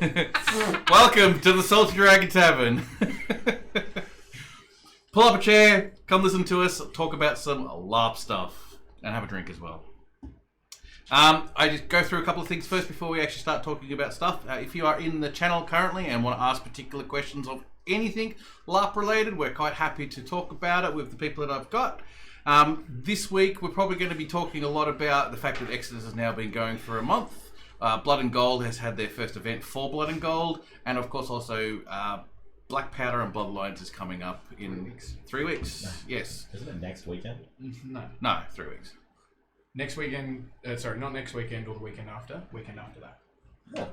Welcome to the Salty Dragon Tavern. Pull up a chair, come listen to us, talk about some LARP stuff, and have a drink as well. I just go through a couple of things first before we actually start talking about stuff. If you are in the channel currently and want to ask particular questions of anything LARP related, we're quite happy to talk about it with the people that I've got. This week we're probably going to be talking a lot about the fact that Exodus has now been going for a month. Blood and Gold has had their first event for Blood and Gold, and of course also Black Powder and Bloodlines is coming up in 3 weeks. No. Yes. Isn't it next weekend? No, 3 weeks. Next weekend, sorry, not next weekend or the weekend after that. Oh,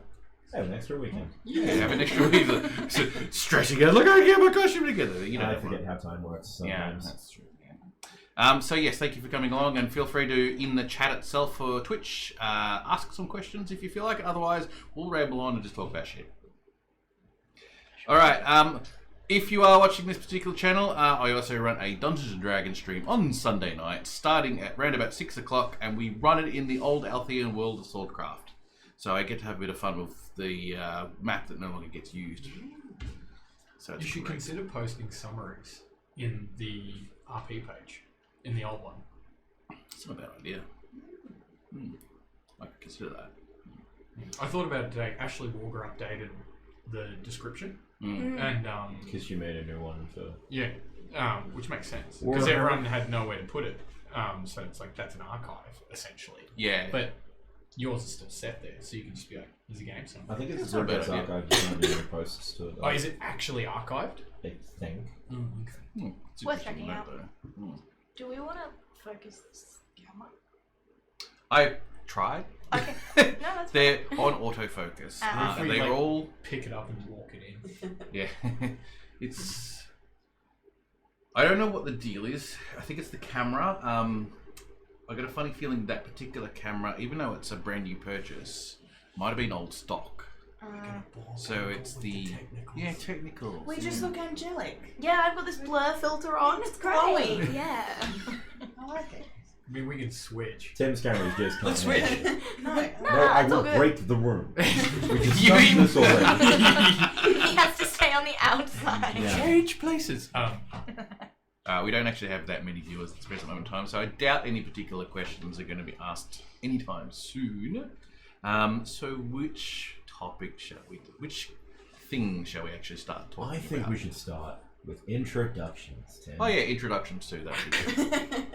have an extra weekend. Yeah, have an extra week. So, stressing out, look, I get my costume together. You know, I forget how time works sometimes. Yeah, that's true. So yes, thank you for coming along, and feel free to, in the chat itself for Twitch, ask some questions if you feel like it. Otherwise, we'll ramble on and just talk about shit. Alright, if you are watching this particular channel, I also run a Dungeons & Dragons stream on Sunday night, starting at around about 6 o'clock, and we run it in the old Althean world of Swordcraft. So I get to have a bit of fun with the map that no longer gets used. So you should consider posting summaries in the RP page. In the old one. It's not a bad idea. I could consider that. I thought about it today. Ashley Walker updated the description. And because you made a new one for... Yeah, which makes sense. Because everyone had nowhere to put it. So it's like, that's an archive, essentially. Yeah. But yours is still set there, so you can just be like, here's a game somewhere. I think it's a bit archived. There's posts to it. Oh, is it actually archived? I think. Okay. Worth checking out. Do we want to focus this camera? I tried. Okay. No, that's They're on autofocus. If we, they're like, all... pick it up and walk it in. Yeah. It's... I don't know what the deal is. I think it's the camera. I got a funny feeling that particular camera, even though it's a brand new purchase, might have been old stock. So it's the technical. We just look angelic. Yeah, I've got this blur filter on. It's glowing. great. Yeah. I like it. I mean, we can switch. Tim's camera is just Let's switch. No, I it's will all good. break the room. We discussed mean- this already. He has to stay on the outside. Yeah. Change places. We don't actually have that many viewers at the present moment in time, so I doubt any particular questions are going to be asked anytime soon. So which topic shall we do? Which thing shall we actually start talking about? I think we should start with introductions, Tim. Oh yeah, introductions too. That would be good.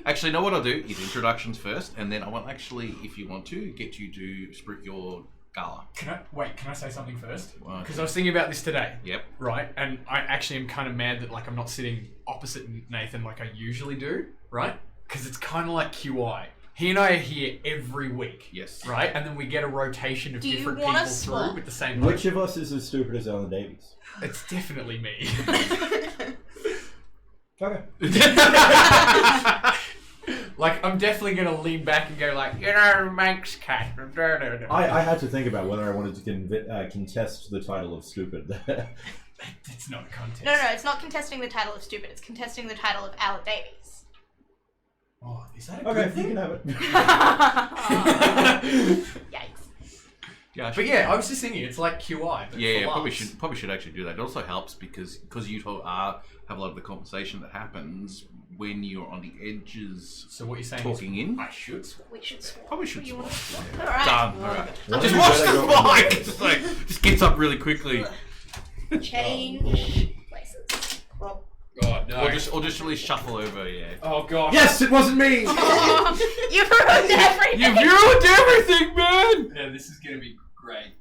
Actually, no. What I'll do is introductions first, and then I will actually, if you want to, get you to spruik your gala. Can I say something first? Why? Because I was thinking about this today. Yep. Right, and I actually am kind of mad that like I'm not sitting opposite Nathan like I usually do. Right, because it's kind of like QI. He and I are here every week. Yes. Right, and then we get a rotation of Do you different wanna people swap? through with the same. Which of us is as stupid as Alan Davies? It's definitely me. Okay. Like, I'm definitely going to lean back and go like, you know, Manx cat. I had to think about whether I wanted to contest the title of stupid. It's not a contest. No, it's not contesting the title of stupid. It's contesting the title of Alan Davies. Oh, is that a Okay, good you thing? can have it. Yikes. Yeah, But yeah, I was just thinking, it's like QI. But yeah, for probably should actually do that. It also helps because you have a lot of the conversation that happens when you're on the edges. So what you're saying talking is in. I should swap. We should swap. Probably should You swap. want to swap? Alright. Done. All right. Well, Just you watch better the go- mic. Just gets up really quickly. Change places. Oh no. Or just really shuffle over. Yeah. Oh god. Yes, it wasn't me! You ruined everything. You've ruined everything, man. Yeah, this is gonna be great.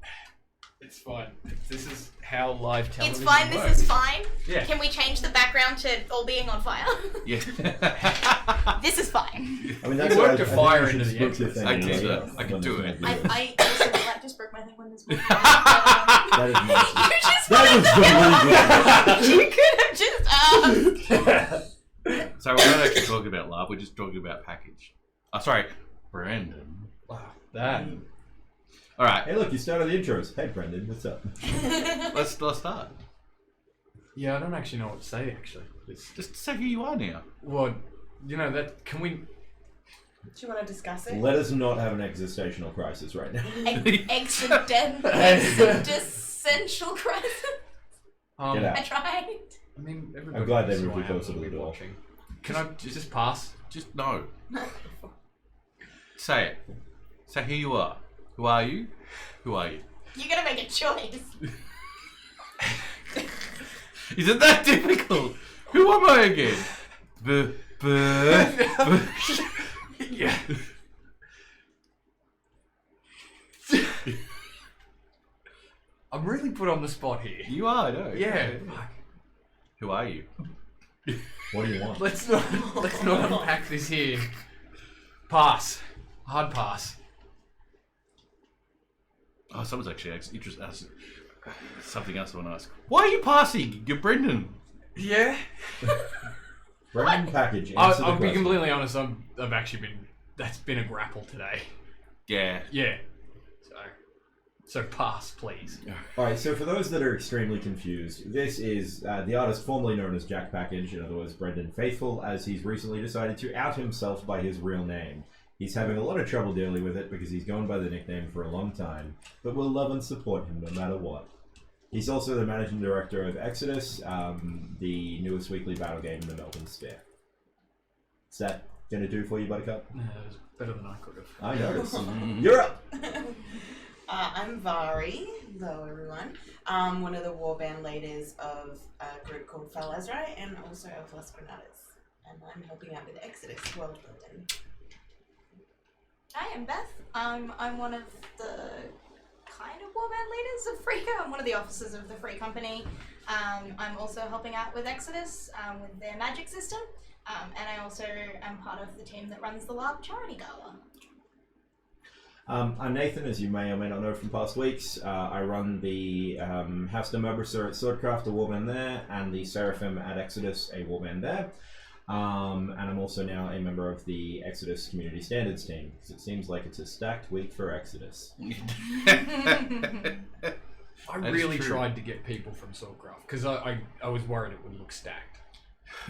It's fine. This is how live television It's fine. works. This is fine. Yeah. Can we change the background to all being on fire? Yeah. This is fine. I mean, You worked a fire into the book your entrance. thing I and can do yeah, it. I can when do it's it. not good. I also would like to stroke my thing when this was. That is nice. You just That was the you could have just asked. So we're not actually talking about love. We're just talking about package. Oh, sorry, Brandon. Wow. That. All right, Hey, look, you started the intros. Hey, Brendan, what's up? let's start. Yeah, I don't actually know what to say. Actually, Just say who you are now. well, you know that. Can we? Do you want to discuss it? Let us not have an existential crisis right now. Existential crisis. Get out. I tried. I mean, I'm glad they knows moved who you I am closer to when the we're door. watching. Can I just pass? Just no. Say it. Say who you are. Who are you? Who are you? You gotta make a choice. Is it that difficult? Who am I again? Yeah. I'm really put on the spot here. You are, no. Yeah. Fuck. Who are you? What do you want? Let's not unpack this here. Pass. Hard pass. Oh, someone's actually interested. Something else I want to ask. Why are you passing? You're Brendan. Yeah. Brendan Package, answer the I'll be question. completely honest. I've actually been. That's been a grapple today. Yeah. Yeah. So pass, please. Alright, so for those that are extremely confused, this is the artist formerly known as Jack Package, in other words, Brendan Faithful, as he's recently decided to out himself by his real name. He's having a lot of trouble dealing with it because he's gone by the nickname for a long time, but we'll love and support him no matter what. He's also the managing director of Exodus, the newest weekly battle game in the Melbourne Sphere. Is that going to do for you, Buttercup? No, it was better than I could have. I noticed. You're up! I'm Vari, hello everyone. One of the warband leaders of a group called Falazrai and also of Las Granadas. And I'm helping out with Exodus world building. Hi, I'm Beth. I'm one of the kind of warband leaders of Freaka. I'm one of the officers of the Free Company. I'm also helping out with Exodus with their magic system. And I also am part of the team that runs the LARP Charity Gala. I'm Nathan, as you may or may not know from past weeks. I run the House de Mobrisser at Swordcraft, a warband there, and the Seraphim at Exodus, a warband there. And I'm also now a member of the Exodus Community Standards team, because it seems like it's a stacked week for Exodus. I That is really true. tried to get people from Swordcraft because I was worried it would look stacked.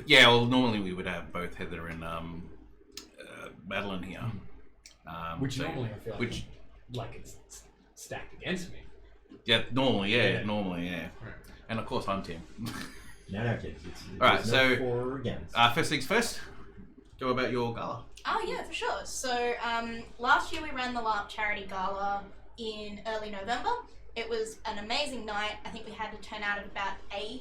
Yeah, well, normally we would have both Heather and Madeline here. Which so- normally I feel which, like it's stacked against me. yeah, normally, yeah, Yeah. normally, yeah. Right. And of course, I'm Tim. No, kids. Alright, there's no so- for or against. First things first, go about your gala. Oh yeah, for sure. So last year we ran the LARP Charity Gala in early November. It was an amazing night. I think we had to turn out at about 80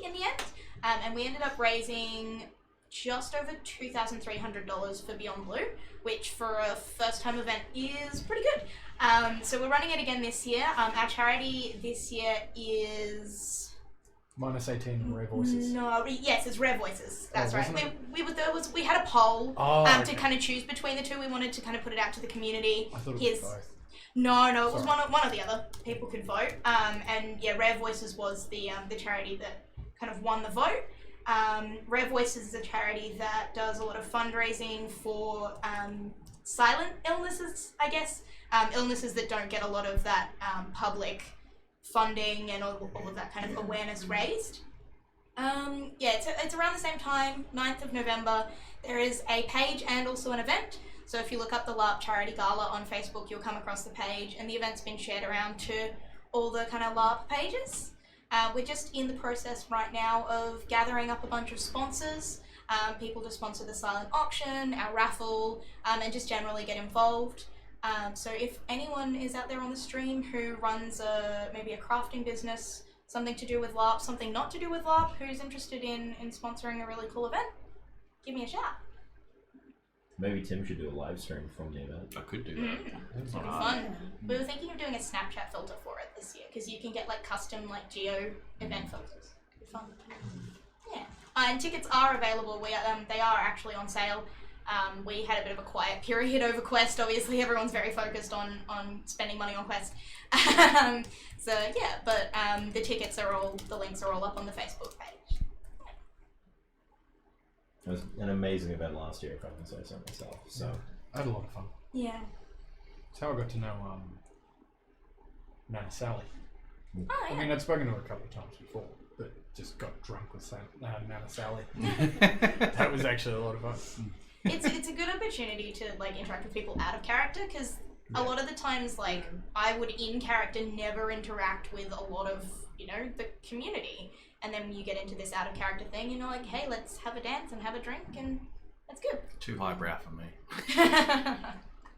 in the end. And we ended up raising just over $2,300 for Beyond Blue, which for a first-time event is pretty good. So we're running it again this year. Our charity this year is... Minus 18 and Rare Voices. No, yes, it's Rare Voices. That's right. wasn't We had a poll Oh, to okay. kind of choose between the two. We wanted to kind of put it out to the community. I thought it Here's- was both. No, it was Sorry. one or the other. People could vote. And yeah, Rare Voices was the charity that kind of won the vote. Rare Voices is a charity that does a lot of fundraising for silent illnesses, I guess. Illnesses that don't get a lot of that public funding and all of that kind of awareness raised. Yeah, it's around the same time, 9th of November. There is a page and also an event. So if you look up the LARP Charity Gala on Facebook, you'll come across the page, and the event's been shared around to all the kind of LARP pages. We're just in the process right now of gathering up a bunch of sponsors, people to sponsor the silent auction, our raffle, and just generally get involved. So if anyone is out there on the stream who runs maybe a crafting business, something to do with LARP, something not to do with LARP, who's interested in sponsoring a really cool event, give me a shout. Maybe Tim should do a live stream from the event. I could do that. It'd be Alright. fun. We were thinking of doing a Snapchat filter for it this year because you can get like custom like geo event filters. It'd be fun. Yeah. And tickets are available. They are actually on sale. We had a bit of a quiet period over Quest. Obviously, everyone's very focused on spending money on Quest. So yeah, but the tickets the links are all up on the Facebook page. It was an amazing event last year, if I can say so myself. So I had a lot of fun. Yeah. That's how I got to know Nana Sally. Oh I yeah. mean, I'd spoken to her a couple of times before, but just got drunk with Nana Sally. That was actually a lot of fun. it's a good opportunity to like interact with people out of character, because a lot of the times, like, I would in character never interact with a lot of, you know, the community, and then you get into this out of character thing and you're like, hey, let's have a dance and have a drink, and that's good. Too highbrow for me.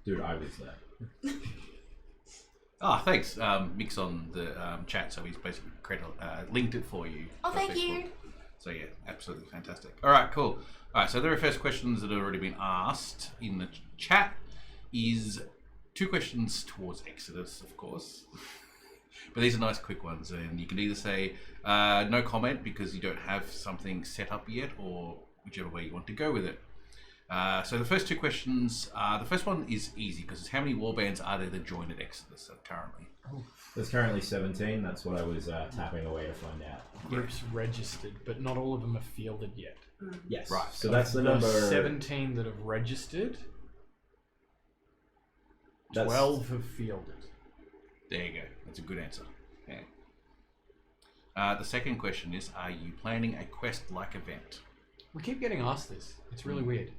Dude, I was there. Oh, thanks. Mick's on the chat, so he's basically linked it for you. Oh, for thank Facebook. you. So yeah, absolutely fantastic. All right, cool. All right, so the very first questions that have already been asked in the chat is 2 questions towards Exodus, of course. But these are nice quick ones, and you can either say no comment because you don't have something set up yet, or whichever way you want to go with it. So the first 2 questions, the first one is easy because it's how many warbands are there that joined at Exodus currently? There's currently 17. That's what I was tapping away to find out. Groups registered, but not all of them are fielded yet. Yes. Right. So that's the The number. 17 that have registered, 12 have fielded. There you go. That's a good answer. Yeah. The second question is, are you planning a quest-like event? We keep getting asked this. It's really weird.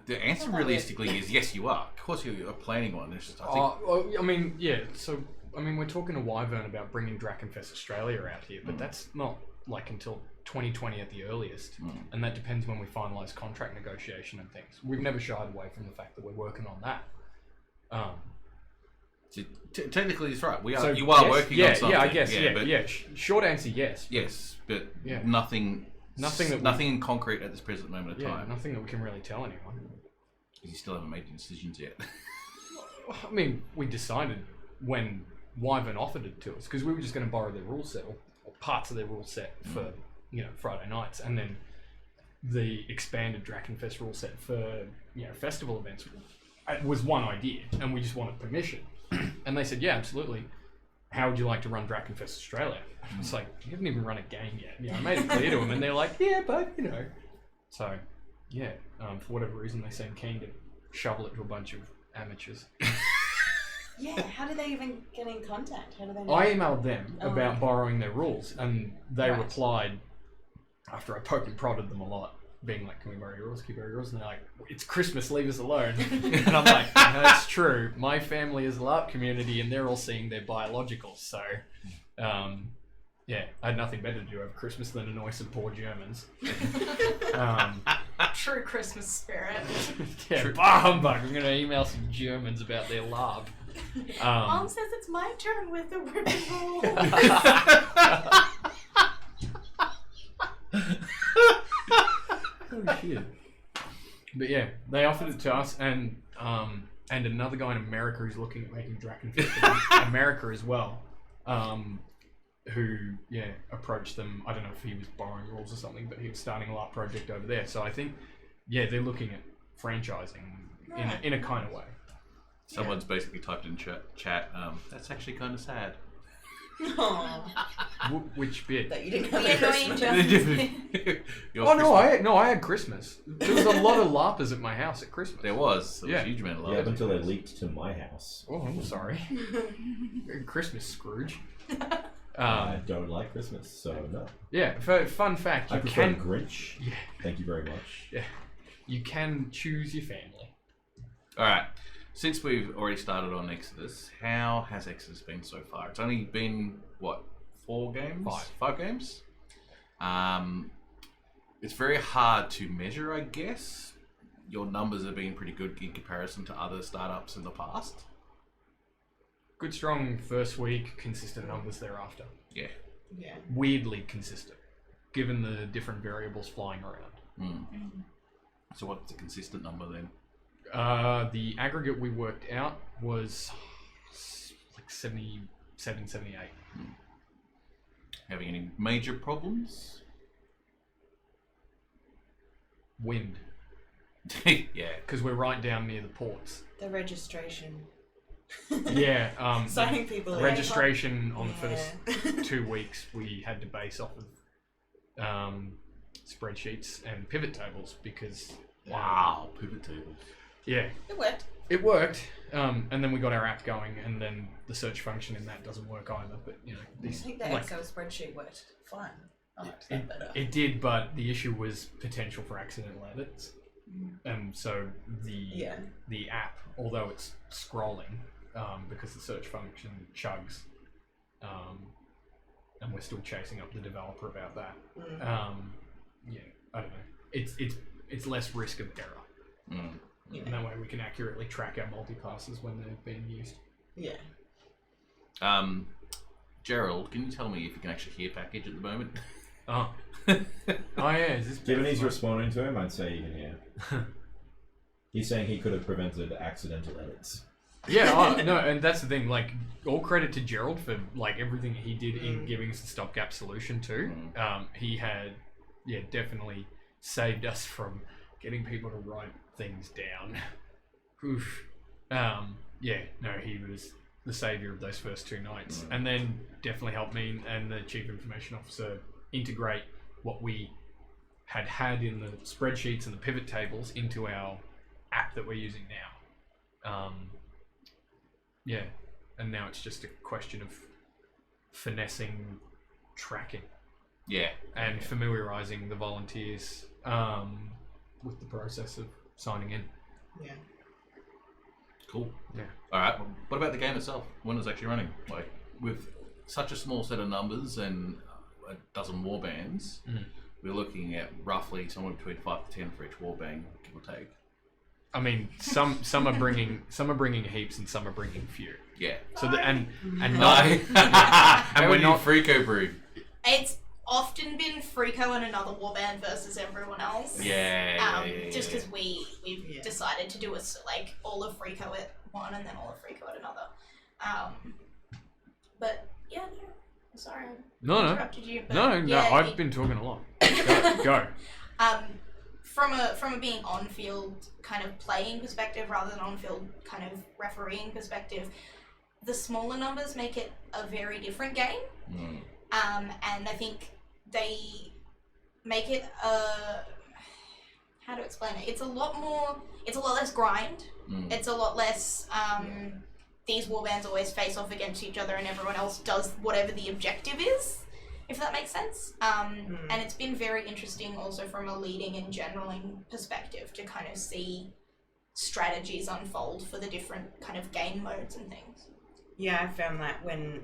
The answer realistically is yes, you are. Of course, you are planning one. It's just, I think, I mean, yeah. So, I mean, we're talking to Wyvern about bringing Drakenfest Australia out here, but that's not like until 2020 at the earliest, and that depends when we finalise contract negotiation and things. We've never shied away from the fact that we're working on that. so technically, it's right. We are. So You are yes, working on something. Yeah, I guess. But Short answer, yes. yes, but Yeah. nothing. Nothing that we- nothing in concrete at this present moment of Yeah, time. nothing that we can really tell anyone. Because you still haven't made your decisions yet. I mean, we decided when Wyvern offered it to us because we were just going to borrow their rule set or parts of their rule set for Friday nights, and then the expanded Drakenfest rule set for festival events was one idea, and we just wanted permission. And they said, yeah, absolutely. How would you like to run Drakenfest Australia? It's like, you haven't even run a game yet. I made it clear to them, and they're like, yeah, but So, yeah, for whatever reason, they seem keen to shovel it to a bunch of amateurs. Yeah, how did they even get in contact? How did they know? I emailed them Oh, about okay. borrowing their rules, and they Right. replied after I poked and prodded them a lot, being like, can we borrow your rules? Can we borrow your rules? And they're like, it's Christmas, leave us alone. And I'm like, that's true. My family is a LARP community, and they're all seeing their biologicals. So, yeah, I had nothing better to do over Christmas than annoy some poor Germans. True Christmas spirit. Yeah, bah humbug. I'm going to email some Germans about their LARP. Mom says it's my turn with the ribbon roll. Oh shit! But yeah, they offered it to us, and another guy in America who's looking at making Drakenfest in America as well. Who approached them. I don't know if he was borrowing rules or something, but he was starting a LARP project over there. So I think they're looking at franchising in a kind of way. Someone's basically typed in chat. That's actually kind of sad. Aw, Which bit? that you didn't We have are a going Christmas. to. Your Oh no, Christmas- I had Christmas. There was a lot of LARPers at my house at Christmas. There was a Yeah. huge amount of love. Yeah, up until they leaked to my house. Oh, I'm sorry. Christmas Scrooge. I don't like Christmas, so no. Yeah, fun fact, I you prefer can Grinch. Yeah. Thank you very much. you can choose your family. All right. Since we've already started on Exodus, how has Exodus been so far? It's only been what, 4 games? 5 games. It's very hard to measure, I guess. Your numbers have been pretty good in comparison to other startups in the past. Good, strong first week, consistent numbers thereafter. Yeah. Yeah. Weirdly consistent, given the different variables flying around. So what's the consistent number then? The aggregate we worked out was like 77, 78. Having any major problems? Wind, Yeah. because we're right down near the ports. The registration. Yeah, Signing people in. registration on the first Yeah. 2 weeks we had to base off of spreadsheets and pivot tables because Wow. Pivot tables. yeah, It worked. it worked, and then we got our app going, and then the search function in that doesn't work either. But I these think the like, Excel spreadsheet worked fine. I liked that better. it did, but the issue was potential for accidental edits. So Yeah. the app, although it's scrolling, because the search function chugs, and we're still chasing up the developer about that. Yeah, I don't know. It's less risk of error. Yeah. And that way we can accurately track our multipasses when they're being used. Yeah. Gerald, can you tell me if you can actually hear package at the moment? Oh. Oh yeah, is this Given he's responding to him, I'd say you can hear. He's saying he could have prevented accidental edits. Yeah, oh, no, and that's the thing, like, all credit to Gerald for, like, everything he did in giving us the stopgap solution too. He had, definitely saved us from getting people to write things down. Oof. He was the saviour of those first 2 nights. And then definitely helped me and the Chief Information Officer integrate what we had in the spreadsheets and the pivot tables into our app that we're using now. And now it's just a question of finessing tracking. Yeah. And familiarising the volunteers with the process of signing in. Yeah. Cool. Yeah. All right. Well, what about the game itself? When it's actually running? Like, with such a small set of numbers and a dozen warbands, we're looking at roughly somewhere between 5 to 10 for each warband, give or take. I mean, some are bringing heaps and some are bringing few. Yeah. So and And not we're not Freako Brew. It's often been Freako and another warband versus everyone else. Yeah. Just because we've Yeah. decided to do like all of Freako at one and then all of Freako at another. But yeah, no, sorry, I No. interrupted you. But No, yeah, I've been talking a lot. Go. From a being on-field kind of playing perspective rather than on-field kind of refereeing perspective, the smaller numbers make it a very different game. And I think they make it how to explain it? It's a lot less grind. It's a lot less these warbands always face off against each other and everyone else does whatever the objective is, if that makes sense. And it's been very interesting also from a leading and generaling perspective to kind of see strategies unfold for the different kind of game modes and things. Yeah, I found that when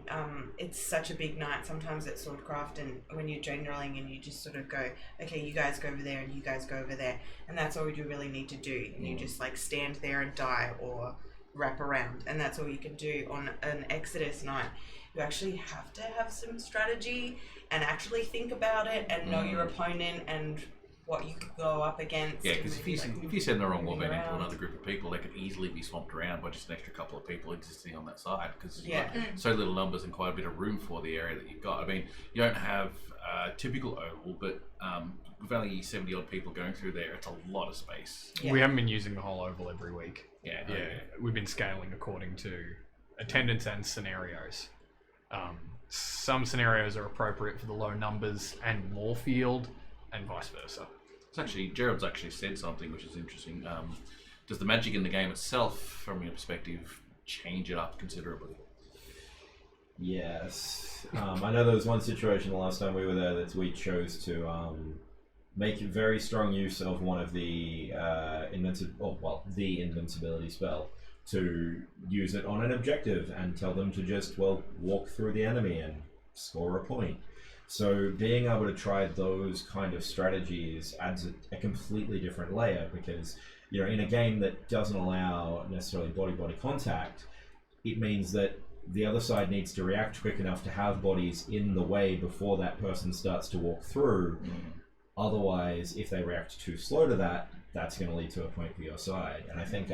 it's such a big night, sometimes at Swordcraft, and when you're generaling and you just sort of go, okay, you guys go over there and you guys go over there, and that's all you really need to do. And you just like stand there and die or wrap around, and that's all you can do. On an Exodus night, you actually have to have some strategy and actually think about it and know your opponent and what you could go up against. Yeah, because if you send the wrong moving warband into around. another group of people, they could easily be swamped around by just an extra couple of people existing on that side, because you've got so little numbers and quite a bit of room for the area that you've got. I mean, you don't have a typical oval, but with only 70 odd people going through there, it's a lot of space. Yeah. We haven't been using the whole oval every week. Yeah. We've been scaling according to attendance and scenarios. Some scenarios are appropriate for the low numbers and more field, and vice versa. It's actually, Gerald's actually said something which is interesting. Does the magic in the game itself, from your perspective, change it up considerably? Yes. I know there was one situation the last time we were there that we chose to make very strong use of one of the the invincibility spell, to use it on an objective and tell them to just, walk through the enemy and score a point. So being able to try those kind of strategies adds a completely different layer, because, in a game that doesn't allow necessarily body-body contact, it means that the other side needs to react quick enough to have bodies in the way before that person starts to walk through. Otherwise, if they react too slow to that, that's going to lead to a point for your side. And I think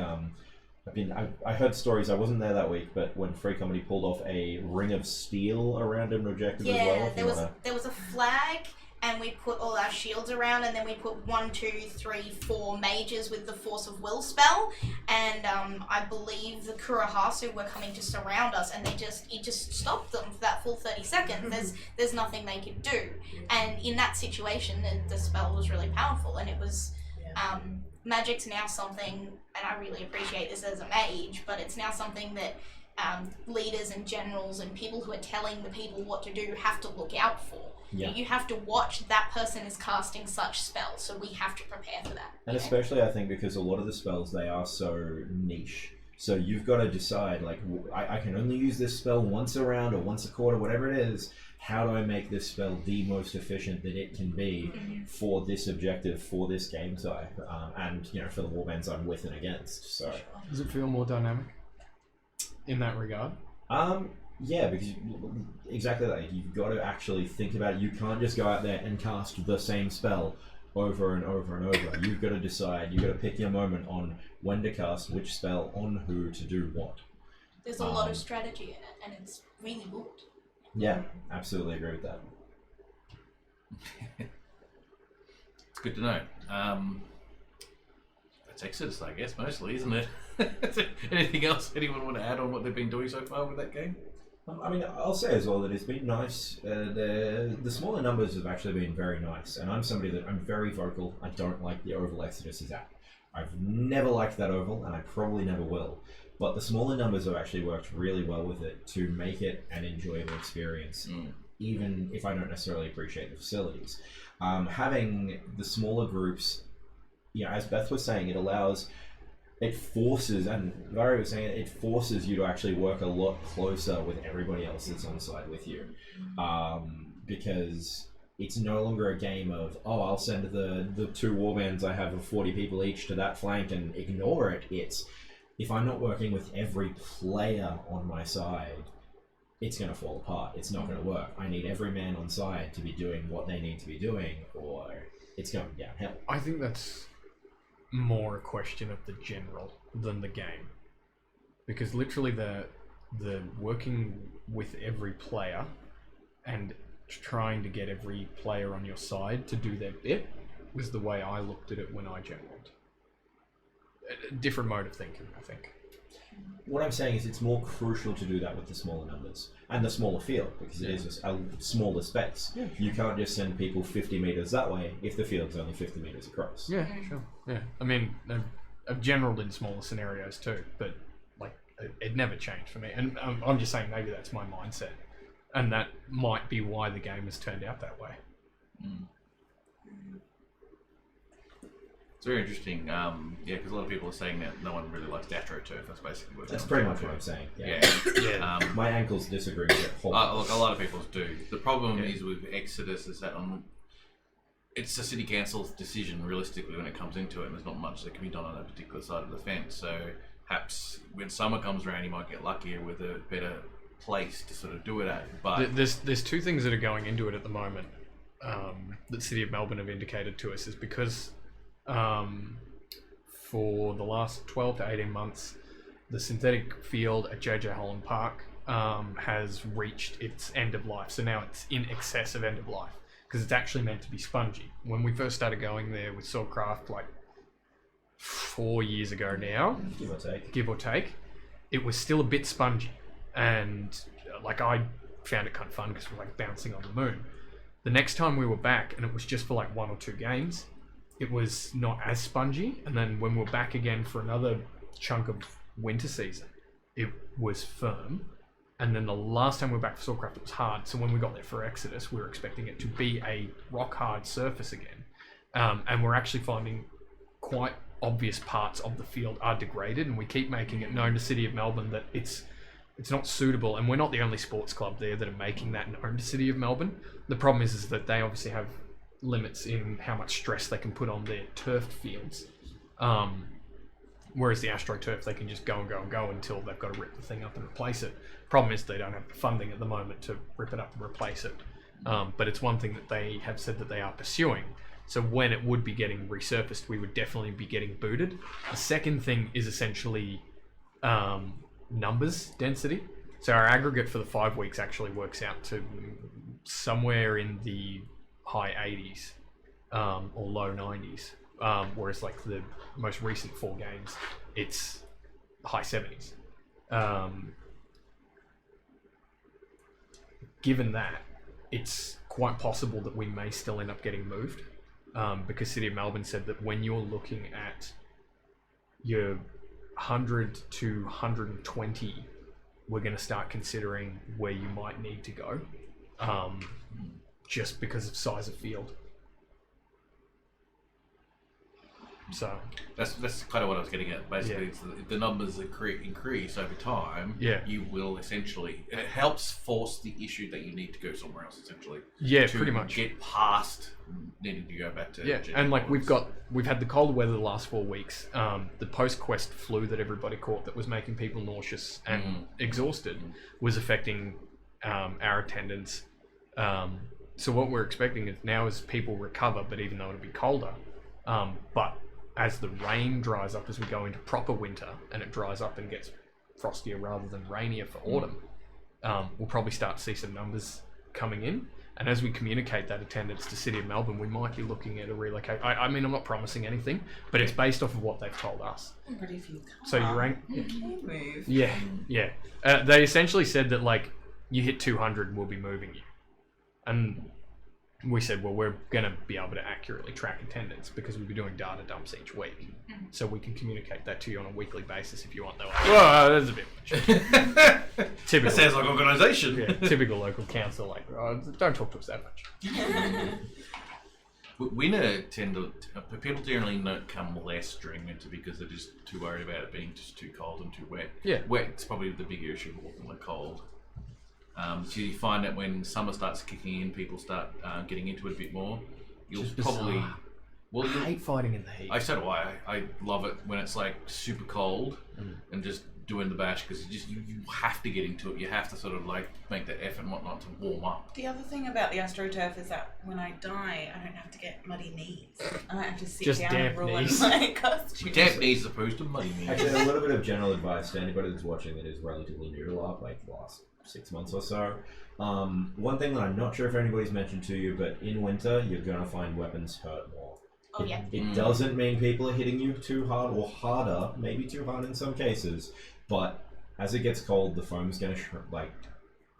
I heard stories, I wasn't there that week, but when Free Comedy pulled off a ring of steel around an objective as well. There was a flag, and we put all our shields around, and then we put 1, 2, 3, 4 mages with the Force of Will spell, and I believe the Kurohasu were coming to surround us, and it just stopped them for that full 30 seconds. There's nothing they could do, and in that situation, the spell was really powerful, and it was. Magic's now something, and I really appreciate this as a mage, but it's now something that leaders and generals and people who are telling the people what to do have to look out for. Yeah. You have to watch that person is casting such spells, so we have to prepare for that. And especially, I think, because a lot of the spells, they are so niche. So you've got to decide, like, I can only use this spell once a round or once a quarter, whatever it is. How do I make this spell the most efficient that it can be for this objective, for this game type, and, you know, for the warbands I'm with and against. So, Does it feel more dynamic in that regard? yeah, because exactly that. You've got to actually think about it. You can't just go out there and cast the same spell over and over and over. You've got to decide. You've got to pick your moment on when to cast which spell on who to do what. There's a lot of strategy in it, and it's really good. Yeah, absolutely agree with that. It's good to know. That's Exodus, I guess, mostly, isn't it? Anything else anyone want to add on what they've been doing so far with that game? I mean, I'll say as well that it's been nice. The smaller numbers have actually been very nice, and I'm somebody that I'm very vocal. I don't like the Oval Exodus app. I've never liked that Oval, and I probably never will. But the smaller numbers have actually worked really well with it to make it an enjoyable experience, even if I don't necessarily appreciate the facilities. Having the smaller groups, you know, as Beth was saying, it forces, and Vari was saying, it forces you to actually work a lot closer with everybody else that's on side with you. Because it's no longer a game of, oh, I'll send the two warbands I have of 40 people each to that flank and ignore it. It's, if I'm not working with every player on my side, it's going to fall apart. It's not going to work. I need every man on side to be doing what they need to be doing, or it's going downhill. I think that's more a question of the general than the game, because literally the working with every player and trying to get every player on your side to do their bit was the way I looked at it when I generaled. A different mode of thinking, I think. What I'm saying is it's more crucial to do that with the smaller numbers and the smaller field, because it is a smaller space. Yeah. You can't just send people 50 meters that way if the field's only 50 meters across. Yeah, sure. Yeah, I mean, I've generaled in smaller scenarios too, but like it never changed for me. And I'm just saying maybe that's my mindset, and that might be why the game has turned out that way. It's very interesting, yeah, because a lot of people are saying that no one really likes AstroTurf. That's basically what That's pretty much what I'm saying. Yeah. My ankles disagree with it. Look, a lot of people do. The problem is with Exodus is that it's the city council's decision, realistically, when it comes into it, and there's not much that can be done on that particular side of the fence. So perhaps when summer comes around, you might get luckier with a better place to sort of do it at. But there's two things that are going into it at the moment that City of Melbourne have indicated to us is because for the last 12 to 18 months, the synthetic field at JJ Holland Park has reached its end of life. So now it's in excess of end of life because it's actually meant to be spongy. When we first started going there with Swordcraft, like 4 years ago now, give or take, it was still a bit spongy. And like I found it kind of fun because we're like bouncing on the moon. The next time we were back, and it was just for like 1 or 2 games, it was not as spongy. And then when we were back again for another chunk of winter season, it was firm. And then the last time we were back for Swordcraft, it was hard. So when we got there for Exodus, we were expecting it to be a rock hard surface again. And we're actually finding quite obvious parts of the field are degraded, and we keep making it known to City of Melbourne that it's not suitable. And we're not the only sports club there that are making that known to City of Melbourne. The problem is that they obviously have limits in how much stress they can put on their turfed fields. Whereas the AstroTurf, they can just go and go and go until they've got to rip the thing up and replace it. Problem is they don't have the funding at the moment to rip it up and replace it. But it's one thing that they have said that they are pursuing. So when it would be getting resurfaced, we would definitely be getting booted. The second thing is essentially numbers density. So our aggregate for the 5 weeks actually works out to somewhere in the high 80s or low 90s. Whereas like the most recent 4 games, it's high 70s. Given that, it's quite possible that we may still end up getting moved, because City of Melbourne said that when you're looking at your 100 to 120 we're going to start considering where you might need to go, just because of size of field. So That's kind of what I was getting at. Basically, it's if the numbers increase over time, you will essentially... It helps force the issue that you need to go somewhere else, essentially. Yeah, to pretty much. get past needing to go back to... And like we've had the cold weather the last 4 weeks. The post-quest flu that everybody caught that was making people nauseous and exhausted was affecting our attendance. So what we're expecting is now as people recover, but even though it'll be colder, but as the rain dries up, as we go into proper winter and it dries up and gets frostier rather than rainier for autumn, we'll probably start to see some numbers coming in. And as we communicate that attendance to City of Melbourne, we might be looking at a relocate. I mean, I'm not promising anything, but it's based off of what they've told us. But if you can't, So you rank... you can move. Yeah. They essentially said that, like, you hit 200, we'll be moving you. And we said, well, we're going to be able to accurately track attendance because we'll be doing data dumps each week. So we can communicate that to you on a weekly basis if you want. They're like, whoa, that's a bit much. Typical. That sounds like organisation. Yeah, typical local council, like, oh, don't talk to us that much. Winter people generally don't come less during winter because they're just too worried about it being just too cold and too wet. Yeah. Wet's probably the bigger issue more than the cold. So you find that when summer starts kicking in, people start getting into it a bit more. You'll probably... Well, I hate fighting in the heat. So do I. I love it when it's like super cold and just doing the bash because you have to get into it. You have to sort of like make that effort and whatnot to warm up. The other thing about the AstroTurf is that when I die, I don't have to get muddy knees. I don't have to sit Just down damp and ruin knees. my costume. Damp knees as opposed to muddy knees. Actually, a little bit of general advice to anybody that's watching that is relatively new to LARP, like the last 6 months or so. One thing that I'm not sure if anybody's mentioned to you, but in winter, you're going to find weapons hurt more. Oh, yeah. It doesn't mean people are hitting you too hard or harder, maybe too hard in some cases, but as it gets cold, the foam's going to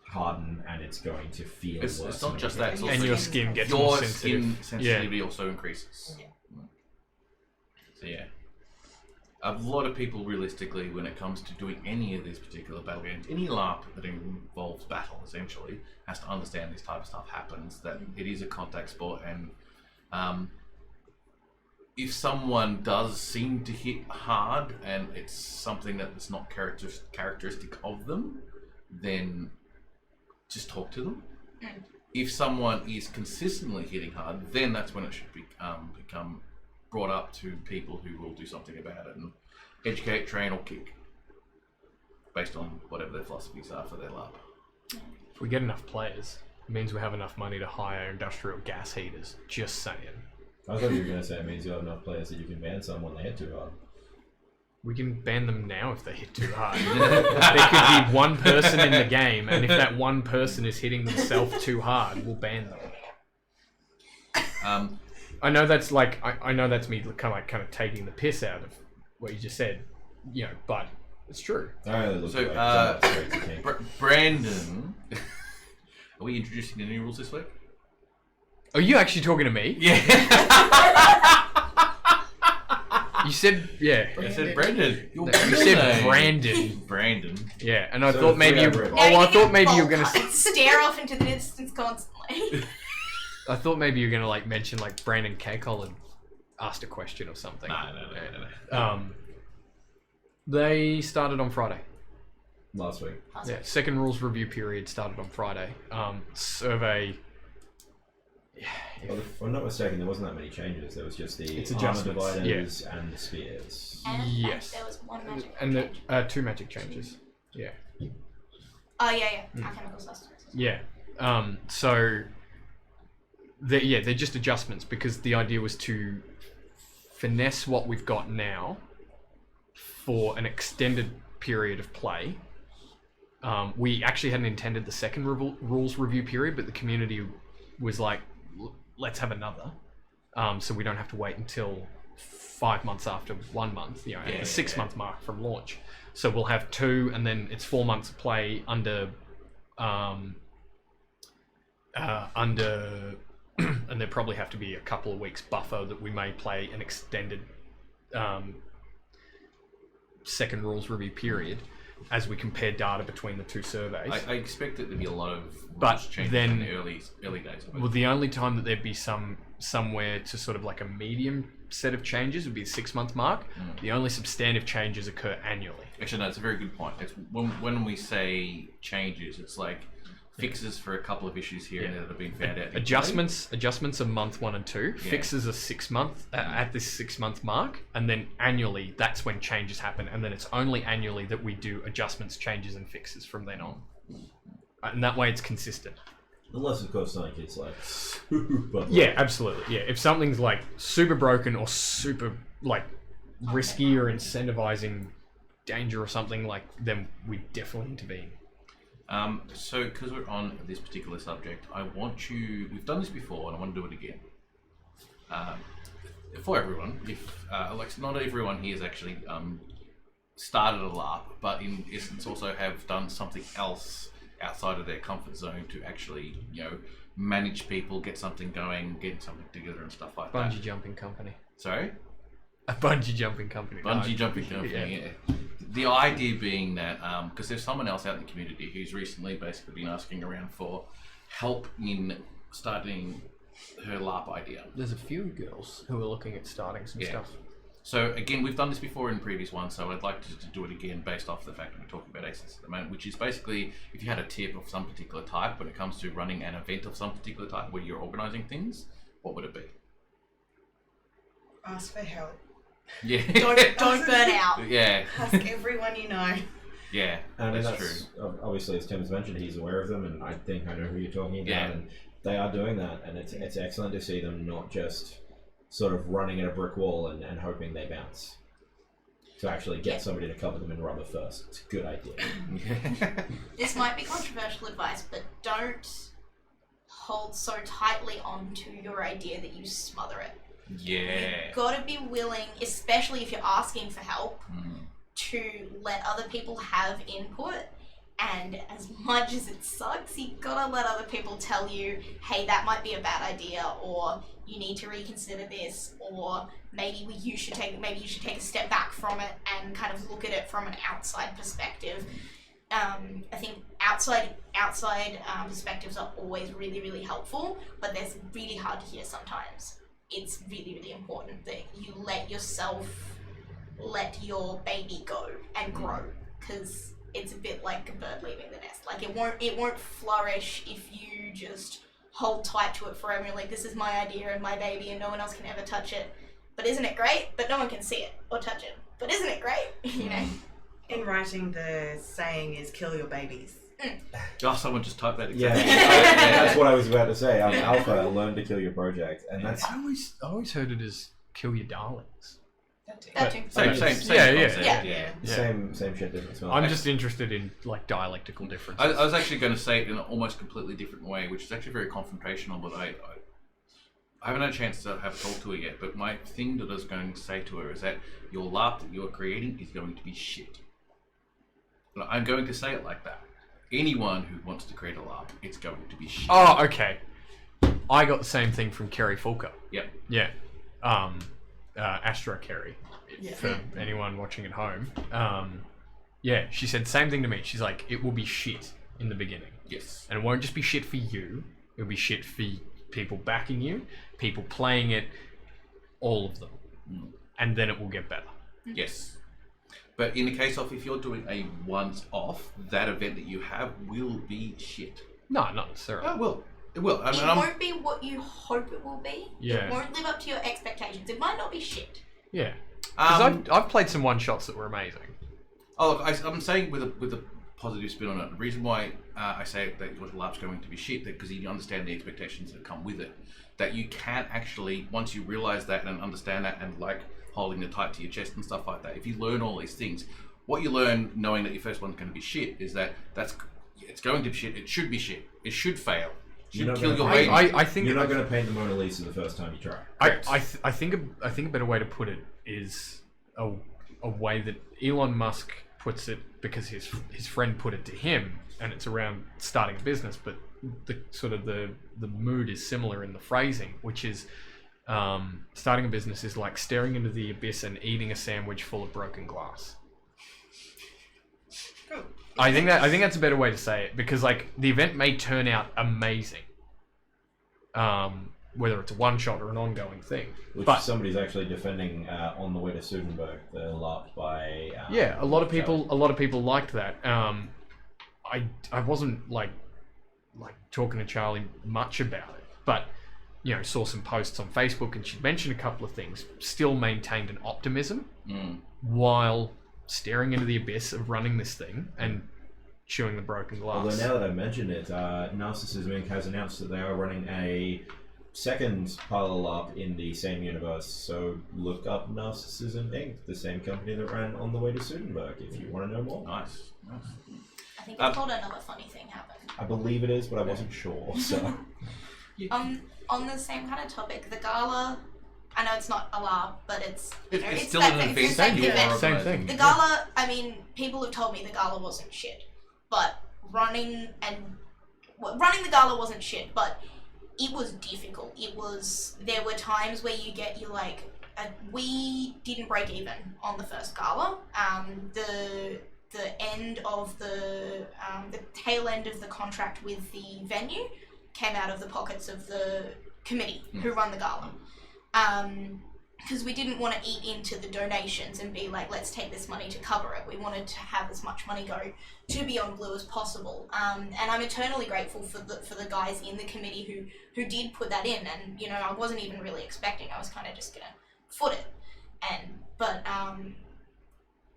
harden and it's going to feel worse. It's not just that. It's also And your skin gets more your sensitive. skin sensitivity also increases. Yeah. So yeah, a lot of people realistically, when it comes to doing any of these particular battle games, any LARP that involves battle, essentially, has to understand this type of stuff happens. That it is a contact sport, and if someone does seem to hit hard and it's something that's not characteristic of them, then just talk to them. If someone is consistently hitting hard, then that's when it should become brought up to people who will do something about it and educate, train, or kick, based on whatever their philosophies are for their LARP. If we get enough players, it means we have enough money to hire industrial gas heaters. Just saying. I thought you were going to say it means you have enough players that you can ban someone when they hit too hard. We can ban them now if they hit too hard. There could be one person in the game, and if that one person is hitting themselves too hard, we'll ban them. I know that's like I know that's me kind of taking the piss out of what you just said, but it's true. I only look So, Brandon, are we introducing the new rules this week? Are you actually talking to me? Yeah. You said, yeah. I said Brandon. You said Brandon. Brandon. Yeah, and I So thought maybe you. three Oh, average. I thought maybe you were gonna. And stare off into the distance constantly. I thought maybe you were gonna like mention like Brandon Cakehole had asked a question or something. No. They started on Friday. Last week. Yeah, second rules review period started on Friday. Survey. Well, if I'm not mistaken, there wasn't that many changes. There was just the It's armor adjustments, dividers and the spears. And Yes. there was one magic And the change. 2 magic changes. Yeah. Oh, yeah. Alchemical sustenance. Yeah. So they're just adjustments because the idea was to finesse what we've got now for an extended period of play. We actually hadn't intended the second rules review period, but the community was like, let's have another. So we don't have to wait until 5 months after 1 month, at the 6 month mark from launch. So we'll have 2, and then it's 4 months of play under, and there probably have to be a couple of weeks buffer that we may play an extended second rules review period. as we compare data between the two surveys. I expect it to be a lot of But rules changes then- in the early days of it. Well, the only time that there'd be somewhere to sort of like a medium set of changes would be the 6-month mark. The only substantive changes occur annually. Actually, no, it's a very good point. It's when we say changes, it's like fixes for a couple of issues here and there that have been found out. Adjustments are month 1 and 2. Yeah. Fixes are 6 month at this 6-month mark, and then annually that's when changes happen. And then it's only annually that we do adjustments, changes, and fixes from then on. And that way it's consistent. Unless, of course, like it's like super. Yeah, absolutely. Yeah, if something's like super broken or super like risky or incentivizing danger or something, like then we definitely intervene. So, because we're on this particular subject, I want you. We've done this before, and I want to do it again. For everyone, if like not everyone here has actually started a LARP, but in essence also have done something else outside of their comfort zone to actually, manage people, get something going, get something together, and stuff like that. Bungee jumping company. Sorry. A bungee jumping company. Bungee jumping company, yeah. The idea being that, because there's someone else out in the community who's recently basically been asking around for help in starting her LARP idea. There's a few girls who are looking at starting some Yeah. stuff. So again, we've done this before in previous ones, so I'd like to do it again based off the fact that we're talking about ACES at the moment, which is basically if you had a tip of some particular type when it comes to running an event of some particular type where you're organising things, what would it be? Ask for help. Yeah. Don't burn out. Yeah. Ask everyone you know. Yeah. I mean, that's true. Obviously, as Tim's mentioned, he's aware of them, and I think I know who you're talking about. Yeah. And they are doing that, and it's excellent to see them not just sort of running at a brick wall and hoping they bounce. To actually get somebody to cover them in rubber first. It's a good idea. true. This might be controversial advice, but don't hold so tightly onto your idea that you smother it. Yeah. You've got to be willing, especially if you're asking for help, Mm. to let other people have input. And as much as it sucks, you gotta let other people tell you, hey, that might be a bad idea, or you need to reconsider this, or maybe you should take a step back from it and kind of look at it from an outside perspective. I think outside perspectives are always really, really helpful, but they're really hard to hear sometimes. It's really, really important that you let your baby go and grow, because it's a bit like a bird leaving the nest. Like it won't flourish if you just hold tight to it forever. You're like, this is my idea and my baby and no one else can ever touch it. But isn't it great? But no one can see it or touch it. But isn't it great? You know? In writing, the saying is kill your babies. Oh, someone just typed that. Yeah, Exactly. that's what I was about to say. Alpha, learn to kill your project, and that's I always heard it as kill your darlings. That too. Same Yeah, concept. yeah. Yeah. Yeah. same shit, different smell. I'm just interested in like dialectical differences. I was actually going to say it in an almost completely different way, which is actually very confrontational, but I haven't had a chance to have a talk to her yet, but my thing that I was going to say to her is that your LARP that you're creating is going to be shit. I'm going to say it like that. Anyone who wants to create a LARP, it's going to be shit. Oh, okay. I got the same thing from Kerry Fulker. Yep. Yeah. Astro Kerry. Yeah. For anyone watching at home. Yeah, she said the same thing to me. She's like, it will be shit in the beginning. Yes. And it won't just be shit for you. It'll be shit for people backing you, people playing it, all of them. And then it will get better. Yes. But in the case of if you're doing a once-off, that event that you have will be shit. No, not necessarily. Oh, it will. It will. I mean, It won't be what you hope it will be. Yeah. It won't live up to your expectations. It might not be shit. Yeah. Because Um, I've played some one-shots that were amazing. Oh, look, I'm saying with a positive spin on it. The reason why I say that your LARP's going to be shit, because you understand the expectations that come with it. That you can actually, once you realise that and understand that, and like holding it tight to your chest and stuff like that. If you learn all these things, what you learn knowing that your first one's going to be shit is that it's going to be shit. It should be shit. It should fail. It You're should not kill gonna your fail. baby. I think You're not going to paint the Mona Lisa the first time you try. I think a better way to put it is a way that Elon Musk puts it, because his friend put it to him, and it's around starting a business, but the sort of the mood is similar in the phrasing, which is starting a business is like staring into the abyss and eating a sandwich full of broken glass. I think that's a better way to say it, because like the event may turn out amazing, whether it's a one shot or an ongoing thing. Which But somebody's actually defending on the way to Sudenburg, the LARP by. yeah, a lot of people liked that. I wasn't like talking to Charlie much about it, but you know, saw some posts on Facebook and she mentioned a couple of things. Still maintained an optimism while staring into the abyss of running this thing and chewing the broken glass. Although now that I've mentioned it, Narcissism Inc. has announced that they are running a second parallel LARP in the same universe. So look up Narcissism Inc., the same company that ran On the Way to Sudenburg, if you want to know more. Nice. I think it's called Another Funny Thing Happened. I believe it is, but I wasn't sure. So On the same kind of topic, the gala. I know it's not a LARP, but it's It's still that an thing, it's event. the same You are event. Same organising. thing. The gala. I mean, people have told me the gala wasn't shit, but running the gala wasn't shit, but it was difficult. There were times where you're like, we didn't break even on the first gala. The end of the tail end of the contract with the venue came out of the pockets of the committee who run the gala. Because we didn't want to eat into the donations and be like, let's take this money to cover it. We wanted to have as much money go to Beyond Blue as possible. And I'm eternally grateful for the guys in the committee who did put that in. And you know, I wasn't even really expecting. I was kind of just gonna foot it. But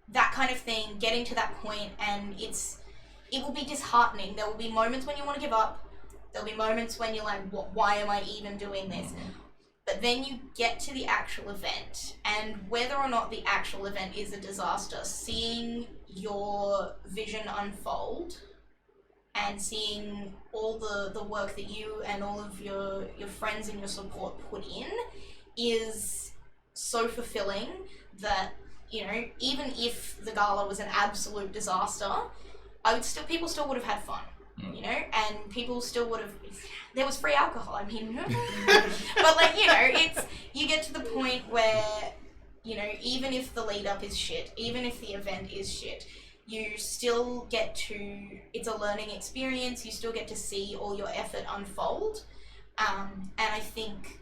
that kind of thing, getting to that point, and it will be disheartening. There will be moments when you want to give up. There'll be moments when you're like, why am I even doing this? But then you get to the actual event, and whether or not the actual event is a disaster, seeing your vision unfold and seeing all the work that you and all of your friends and your support put in is so fulfilling that, you know, even if the gala was an absolute disaster, people still would have had fun. You know, and people still would have. There was free alcohol. I mean, but like, you know, you get to the point where, you know, even if the lead up is shit, even if the event is shit, you still get to. It's a learning experience. You still get to see all your effort unfold, and I think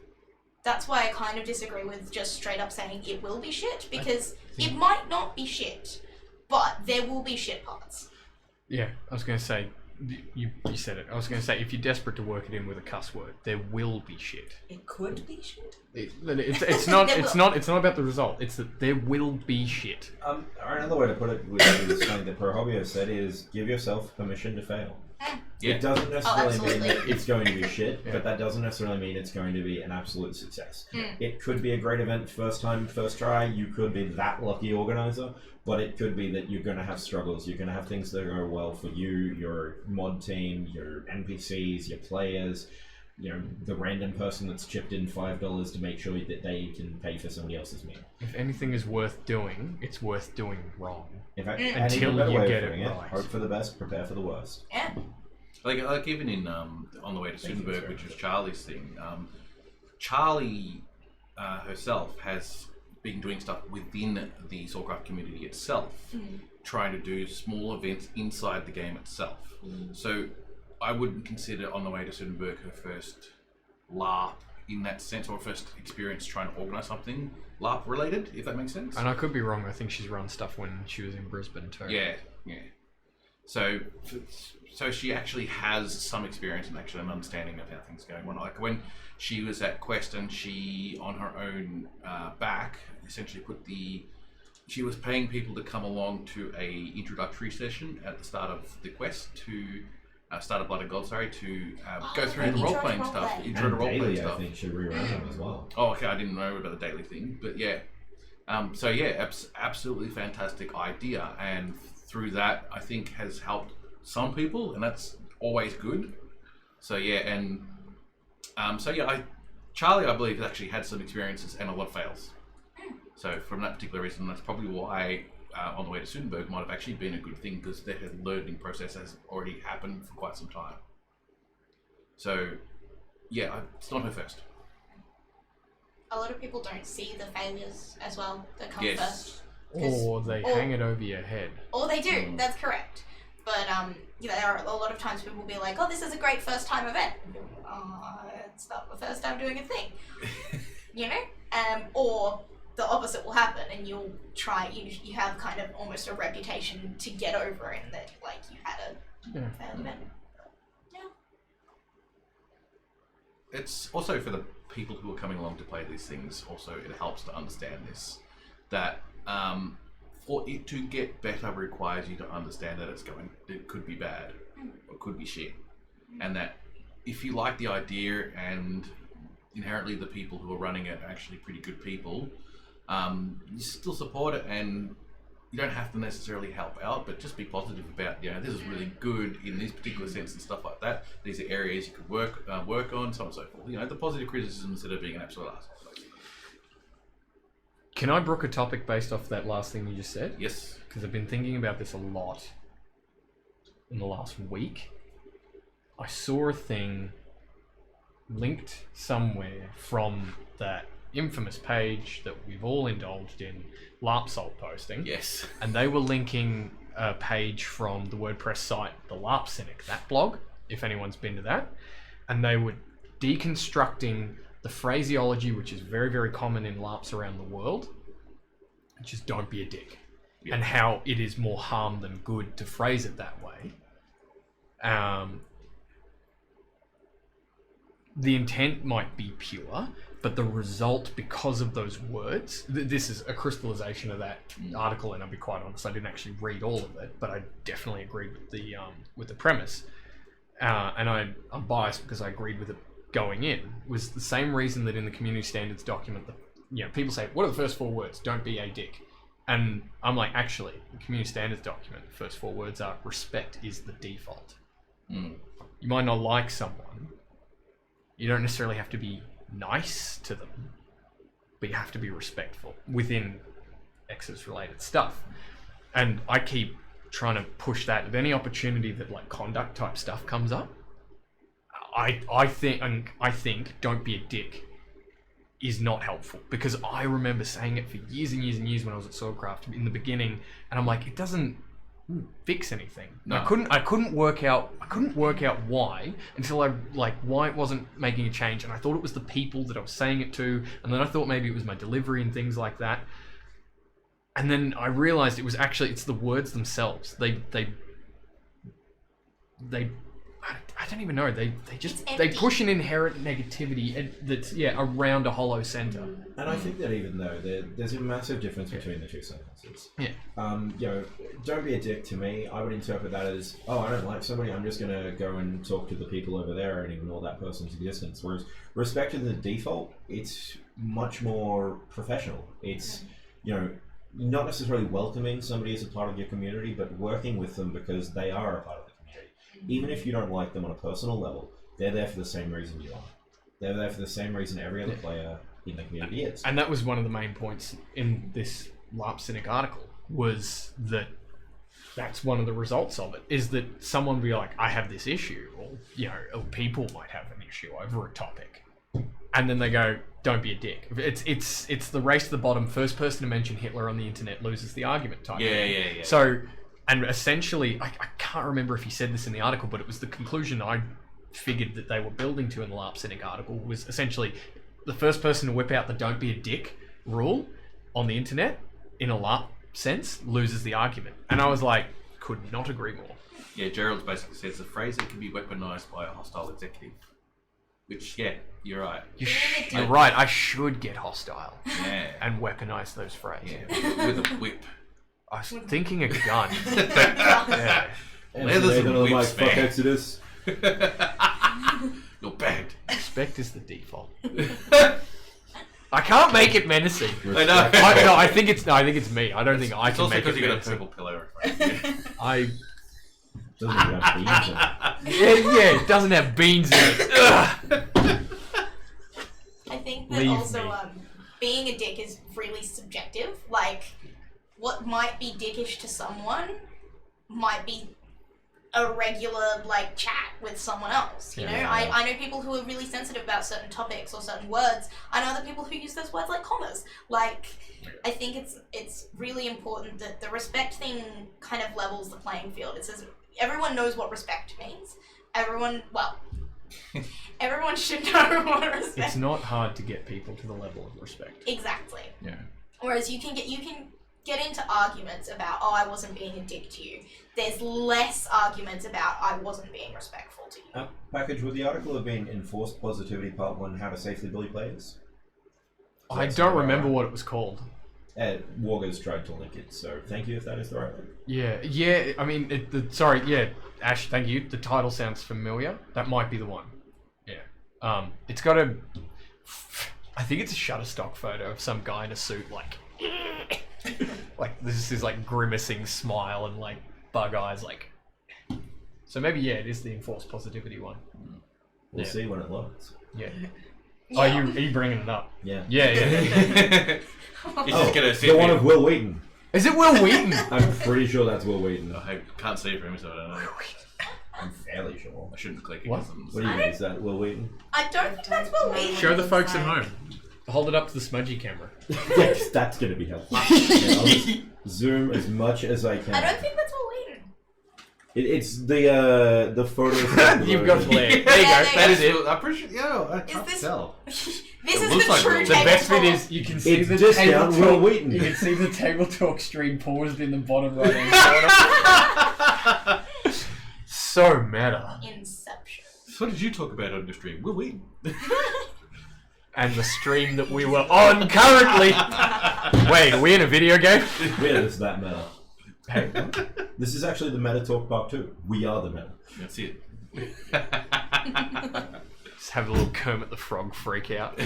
that's why I kind of disagree with just straight up saying it will be shit, because it might not be shit, but there will be shit parts. Yeah, I was going to say, you said it. I was going to say, if you're desperate to work it in with a cuss word, there will be shit. It could be shit. It's not about the result. It's that there will be shit. another way to put it with something that Pro Hobby has said is give yourself permission to fail. Yeah. It doesn't necessarily mean absolutely. that it's going to be shit, but that doesn't necessarily mean it's going to be an absolute success. It could be a great event first time, first try. You could be that lucky organizer, but it could be that you're going to have struggles. You're going to have things that go well for you, your mod team, your NPCs, your players, you know, the random person that's chipped in $5 to make sure that they can pay for somebody else's meal. If anything is worth doing, it's worth doing wrong. In fact, Until a better you way get of putting it right. Hope for the best, prepare for the worst. Yeah. Like even in On the Way to Sudenburg, which was Charlie's thing, Charlie herself has been doing stuff within the Soulcraft community itself, trying to do small events inside the game itself. So I wouldn't consider On the Way to Sudenburg her first LARP in that sense, or first experience trying to organise something LARP related, if that makes sense. And I could be wrong. I think she's run stuff when she was in Brisbane too. Yeah. So she actually has some experience and actually an understanding of how things go. Like when she was at Quest and she, on her own back, essentially she was paying people to come along to a introductory session at the start of the Quest to start of Blood and Gold, to go through the role-playing stuff. Intro to And role-playing daily, stuff. I think, should rerun them as well. Oh, okay, I didn't know about the daily thing, but yeah. Absolutely fantastic idea, and through that, I think has helped some people, and that's always good. Charlie, I believe, has actually had some experiences and a lot of fails. So from that particular reason, that's probably why On the Way to Sudenburg might have actually been a good thing, because their learning process has already happened for quite some time. So, yeah, it's not her first. A lot of people don't see the failures as well that come Yes. first. Or they hang it over your head. Or they do, that's correct. But there are a lot of times people will be like, "Oh, this is a great first time event." It's not the first time doing a thing, or the opposite will happen, and you'll try. You have kind of almost a reputation to get over in that, like you had a failed event. It's also for the people who are coming along to play these things. Also, it helps to understand this that for it to get better requires you to understand that it could be bad or could be shit, and that if you like the idea and inherently the people who are running it are actually pretty good people, you still support it, and you don't have to necessarily help out, but just be positive about, this is really good in this particular sense and stuff like that. These are areas you could work on, so on and so forth. The positive criticism instead of being an absolute arsehole. Can I brook a topic based off that last thing you just said? Yes. Because I've been thinking about this a lot in the last week. I saw a thing linked somewhere from that infamous page that we've all indulged in, LARPsalt posting. Yes. And they were linking a page from the WordPress site, the LARP Cynic, that blog, if anyone's been to that. And they were deconstructing the phraseology, which is very, very common in LARPs around the world, which is don't be a dick. Yep. And how it is more harm than good to phrase it that way. The intent might be pure, but the result, because of those words, this is a crystallization of that article, and I'll be quite honest, I didn't actually read all of it, but I definitely agreed with the premise. And I'm biased because I agreed with it going in. Was the same reason that in the community standards document, people say, what are the first 4 words? Don't be a dick. And I'm like, actually, the community standards document, the first 4 words are respect is the default. You might not like someone. You don't necessarily have to be nice to them, but you have to be respectful within Exodus related stuff. And I keep trying to push that at any opportunity that like conduct type stuff comes up. I think don't be a dick is not helpful, because I remember saying it for years and years and years when I was at Swordcraft in the beginning, and I'm like, it doesn't fix anything. No. I couldn't work out why until why it wasn't making a change, and I thought it was the people that I was saying it to, and then I thought maybe it was my delivery and things like that. And then I realized it's the words themselves. They I don't even know. They push an inherent negativity that's around a hollow center. And I think that even though there's a massive difference between the two sentences. Yeah. Don't be a dick to me. I would interpret that as, I don't like somebody, I'm just gonna go and talk to the people over there and ignore that person's existence. Whereas respect is the default, it's much more professional. It's not necessarily welcoming somebody as a part of your community, but working with them because they are a part of the community. Even if you don't like them on a personal level, they're there for the same reason you are. They're there for the same reason every other player in the community is. And that was one of the main points in this LARP Cynic article, was that that's one of the results of it, is that someone will be like, I have this issue, or people might have an issue over a topic. And then they go, don't be a dick. It's the race to the bottom. First person to mention Hitler on the internet loses the argument type. Yeah. So, and essentially, I can't remember if he said this in the article, but it was the conclusion I figured that they were building to in the LARP Cynic article, was essentially the first person to whip out the don't be a dick rule on the internet in a LARP sense loses the argument. And I was like, could not agree more. Yeah, Gerald basically says a phrase that can be weaponized by a hostile executive. Which, you're right. You're right. I should get hostile. Yeah. And weaponize those phrases. Yeah, with a whip. I was thinking a gun. And Leathers they're and gonna whips, fuck man. Exodus. You're bad. Respect is the default. I can't make it menacing. I know. I think it's me. I don't think I It's can also make it because you got a menacing. purple pillow. Doesn't even have beans in it. Yeah, it doesn't have beans in it. Ugh. I think that Leave also me. being a dick is really subjective. Like, what might be dickish to someone might be a regular chat with someone else. You know, I know people who are really sensitive about certain topics or certain words. I know other people who use those words like commas. I think it's really important that the respect thing kind of levels the playing field. It says everyone knows what respect means. Everyone should know what respect. It's not hard to get people to the level of respect. Exactly. Yeah. Whereas you can get into arguments about, oh, I wasn't being a dick to you. There's less arguments about I wasn't being respectful to you. Package, would the article have been Enforced Positivity Part 1, How to Safely Bully Players? I don't remember what it was called. Wargers tried to link it, so thank you if that is the right one. Yeah. I mean, Ash, thank you. The title sounds familiar. That might be the one. Yeah. It's got a. I think it's a Shutterstock photo of some guy in a suit, like this is like grimacing smile and like bug eyes, like. So maybe it is the Enforced Positivity one. We'll see when it loads. Yeah. Yeah. Oh, are you bringing it up? Yeah. Yeah. He's just gonna sit The one there. of Will Wheaton. Is it Will Wheaton? I'm pretty sure that's Will Wheaton. I can't see it for him, so I don't know. I'm fairly sure. I shouldn't click it. What? 'cause I'm- What do you mean? Is that Will Wheaton? I don't think that's what we. Show the folks at home. Hold it up to the smudgy camera. Yes, that's going to be helpful. Yeah, I'll just zoom as much as I can. I don't think that's what we. It's the photo. You've got flair. There you go. Yeah, That is it. I appreciate. Yo, I can't this- tell. This It is looks the like true Will. The best bit tabletop. is you can see It's the discount table Will talk. Wheaton. You can see the table talk stream paused in the bottom right hand corner. So meta. Inception. So what did you talk about on your stream? Will Wheaton. And the stream that we were on currently. Wait, are we in a video game? Yeah, it's that meta. Hey, This is actually the Meta Talk Part 2. We are the meta. That's it. just have a little Kermit the Frog freak out.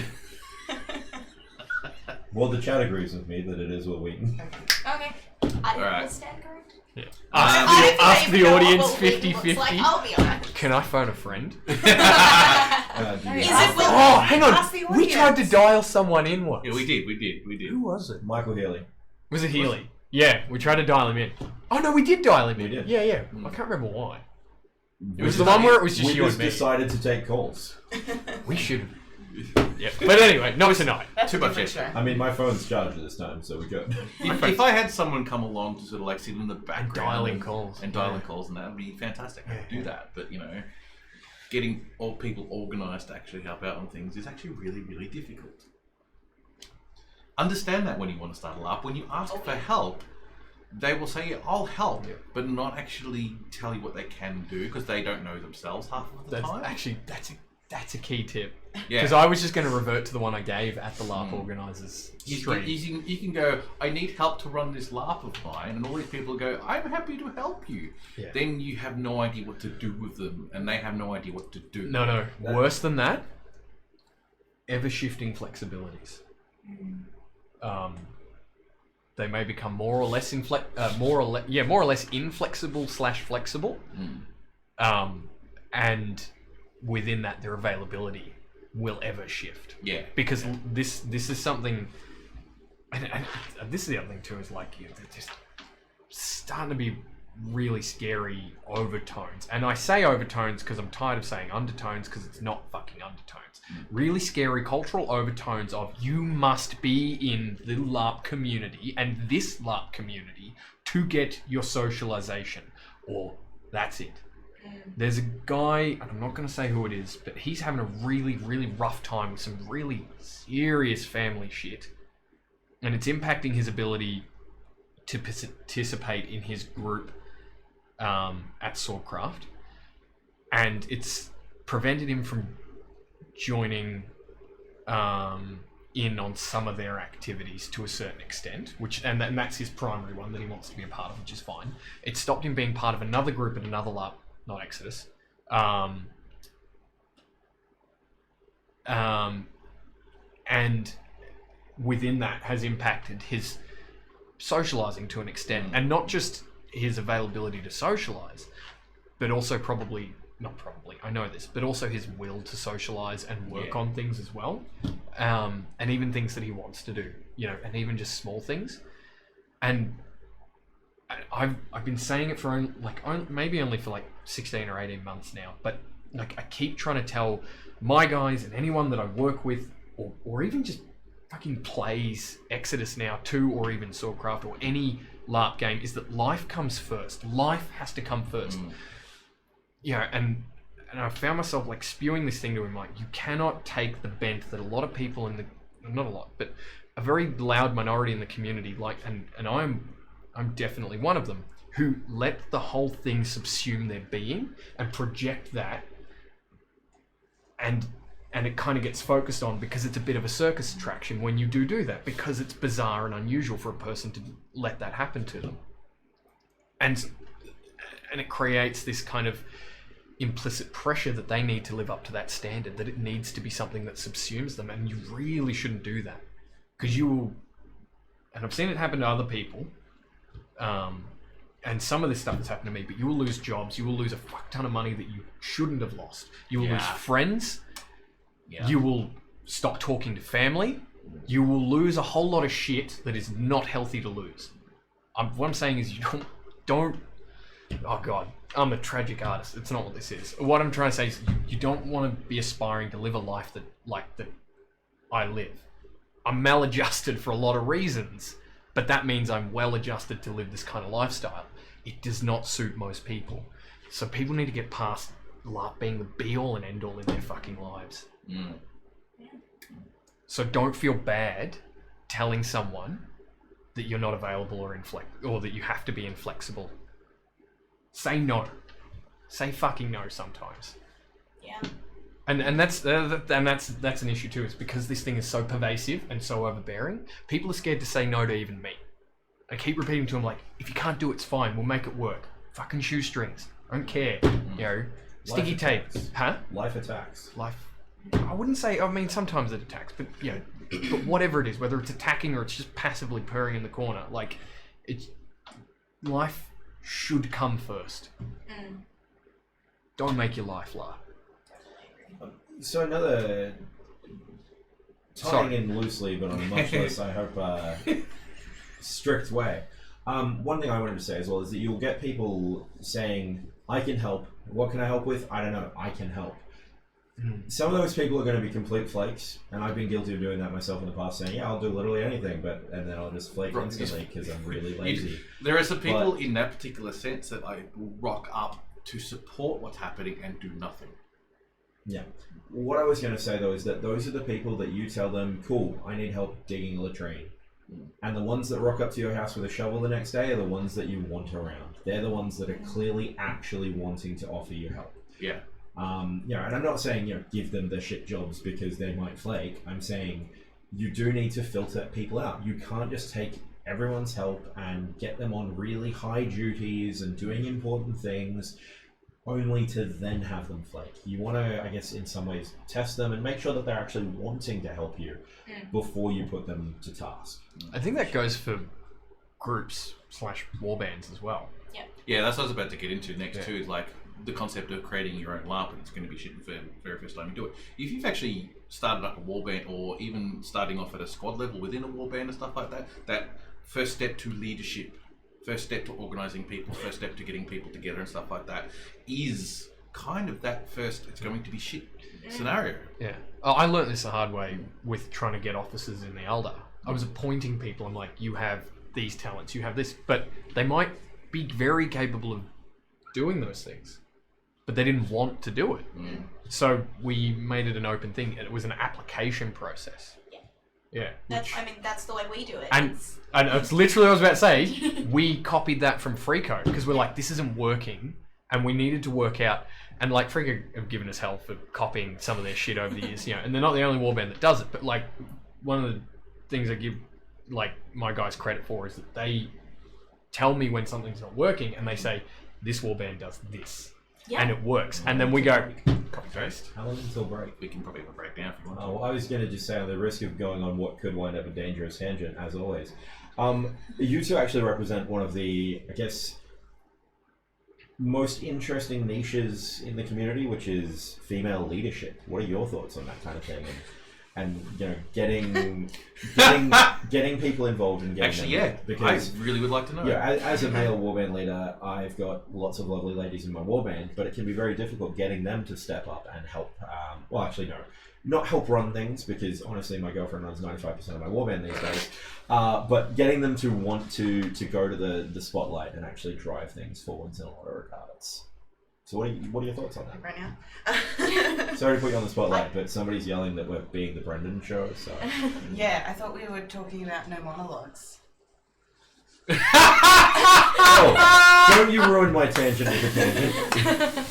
Well, the chat agrees with me that it is Will Wheaton. Okay. I Alright. will stand correct. Yeah. I Ask don't the even know audience what Will Wheaton 50-50. looks like, I'll be honest. Can I phone a friend? Do Is you- it Will Oh, hang on. Ask the We tried to audience. dial someone in once. Yeah, we did. Who was it? Michael Haley. Was it Healy? Yeah, we tried to dial him in. Oh no, we did dial him in. We did. Yeah. Mm. I can't remember why. It Was the one where it was just We you and just me. decided to take calls. We should. Yeah. But anyway, not tonight. That's Too a much different effort. show. I mean, my phone's charged this time, so we could. If I had someone come along to sort of like sit in the background dialing calls. and dialing calls, and that would be fantastic. I could do that, but getting all people organised to actually help out on things is actually really, really difficult. Understand that when you want to start a LARP, when you ask for help, they will say, "I'll help," but not actually tell you what they can do because they don't know themselves half of the That's time. actually that's a key tip. Yeah. Because I was just going to revert to the one I gave at the LARP organisers stream. You can go, I need help to run this LARP of mine, and all these people go, I'm happy to help you. Yeah. Then you have no idea what to do with them, and they have no idea what to do. No. Worse than that, ever shifting flexibilities. They may become more or less inflexible / flexible. And within that, their availability will ever shift. Yeah. Because this is something, and this is the other thing too, is like they're just starting to be really scary overtones. And I say overtones because I'm tired of saying undertones because it's not fucking undertones. Really scary cultural overtones of you must be in the LARP community and this LARP community to get your socialization, or that's it. There's a guy, and I'm not going to say who it is, but he's having a really, really rough time with some really serious family shit. And it's impacting his ability to participate in his group at Swordcraft. And it's prevented him from joining in on some of their activities to a certain extent, and that's his primary one that he wants to be a part of, which is fine. It stopped him being part of another group at another LARP, not Exodus. And within that has impacted his socializing to an extent, and not just his availability to socialize, but also I know this, but also his will to socialize and work on things as well. And even things that he wants to do, and even just small things. And I've been saying it for maybe only for 16 or 18 months now, but I keep trying to tell my guys and anyone that I work with, or even just fucking plays Exodus now too, or even Swordcraft, or any LARP game is that life comes first. Life has to come first. Yeah, and I found myself like spewing this thing to him, like, you cannot take the bent that a lot of people in the, not a lot, but a very loud minority in the community, like, and I'm definitely one of them, who let the whole thing subsume their being and project that, and it kind of gets focused on because it's a bit of a circus attraction when you do that, because it's bizarre and unusual for a person to let that happen to them. And it creates this kind of implicit pressure that they need to live up to that standard, that it needs to be something that subsumes them, and you really shouldn't do that. Because you will, and I've seen it happen to other people, and some of this stuff has happened to me, but you will lose jobs, you will lose a fuck ton of money that you shouldn't have lost. You will lose friends, you will stop talking to family, you will lose a whole lot of shit that is not healthy to lose. What I'm saying is you don't, oh God, I'm a tragic artist, it's not what this is. What I'm trying to say is you don't want to be aspiring to live a life that I live. I'm maladjusted for a lot of reasons, but that means I'm well adjusted to live this kind of lifestyle. It does not suit most people. So people need to get past LARP being the be-all and end-all in their fucking lives. So don't feel bad telling someone that you're not available or that you have to be inflexible. Say no. Say fucking no sometimes. Yeah. And that's an issue too. It's because this thing is so pervasive and so overbearing. People are scared to say no to even me. I keep repeating to them, like, if you can't do it, it's fine. We'll make it work. Fucking shoestrings. I don't care. You know, sticky tape. Huh? Life attacks. Life. I wouldn't say. I mean, sometimes it attacks, but you know, but whatever it is, whether it's attacking or it's just passively purring in the corner, like, it's life should come first. Don't make your life laugh. So another tying in loosely, but on a much less, I hope, strict way. One thing I wanted to say as well is that you'll get people saying, "I can help. What can I help with? I don't know. I can help." Some of those people are going to be complete flakes, and I've been guilty of doing that myself in the past, saying, "Yeah, I'll do literally anything," and then I'll just flake instantly because I'm really lazy. There are some people in that particular sense that I will rock up to support what's happening and do nothing. Yeah. What I was going to say though is that those are the people that you tell them, "Cool, I need help digging a latrine." And the ones that rock up to your house with a shovel the next day are the ones that you want around. They're the ones that are clearly actually wanting to offer you help. Yeah. You know, and I'm not saying, you know, give them the shit jobs because they might flake. I'm saying you do need to filter people out. You can't just take everyone's help and get them on really high duties and doing important things only to then have them flake. You want to, I guess, in some ways, test them and make sure that they're actually wanting to help you before you put them to task. I think that goes for groups / warbands as well. Yeah, that's what I was about to get into next too, is like the concept of creating your own LARP, and it's going to be shit the very first time you do it. If you've actually started up a warband, or even starting off at a squad level within a warband and stuff like that, that first step to leadership, first step to organising people, first step to getting people together and stuff like that is kind of that first, it's going to be shit scenario. Yeah. I learned this the hard way with trying to get officers in the Eldar. I was appointing people. I'm like, you have these talents, you have this, but they might be very capable of doing those things, but they didn't want to do it. So we made it an open thing, and it was an application process. Yeah. That's the way we do it. And it's literally what I was about to say. We copied that from Freako because we're like, this isn't working, and we needed to work out. And like Freako have given us hell for copying some of their shit over the years, you know. And they're not the only warband that does it. But like, one of the things I give like my guys credit for is that they tell me when something's not working, and they say, this warband does this. And it works. And then we go, copy paste. How long until break? We can probably have a breakdown if you want to. Oh, well, I was going to just say, on the risk of going on what could wind up a dangerous tangent, as always. You two actually represent one of the, I guess, most interesting niches in the community, which is female leadership. What are your thoughts on that kind of thing? And you know, getting people involved and getting actually, them, because I really would like to know. Yeah, as a male warband leader, I've got lots of lovely ladies in my warband, but it can be very difficult getting them to step up and help. Well, actually, no. not help run things, because honestly my girlfriend runs 95% of my warband these days, but getting them to want to go to the spotlight and actually drive things forwards in a lot of regards. So what are your thoughts on that? Right now. Sorry to put you on the spotlight, but somebody's yelling that we're being the Brendan show, so... Yeah, I thought we were talking about no monologues. Oh, don't you ruin my tangent with a tangent.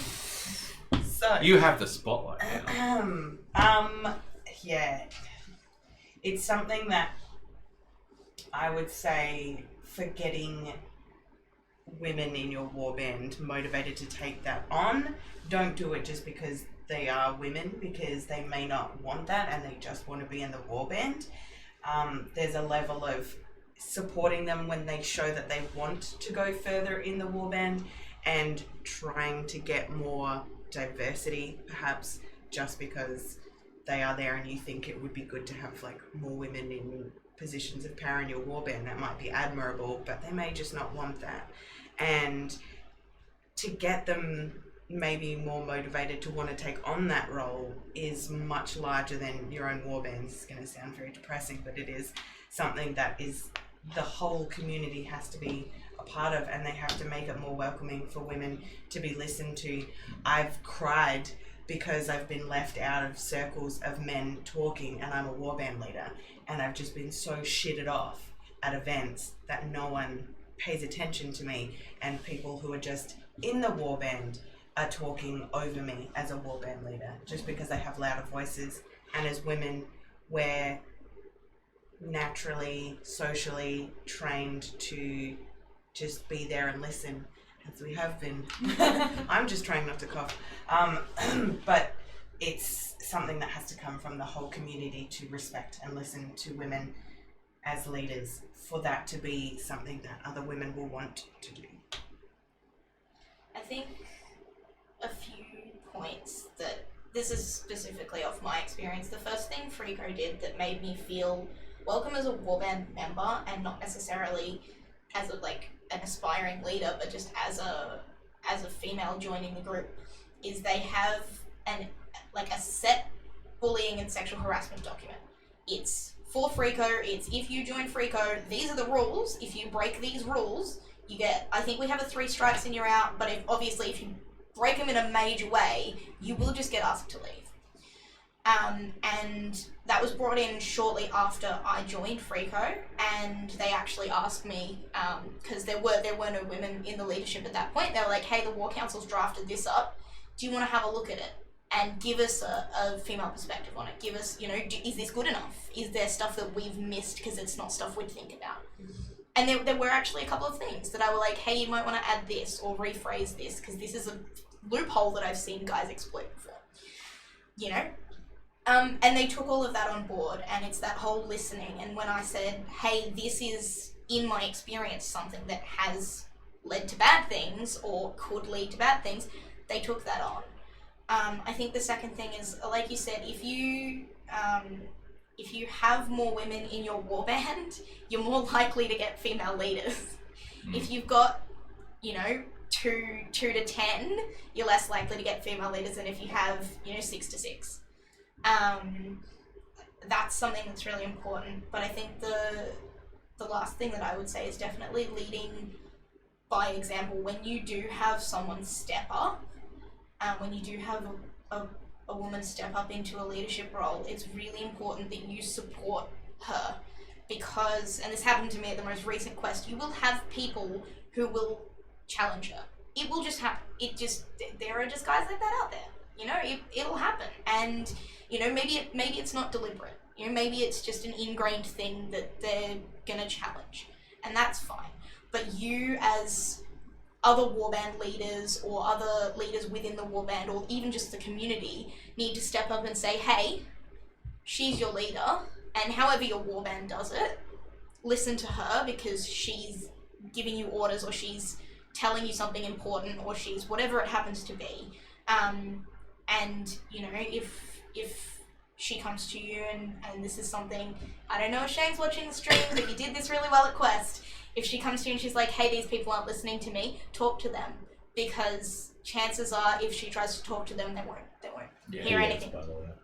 So You have the spotlight now. yeah, it's something that I would say for getting women in your warband motivated to take that on, don't do it just because they are women, because they may not want that and they just want to be in the warband. There's a level of supporting them when they show that they want to go further in the warband, and trying to get more diversity, perhaps just because they are there and you think it would be good to have like more women in positions of power in your warband. That might be admirable, but they may just not want that. And to get them maybe more motivated to want to take on that role is much larger than your own warband. It's going to sound very depressing, but it is something that is the whole community has to be a part of, and they have to make it more welcoming for women to be listened to. I've cried because I've been left out of circles of men talking, and I'm a warband leader, and I've just been so shitted off at events that no one pays attention to me, and people who are just in the warband are talking over me as a warband leader just because they have louder voices. And as women, we're naturally, socially trained to just be there and listen, as we have been. I'm just trying not to cough. But it's something that has to come from the whole community to respect and listen to women as leaders, for that to be something that other women will want to do. I think a few points that this is specifically off my experience. The first thing Frico did that made me feel welcome as a warband member, and not necessarily as a, like an aspiring leader, but just as a female joining the group, is they have a set bullying and sexual harassment document. It's for Frico. It's if you join Frico, these are the rules. If you break these rules, you get, I think we have a 3 strikes and you're out, but if you break them in a major way, you will just get asked to leave. And that was brought in shortly after I joined Frico, and they actually asked me, because there were no women in the leadership at that point. They were like, hey, the War Council's drafted this up. Do you want to have a look at it and give us a female perspective on it? Give us, is this good enough? Is there stuff that we've missed because it's not stuff we'd think about? And there were actually a couple of things that I were like, hey, you might want to add this or rephrase this, because this is a loophole that I've seen guys exploit before. And they took all of that on board, and it's that whole listening. And when I said, hey, this is, in my experience, something that has led to bad things or could lead to bad things, they took that on. I think the second thing is, like you said, if you have more women in your warband, you're more likely to get female leaders. If you've got, 2 to 10, you're less likely to get female leaders than if you have, 6 to 6. That's something that's really important. But I think the last thing that I would say is definitely leading by example. When you do have someone step up, when you do have a woman step up into a leadership role, it's really important that you support her, because, and this happened to me at the most recent quest, you will have people who will challenge her. It will just happen. There are just guys like that out there. It'll happen. And, maybe it's not deliberate. Maybe it's just an ingrained thing that they're gonna challenge. And that's fine. But you, as other warband leaders or other leaders within the warband, or even just the community, need to step up and say, hey, she's your leader, and however your warband does it, listen to her, because she's giving you orders, or she's telling you something important, or she's whatever it happens to be. And if she comes to you and this is something, I don't know if Shane's watching the stream, but you did this really well at Quest. If she comes to you and she's like, hey, these people aren't listening to me, talk to them, because chances are if she tries to talk to them, they won't hear anything.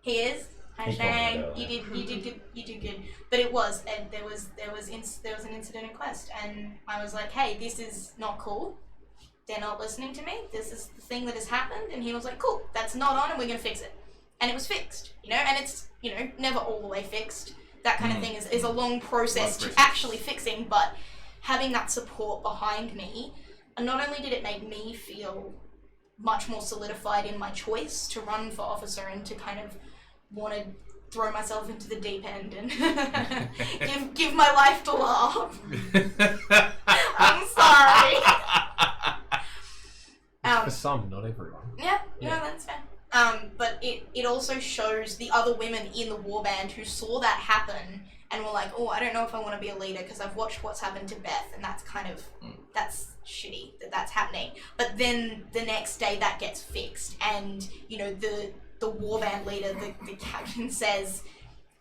He is? He Shang, commented you did good. But it was, and there was an incident in Quest, and I was like, hey, this is not cool. They're not listening to me. This is the thing that has happened, and he was like, cool, that's not on, and we're gonna fix it. And it was fixed, and it's never all the way fixed. That kind of thing is a long process to actually fixing, but having that support behind me, and not only did it make me feel much more solidified in my choice to run for officer and to kind of want to throw myself into the deep end and give my life to laugh. I'm sorry. For some, not everyone. Yeah, that's fair. But it also shows the other women in the warband who saw that happen and were like, oh, I don't know if I want to be a leader because I've watched what's happened to Beth, and that's kind of, that's shitty that's happening. But then the next day that gets fixed, and, the warband leader, the captain says,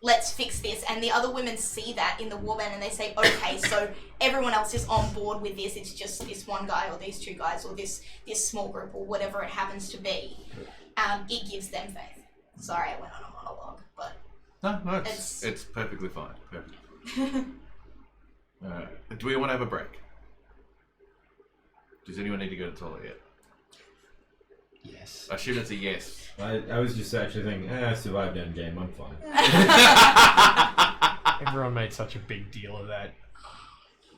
let's fix this, and the other women see that in the warband and they say, okay, so everyone else is on board with this, it's just this one guy or these two guys or this small group or whatever it happens to be. It gives them faith. Sorry, I went on a monologue, but No, it's perfectly fine. Perfect. Do we want to have a break? Does anyone need to go to the toilet yet? Yes. I assume it's a yes. I was just actually thinking, I survived Endgame, I'm fine. Everyone made such a big deal of that.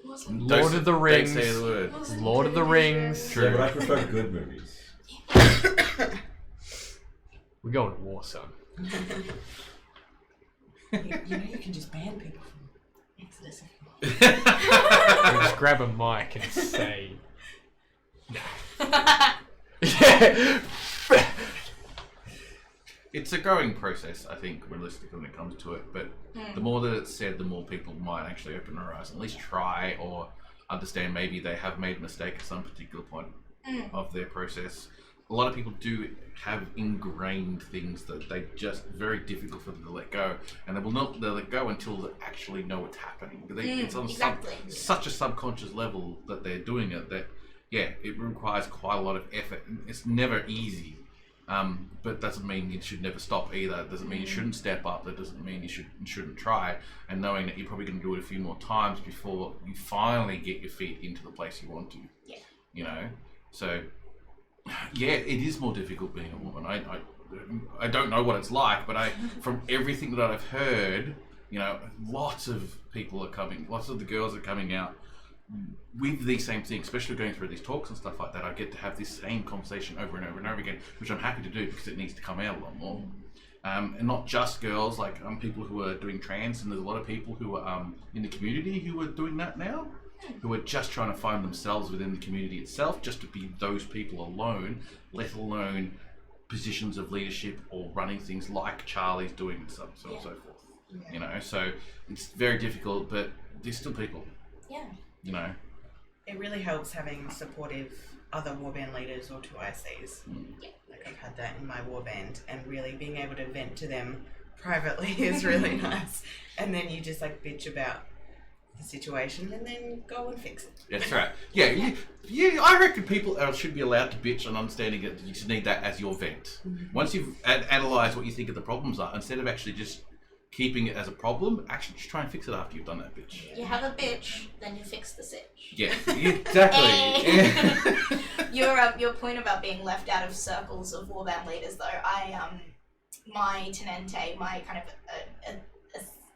Don't Lord of the Rings. Don't say the word. Lord of the Rings. True. Yeah, but I prefer good movies. We're going to war, son. You can just ban people from Exodus. You just grab a mic and say, yeah. It's a growing process, I think, realistically, when it comes to it. But the more that it's said, the more people might actually open their eyes and at least try or understand maybe they have made a mistake at some particular point of their process. A lot of people do have ingrained things that they just very difficult for them to let go, and they will not let go until they actually know what's happening. It's on such a subconscious level that they're doing it that, yeah, it requires quite a lot of effort. It's never easy. But doesn't mean you should never stop either. It doesn't mean you shouldn't step up. That doesn't mean you shouldn't try. And knowing that you're probably going to do it a few more times before you finally get your feet into the place you want to. Yeah. So, yeah, it is more difficult being a woman. I don't know what it's like, but from everything that I've heard, lots of people are coming. Lots of the girls are coming out with these same things, especially going through these talks and stuff like that. I get to have this same conversation over and over and over again, which I'm happy to do because it needs to come out a lot more. And not just girls, like people who are doing trans, and there's a lot of people who are in the community who are doing that now, who are just trying to find themselves within the community itself, just to be those people alone, let alone positions of leadership or running things like Charlie's doing and so on and so forth. Yeah. So it's very difficult, but there's still people. Yeah. It really helps having supportive other warband leaders or 2ICs. Like I've had that in my warband, and really being able to vent to them privately is really nice. And then you just bitch about the situation and then go and fix it. That's right. Yeah, I reckon people should be allowed to bitch and understanding that you just need that as your vent. Once you've analysed what you think of the problems are, instead of actually just keeping it as a problem, actually just try and fix it after you've done that bitch. You have a bitch, then you fix the sitch. Yeah, exactly. Your point about being left out of circles of warband leaders, though, my tenente, my kind of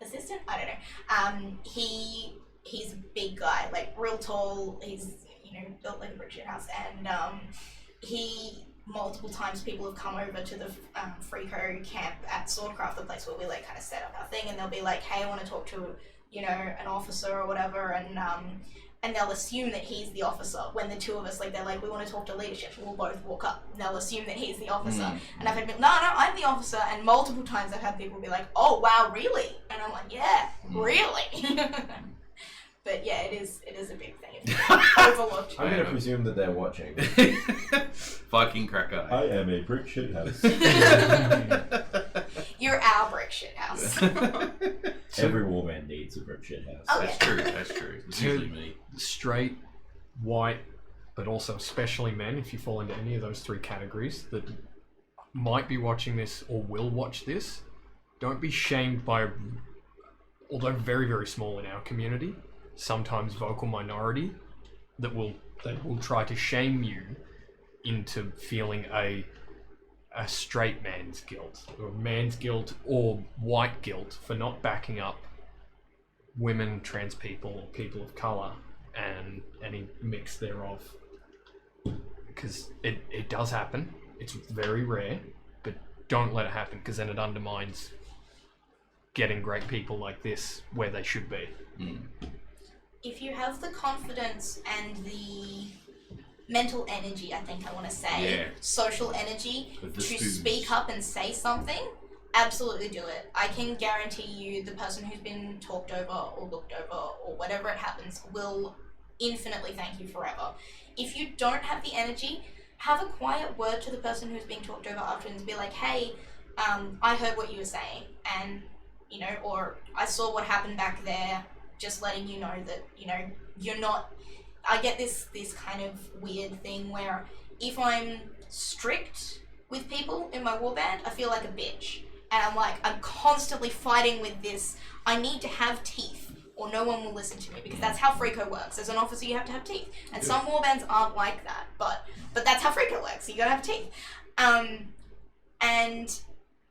assistant, I don't know, he's a big guy, real tall. He's built like a brick shit house, and he multiple times people have come over to the Freako camp at Swordcraft, the place where we kind of set up our thing, and they'll be like, hey, I want to talk to an officer or whatever, and they'll assume that he's the officer when the two of us they're like, we want to talk to leadership, and we'll both walk up and they'll assume that he's the officer. And I've had people, no, I'm the officer, and multiple times I've had people be like, oh wow, really? And I'm like, yeah, really. But yeah, it is a big thing. It's overlooked. I'm going to presume that they're watching. Viking cracker. I am a brick shit house. You're our brick shit house. Every warband needs a brick shit house. Oh, That's true. That's true. It's usually me. Straight, white, but also especially men, if you fall into any of those three categories, that might be watching this or will watch this, don't be shamed by, although very, very small in our community, sometimes vocal minority that will try to shame you into feeling a straight man's guilt, or man's guilt, or white guilt for not backing up women, trans people, or people of colour, and any mix thereof. Because it does happen. It's very rare, but don't let it happen, because then it undermines getting great people like this where they should be. If you have the confidence and the mental energy, I think I want to say, Yeah. social energy With to the students. speak up and say something, absolutely do it. I can guarantee you the person who's been talked over or looked over or whatever it happens will infinitely thank you forever. If you don't have the energy, have a quiet word to the person who's being talked over afterwards and be like, hey, I heard what you were saying, and, you know, or I saw what happened back there, just letting you know that, you know, you're not... I get this kind of weird thing where if I'm strict with people in my warband, I feel like a bitch. And I'm like, I'm constantly fighting with this, I need to have teeth, or no one will listen to me, because that's how Freako works. As an officer, you have to have teeth. And some warbands aren't like that, but that's how Freako works, so you gotta have teeth.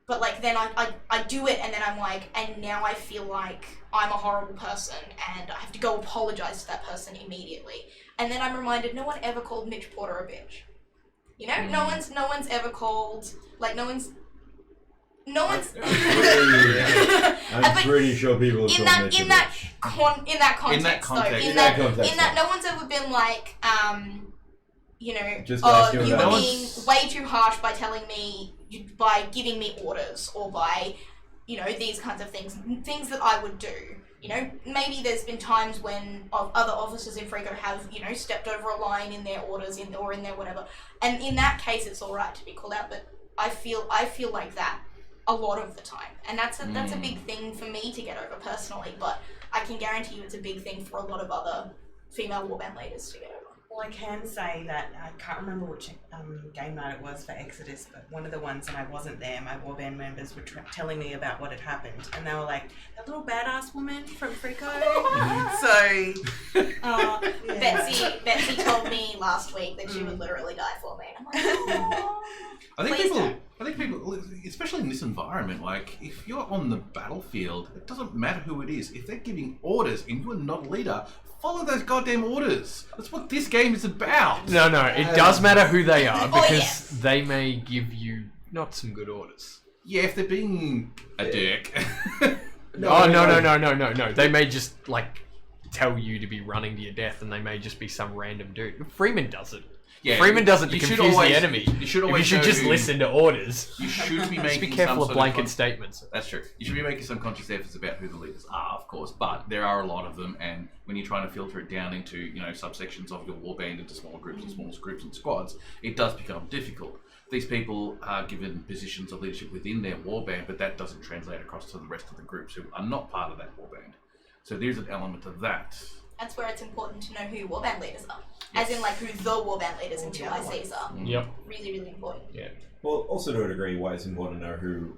But like then I do it, and then I'm like, and now I feel like I'm a horrible person, and I have to go apologize to that person immediately. And then I'm reminded, no one ever called Mitch Porter a bitch. You know, no one's ever called, like, no one's. I'm But pretty sure people have in told that me in that context, context, no one's ever been like, you know, Just ask him you about were it. being way too harsh by telling me, by giving me orders, or by, you know, these kinds of things that I would do. You know, maybe there's been times when other officers in Freako have, you know, stepped over a line in their orders or in their whatever, and in that case it's all right to be called out. But I feel like that a lot of the time, and that's a big thing for me to get over personally. But I can guarantee you it's a big thing for a lot of other female warband leaders to get over. Well, I can say that I can't remember which game night it was for Exodus, but one of the ones, and I wasn't there, my warband members were telling me about what had happened, and they were like, that little badass woman from Freako. So, yeah. Betsy told me last week that she would literally die for me. I'm like, oh. I think Please people, especially in this environment, like, if you're on the battlefield, it doesn't matter who it is. If they're giving orders and you're not a leader, follow those goddamn orders. That's what this game is about. No, it does matter who they are, because yes. they may give you not some good orders. Yeah, if they're being a dick. No. They may just, like, tell you to be running to your death, and they may just be some random dude. Freeman does it. Yeah, Freeman does it to you should confuse always- the enemy. you should If always you should know just who- listen to orders. You should be Just making be careful some of sort blanket of statements. That's true. You should be making some conscious efforts about who the leaders are, of course, but there are a lot of them, and when you're trying to filter it down into, you know, subsections of your warband into smaller groups and smaller groups and squads, it does become difficult. These people are given positions of leadership within their warband, but that doesn't translate across to the rest of the groups who are not part of that warband. So there's an element of that. That's where it's important to know who your warband leaders are. As in, like, who the warband leaders in 2ICs are. Yep. Really, really important. Yeah. Well, also to a degree, why it's important to know who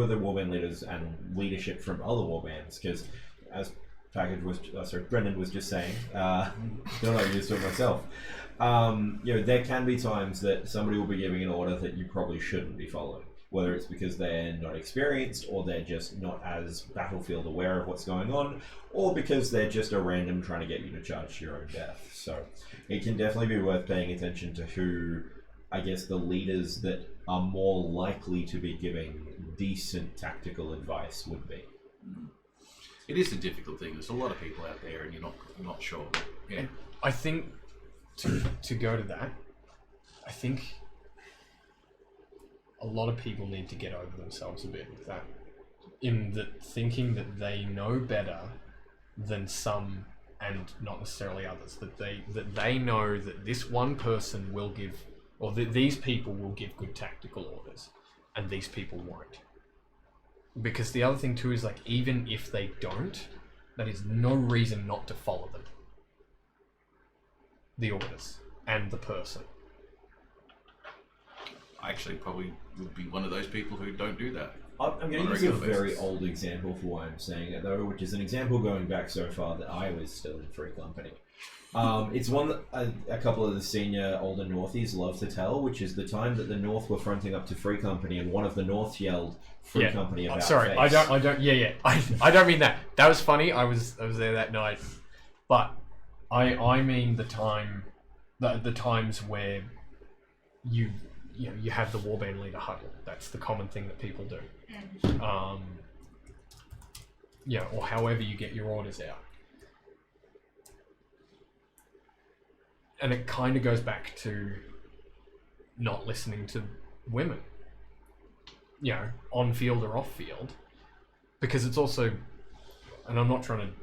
are the warband leaders and leadership from other warbands, because as Brendan was just saying, don't know, used to it myself. You know, there can be times that somebody will be giving an order that you probably shouldn't be following, whether it's because they're not experienced, or they're just not as battlefield aware of what's going on, or because they're just a random trying to get you to charge your own death. So it can definitely be worth paying attention to who, I guess, the leaders that are more likely to be giving decent tactical advice would be. It is a difficult thing. There's a lot of people out there, and you're not sure. Yeah. I think to go to that, I think a lot of people need to get over themselves a bit with that, in that thinking that they know better than some, and not necessarily others, that they know that this one person will give, or that these people will give good tactical orders, and these people won't. Because the other thing too is, like, even if they don't, that is no reason not to follow them. The orders and the person. I actually probably would be one of those people who don't do that. I'm going on to a use a regular very basis. old example for why I'm saying it, though, which is an example going back so far that I was still in Free Company. It's one that a couple of the senior older Northies love to tell, which is the time that the North were fronting up to Free Company, and one of the North yelled Free Company about Sorry, face. I don't mean that. That was funny. I was there that night, but I mean the times where you have the warband leader huddle. That's the common thing that people do. Or however you get your orders out. And it kind of goes back to not listening to women, on field or off field, because it's also, and I'm not trying to,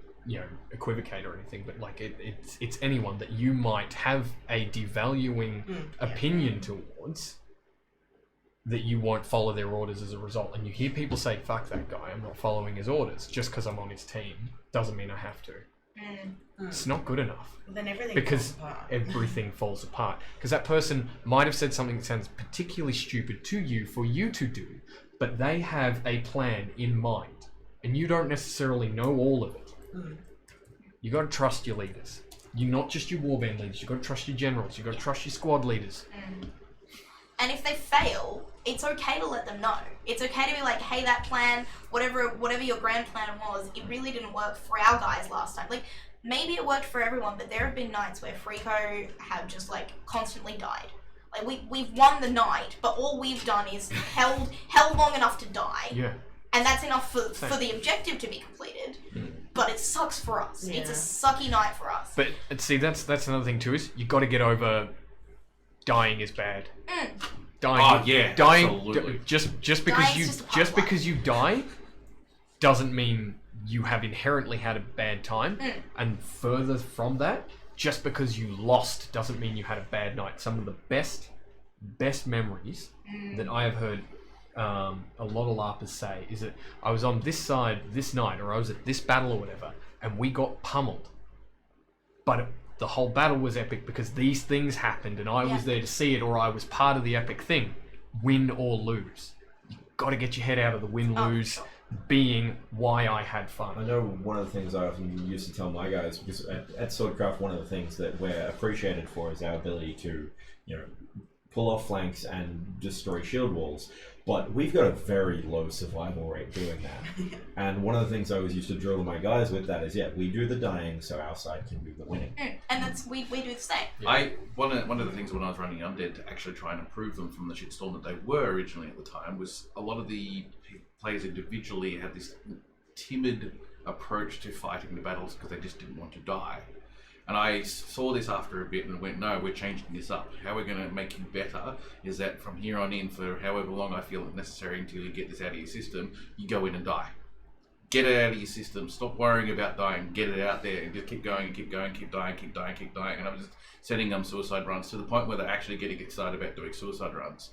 equivocate or anything, but like it's anyone that you might have a devaluing opinion towards, that you won't follow their orders as a result. And you hear people say, "Fuck that guy, I'm not following his orders just because I'm on his team. Doesn't mean I have to." It's not good enough. Then everything Because falls apart. everything falls apart. Because that person might have said something that sounds particularly stupid to you for you to do, but they have a plan in mind, and you don't necessarily know all of it. You got to trust your leaders. You're not just your warband leaders. You got to trust your generals. You got to trust your squad leaders. And if they fail, it's okay to let them know. It's okay to be like, hey, that plan, whatever your grand plan was, it really didn't work for our guys last time. Like, maybe it worked for everyone, but there have been nights where Freako have just like constantly died. Like we've won the night, but all we've done is held long enough to die. Yeah. And that's enough for the objective to be completed. But it sucks for us. Yeah. It's a sucky night for us. But see, that's another thing too, is you got to get over dying is bad. Dying. Oh, yeah, dying. absolutely. Just because Dying's you just a part of because you die doesn't mean you have inherently had a bad time. And further from that, just because you lost doesn't mean you had a bad night. Some of the best memories that I have heard a lot of LARPers say is that I was on this side this night, or I was at this battle or whatever, and we got pummeled. But the whole battle was epic because these things happened and I was there to see it, or I was part of the epic thing. Win or lose. You've got to get your head out of the win-lose being why I had fun. I know one of the things I often used to tell my guys, because at Swordcraft, one of the things that we're appreciated for is our ability to, pull off flanks and destroy shield walls. But we've got a very low survival rate doing that. And one of the things I always used to drill my guys with that is, we do the dying so our side can do the winning. And that's we do the same. One of the things when I was running Undead to actually try and improve them from the shitstorm that they were originally at the time was a lot of the players individually had this timid approach to fighting the battles because they just didn't want to die. And I saw this after a bit and went, no, we're changing this up. How we're going to make you better is that from here on in, for however long I feel it necessary until you get this out of your system, you go in and die. Get it out of your system. Stop worrying about dying. Get it out there and just keep going and keep going, keep dying, keep dying, keep dying. And I'm just setting them suicide runs to the point where they're actually getting excited about doing suicide runs.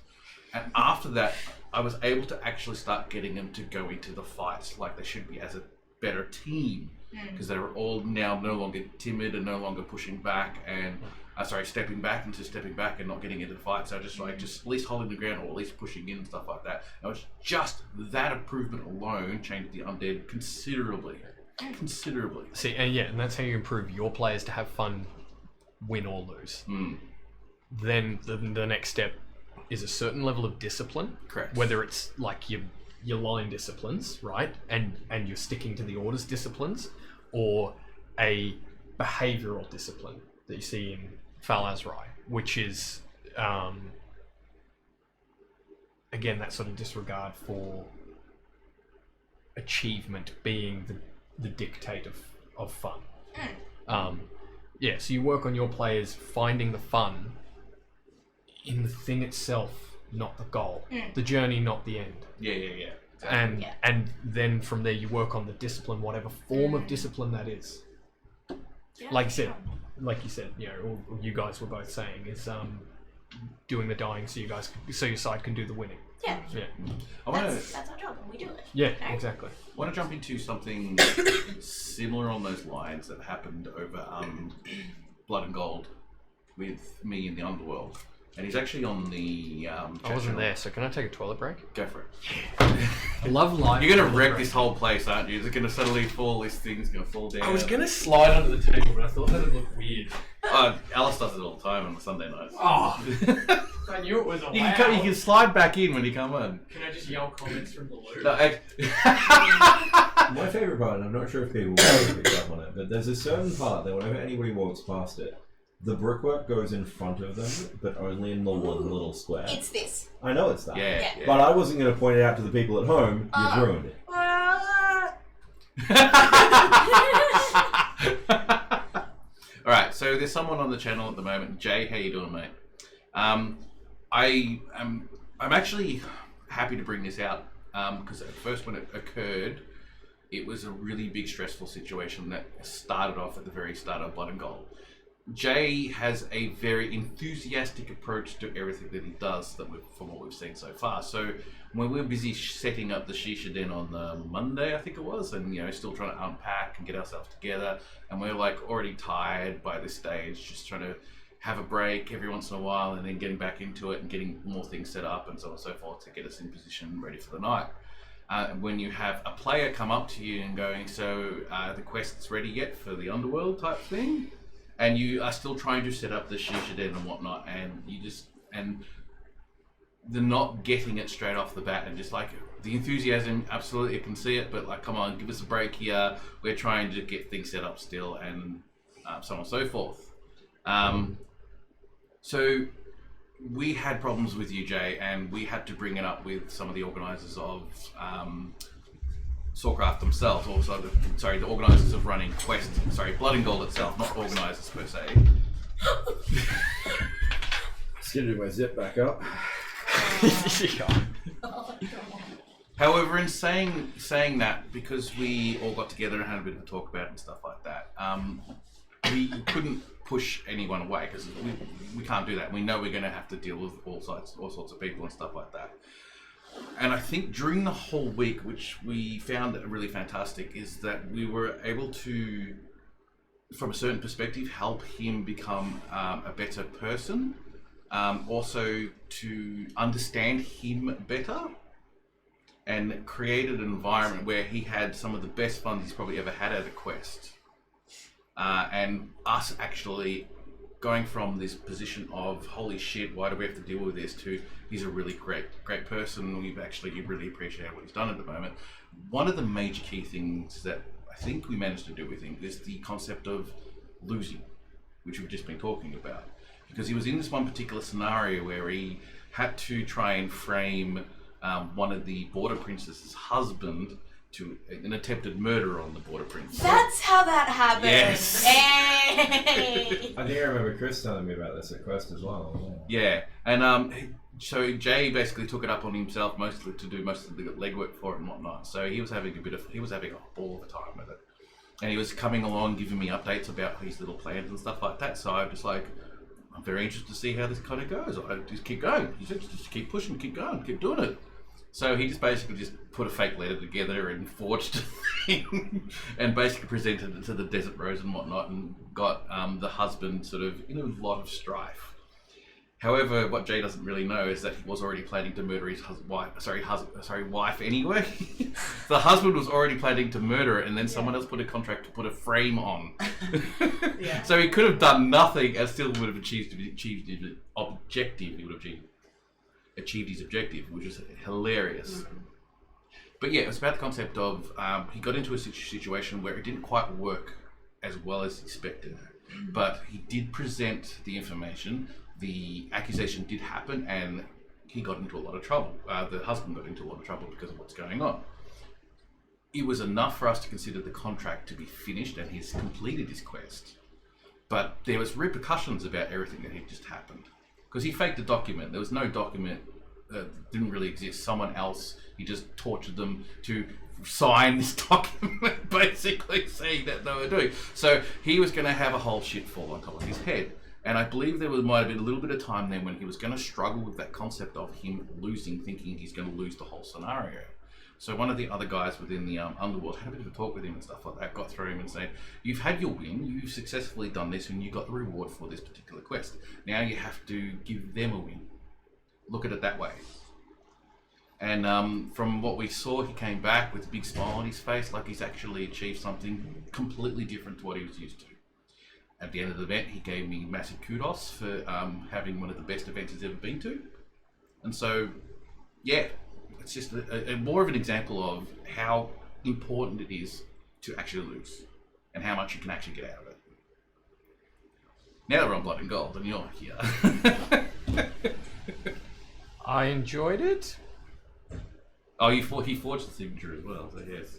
And after that, I was able to actually start getting them to go into the fights like they should be as a better team. Because they were all now no longer timid and no longer pushing back and stepping back and not getting into the fight. So just at least holding the ground or at least pushing in and stuff like that. And it was just that improvement alone changed the Undead considerably. See, and that's how you improve your players to have fun, win or lose. Then the next step is a certain level of discipline. Correct. Whether it's like your line disciplines, right, and you're sticking to the orders disciplines, or a behavioural discipline that you see in Fal Azrai, which is again that sort of disregard for achievement being the dictate of fun. So you work on your players finding the fun in the thing itself, not the goal. The journey, not the end. Yeah. And then from there you work on the discipline, whatever form of discipline that is. Like you said, or you guys were both saying, is doing the dying so your side can do the winning. Yeah. That's our job and we do it. Yeah, exactly. I want to jump into something similar on those lines that happened over Blood and Gold with me in the Underworld. and he's actually on the. I wasn't there, so can I take a toilet break? Go for it. I love life. You're gonna wreck this whole place, aren't you? It's gonna suddenly fall. This thing's gonna fall down. I was gonna slide under the table, but I thought that'd look weird. Alice does it all the time on Sunday nights. Oh, I knew it was a You can slide back in when you come in. Can I just yell comments from the loo? No, My favourite part, and I'm not sure if people will pick up on it, but there's a certain part that whenever anybody walks past it, the brickwork goes in front of them, but only in the one little square. It's this. I know it's that. yeah. But I wasn't going to point it out to the people at home. You've ruined it. All right, so there's someone on the channel at the moment. Jay, how you doing, mate? I'm actually happy to bring this out because at first when it occurred, it was a really big stressful situation that started off at the very start of Blood and Gold. Jay has a very enthusiastic approach to everything that he does from what we've seen so far. So when we were busy setting up the Shisha Den on the Monday, I think it was, and still trying to unpack and get ourselves together, and we're like already tired by this stage, just trying to have a break every once in a while and then getting back into it and getting more things set up and so on and so forth to get us in position ready for the night. When you have a player come up to you and going, so the quest's ready yet for the Underworld type thing, and you are still trying to set up the Shisha Den and whatnot, and they're not getting it straight off the bat, and just like the enthusiasm, absolutely, I can see it, but like, come on, give us a break here. We're trying to get things set up still, and so on and so forth. So we had problems with UJ, and we had to bring it up with some of the organisers of Soulcraft themselves, also the organisers of running Quest, Blood and Gold itself, not organisers per se. Just gonna do my zip back up. However, in saying that, because we all got together and had a bit of a talk about it and stuff like that, we couldn't push anyone away because we can't do that. We know we're going to have to deal with all sorts of people and stuff like that. And I think during the whole week, which we found really fantastic, is that we were able to, from a certain perspective, help him become a better person. Also to understand him better, and created an environment where he had some of the best fun he's probably ever had at a quest. And us actually going from this position of holy shit, why do we have to deal with this, to he's a really great person. We've actually really appreciated what he's done at the moment. One of the major key things that I think we managed to do with him is the concept of losing, which we've just been talking about. Because he was in this one particular scenario where he had to try and frame one of the Border Princess's husband to an attempted murder on the Border Princess. That's how that happened. Yes. Hey. I think I remember Chris telling me about this at Quest as well. Yeah, and so Jay basically took it up on himself mostly to do most of the legwork for it and whatnot. So he was having a ball of a time with it, and he was coming along giving me updates about his little plans and stuff like that. So I'm just like, I'm very interested to see how this kind of goes. I just keep going. He said, just keep pushing, keep going, keep doing it. So he just basically put a fake letter together and forged a thing and basically presented it to the Desert Rose and whatnot, and got the husband sort of in a lot of strife. However, what Jay doesn't really know is that he was already planning to murder his wife anyway. The husband was already planning to murder her, and then someone else put a contract to put a frame on. Yeah. So he could have done nothing and still would have achieved his objective. He would have achieved his objective, which is hilarious. Mm-hmm. But yeah, it's about the concept of he got into a situation where it didn't quite work as well as expected, but he did present the information. The accusation did happen, and he got into a lot of trouble. The husband got into a lot of trouble because of what's going on. It was enough for us to consider the contract to be finished, and he's completed his quest. But there was repercussions about everything that had just happened. Because he faked a document. There was no document that didn't really exist. Someone else, he just tortured them to sign this document, basically saying that they were doing. So he was going to have a whole shit fall on top of his head. And I believe there might have been a little bit of time then when he was going to struggle with that concept of him losing, thinking he's going to lose the whole scenario. So one of the other guys within the underworld had a bit of a talk with him and stuff like that, got through him and said, you've had your win, you've successfully done this, and you got the reward for this particular quest. Now you have to give them a win. Look at it that way. And from what we saw, he came back with a big smile on his face, like he's actually achieved something completely different to what he was used to. At the end of the event, he gave me massive kudos for having one of the best events he's ever been to. And so, yeah, it's just a more of an example of how important it is to actually lose and how much you can actually get out of it. Now that we're on Blood and Gold and you're here. I enjoyed it. Oh, he forged the signature as well, so yes.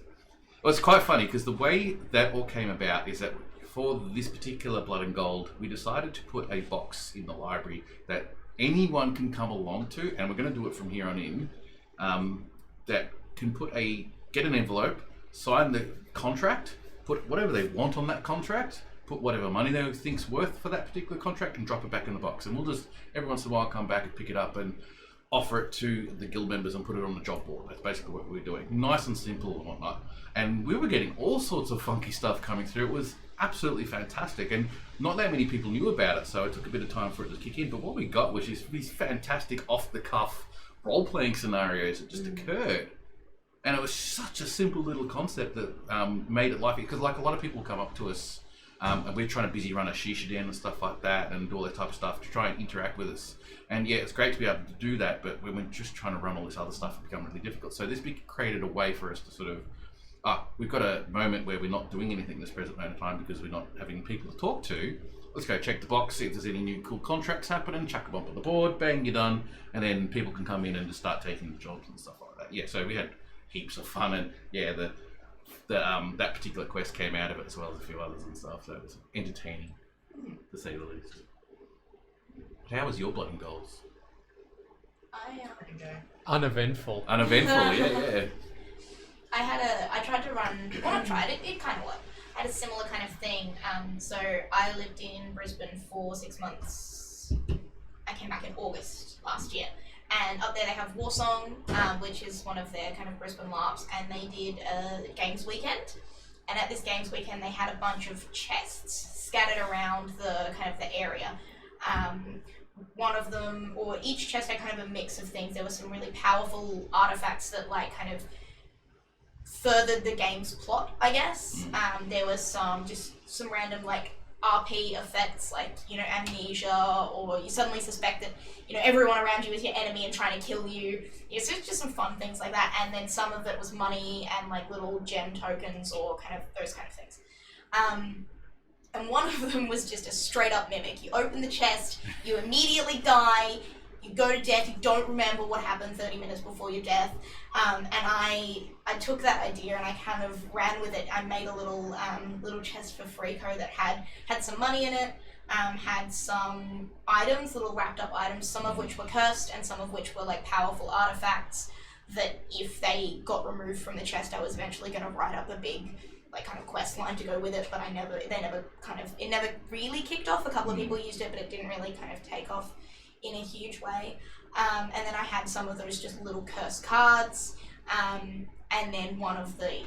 Well, it's quite funny because the way that all came about is that for this particular Blood and Gold, we decided to put a box in the library that anyone can come along to, and we're going to do it from here on in, that can get an envelope, sign the contract, put whatever they want on that contract, put whatever money they think's worth for that particular contract, and drop it back in the box. And we'll just, every once in a while, come back and pick it up and offer it to the guild members and put it on the job board. That's basically what we're doing. Nice and simple and whatnot. And we were getting all sorts of funky stuff coming through. It was absolutely fantastic, and not that many people knew about it, so it took a bit of time for it to kick in. But what we got was these fantastic off-the-cuff role-playing scenarios that just occurred. And it was such a simple little concept that made it lively, because like a lot of people come up to us, and we're trying to busy run a shisha den and stuff like that, and do all that type of stuff to try and interact with us. And yeah, it's great to be able to do that, but when we're just trying to run all this other stuff, it becomes really difficult. So this created a way for us to sort of, we've got a moment where we're not doing anything this present moment in time because we're not having people to talk to. Let's go check the box, see if there's any new cool contracts happening, chuck a bump on the board, bang, you're done. And then people can come in and just start taking jobs and stuff like that. Yeah, so we had heaps of fun, and yeah, that particular quest came out of it as well as a few others and stuff, so it was entertaining, to say the least. But how was your Blood and Golds? Uneventful. Uneventful, yeah. I tried to run, it kind of worked. I had a similar kind of thing. So I lived in Brisbane for 6 months. I came back in August last year. And up there they have Warsong, which is one of their kind of Brisbane LARPs, and they did a games weekend. And at this games weekend they had a bunch of chests scattered around the kind of the area. One of them, or each chest had kind of a mix of things. There were some really powerful artifacts that like kind of furthered the game's plot, I guess. There was some random like RP effects, like, you know, amnesia, or you suddenly suspect that, you know, everyone around you is your enemy and trying to kill you. It's just some fun things like that. And then some of it was money and like little gem tokens or kind of those kind of things. And one of them was just a straight up mimic. You open the chest, you immediately die, you go to death, you don't remember what happened 30 minutes before your death. And I took that idea and I kind of ran with it. I made a little little chest for Freako that had some money in it, had some items, little wrapped up items, some of which were cursed and some of which were like powerful artifacts that if they got removed from the chest, I was eventually going to write up a big like kind of quest line to go with it, but it never really kicked off. A couple of people used it, but it didn't really kind of take off in a huge way. And then I had some of those just little cursed cards, and then one of the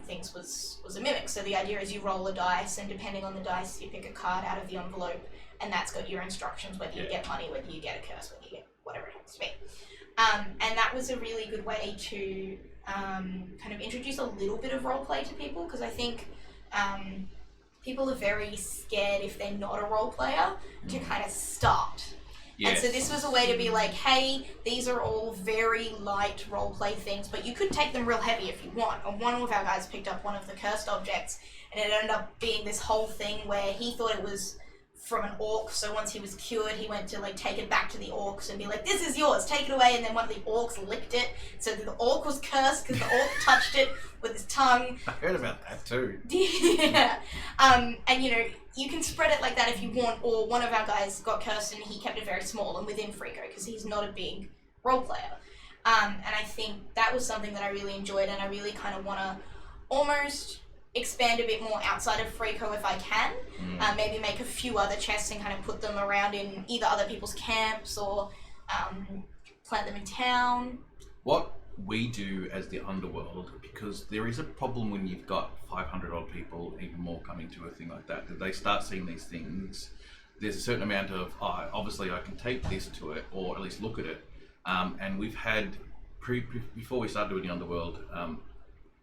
things was a mimic. So the idea is you roll a dice, and depending on the dice, you pick a card out of the envelope, and that's got your instructions, whether you get money, whether you get a curse, whether you get whatever it happens to be. And that was a really good way to kind of introduce a little bit of roleplay to people, because I think people are very scared if they're not a role player to kind of start. Yes. And so this was a way to be like, hey, these are all very light roleplay things, but you could take them real heavy if you want. And one of our guys picked up one of the cursed objects, and it ended up being this whole thing where he thought it was from an orc, so once he was cured, he went to like take it back to the orcs and be like, this is yours, take it away, and then one of the orcs licked it, so the orc was cursed because the orc touched it with his tongue. I heard about that too. Yeah. And you know, you can spread it like that if you want, or one of our guys got cursed and he kept it very small and within Freako because he's not a big role player. And I think that was something that I really enjoyed, and I really kind of want to almost expand a bit more outside of Freako if I can. Maybe make a few other chests and kind of put them around in either other people's camps or plant them in town. What we do as the Underworld, because there is a problem when you've got 500 odd people, even more, coming to a thing like that they start seeing these things. There's a certain amount of, obviously I can take this to it, or at least look at it. And we've had, before we started doing the Underworld,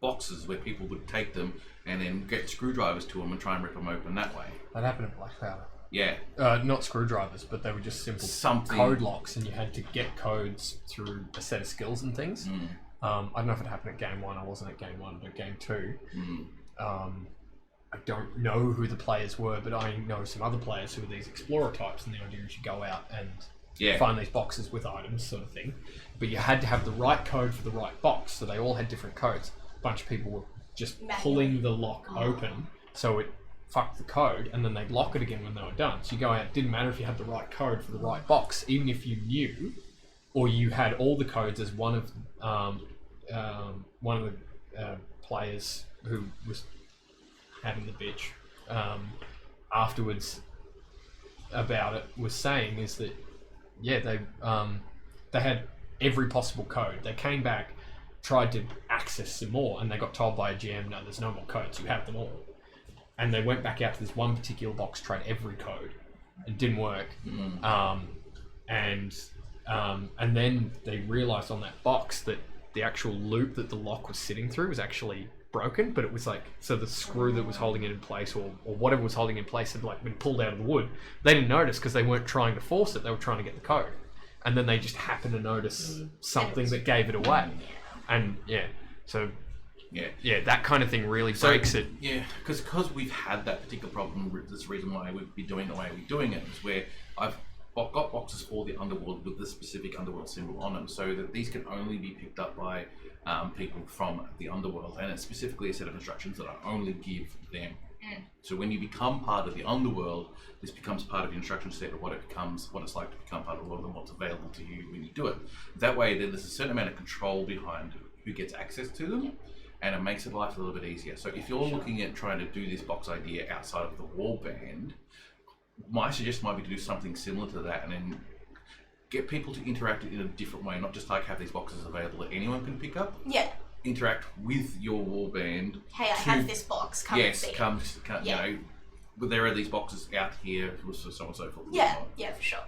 boxes where people would take them and then get screwdrivers to them and try and rip them open that way. That happened at Black Powder. Yeah. Not screwdrivers, but they were just simple Something. code locks, and you had to get codes through a set of skills and things. I don't know if it happened at Game 1. I wasn't at Game 1, but Game 2. I don't know who the players were, but I know some other players who are these explorer types, and the idea is you go out and find these boxes with items, sort of thing. But you had to have the right code for the right box, so they all had different codes. A bunch of people were just pulling the lock open, so it fucked the code, and then they'd lock it again when they were done. So you go out, it didn't matter if you had the right code for the right box, even if you knew, or you had all the codes as one of the players who was having the bitch afterwards about it was saying is that they had every possible code. They came back, tried to access some more, and they got told by a GM, no, there's no more codes, you have them all. And they went back out to this one particular box, tried every code, and didn't work. And then they realized on that box that the actual loop that the lock was sitting through was actually broken, but it was like, so the screw that was holding it in place, or whatever was holding it in place, had like been pulled out of the wood. They didn't notice because they weren't trying to force it, they were trying to get the code. And then they just happened to notice something that gave it away. And that kind of thing really breaks it. Yeah, because we've had that particular problem. That's the reason why we'd be doing the way we're doing it, is where I've got boxes for the Underworld with the specific Underworld symbol on them, so that these can only be picked up by people from the Underworld, and it's specifically a set of instructions that I only give them. So when you become part of the Underworld, this becomes part of the instruction set of what it's like to become part of the world, and what's available to you when you do it. That way, there's a certain amount of control behind who gets access to them, and it makes it life a little bit easier. So if you're looking at trying to do this box idea outside of the warband, my suggestion might be to do something similar to that, and then get people to interact in a different way, not just like have these boxes available that anyone can pick up. Yeah. Interact with your warband. Hey, I have this box. Come and see. Come, you know, but there are these boxes out here, so on and so forth. Yeah, for sure.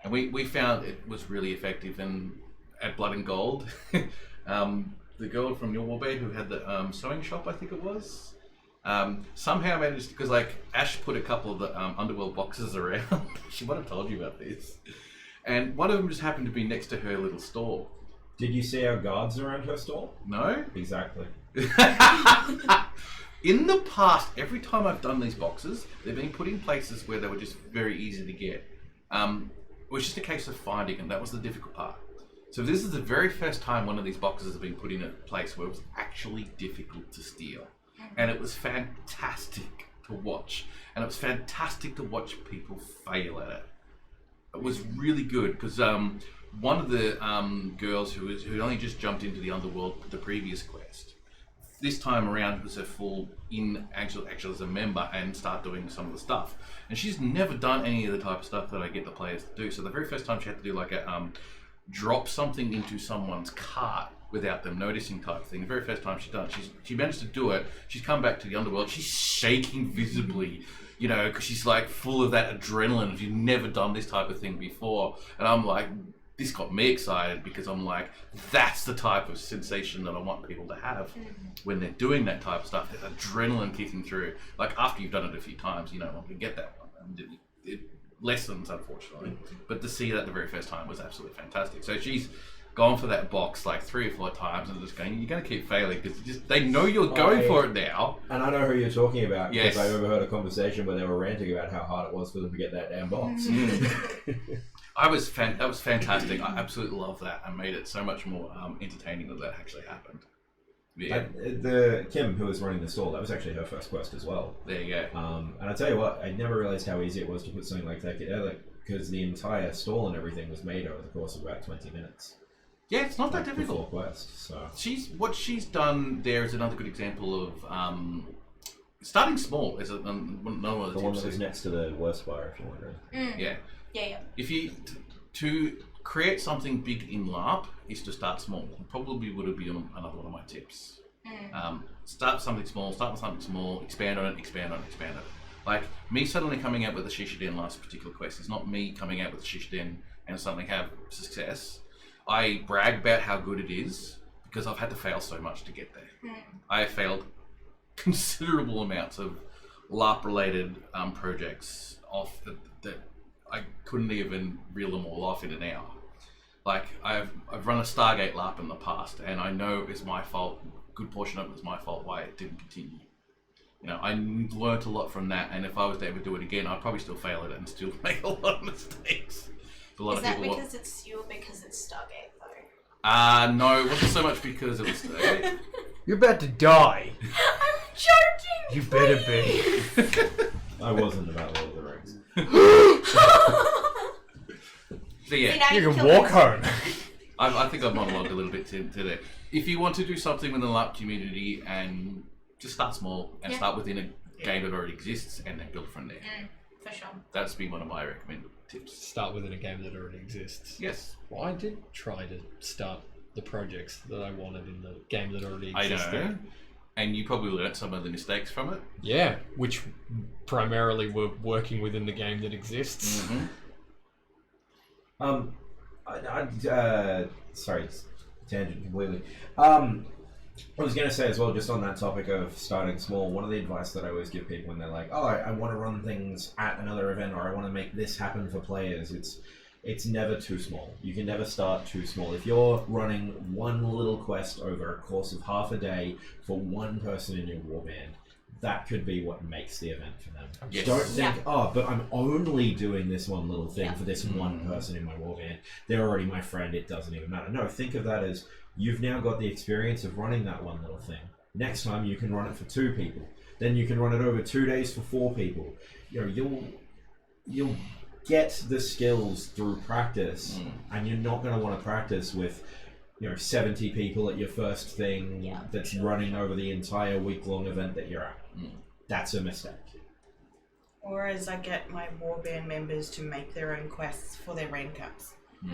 And we found it was really effective. And at Blood and Gold, the girl from your warband who had the sewing shop, I think it was, somehow managed, because like Ash put a couple of the Underworld boxes around. She might have told you about this. And one of them just happened to be next to her little store. Did you see our guards around her store? No? Exactly. In the past, every time I've done these boxes, they've been put in places where they were just very easy to get. It was just a case of finding them. That was the difficult part. So this is the very first time one of these boxes has been put in a place where it was actually difficult to steal. And it was fantastic to watch. And it was fantastic to watch people fail at it. It was really good, because one of the girls who only just jumped into the Underworld the previous quest, this time around was a full actually as a member and start doing some of the stuff. And she's never done any of the type of stuff that I get the players to do. So the very first time she had to do like a drop something into someone's cart without them noticing type thing. The very first time she's done it, she managed to do it. She's come back to the Underworld. She's shaking visibly, you know, because she's like full of that adrenaline. She's never done this type of thing before. And I'm like, this got me excited, because I'm like, that's the type of sensation that I want people to have when they're doing that type of stuff. That adrenaline kicking through. Like after you've done it a few times, you don't want to get that one. And it lessens, unfortunately. But to see that the very first time was absolutely fantastic. So she's gone for that box like 3 or 4 times and just going, you're going to keep failing, because they know you're going for it now. And I know who you're talking about, because Yes. I overheard a conversation where they were ranting about how hard it was for them to get that damn box. That was fantastic. I absolutely love that. I made it so much more entertaining that actually happened. Yeah, The Kim, who was running the store, that was actually her first quest as well. there you go. And I tell you what, I never realized how easy it was to put something like that together, because the entire stall and everything was made over the course of about 20 minutes. Yeah, it's not that Like, difficult. before quest, so. What she's done there is another good example of starting small. Is another one of The the one tips. that was next to the worst bar, if you're wondering. Yeah. Yeah. If you to create something big in LARP is to start small. Probably would have been another one of my tips. Start something small, expand on it, expand on it, expand on it. Like, me suddenly coming out with a Shishiden last particular quest is not me coming out with a Shishiden and suddenly have success. I brag about how good it is because I've had to fail so much to get there. I have failed considerable amounts of LARP-related projects off that I couldn't even reel them all off in an hour. Like, I've run a Stargate LARP in the past, and I know it's my fault. A good portion of it was my fault why it didn't continue. You know, I learnt a lot from that, and if I was to ever do it again, I'd probably still fail at it and still make a lot of mistakes. Is that because it's you or because it's Stargate, though? No, it wasn't so much because it was Stargate. You're about to die. I'm joking! You better be. I wasn't about Lord of the Rings. So yeah, See, now You can killed walk me. home. I think I've monologued a little bit today. If you want to do something with the LARP community, and just start small and start within a game that already exists, and then build from there. For sure. That's been one of my recommended tips. Start within a game that already exists. Yes, Well, I did try to start the projects that I wanted in the game that already I existed. know. And you probably learnt some of the mistakes from it. Yeah, which primarily were working within the game that exists. Sorry, tangent completely. I was going to say as well, just on that topic of starting small, one of the advice that I always give people when they're like, oh, I want to run things at another event, or I want to make this happen for players, it's never too small. You can never start too small. If you're running one little quest over a course of half a day for one person in your warband, that could be what makes the event for them. Yes. Don't think, oh, but I'm only doing this one little thing for this one Mm. person in my warband. They're already my friend, it doesn't even matter. No, think of that as you've now got the experience of running that one little thing. Next time you can run it for 2 people. Then you can run it over 2 days for 4 people. You know, you'll get the skills through practice, and you're not going to want to practice with 70 people at your first thing that's running over the entire week-long event that you're at. That's a mistake. Or as I get my warband members to make their own quests for their rain cups.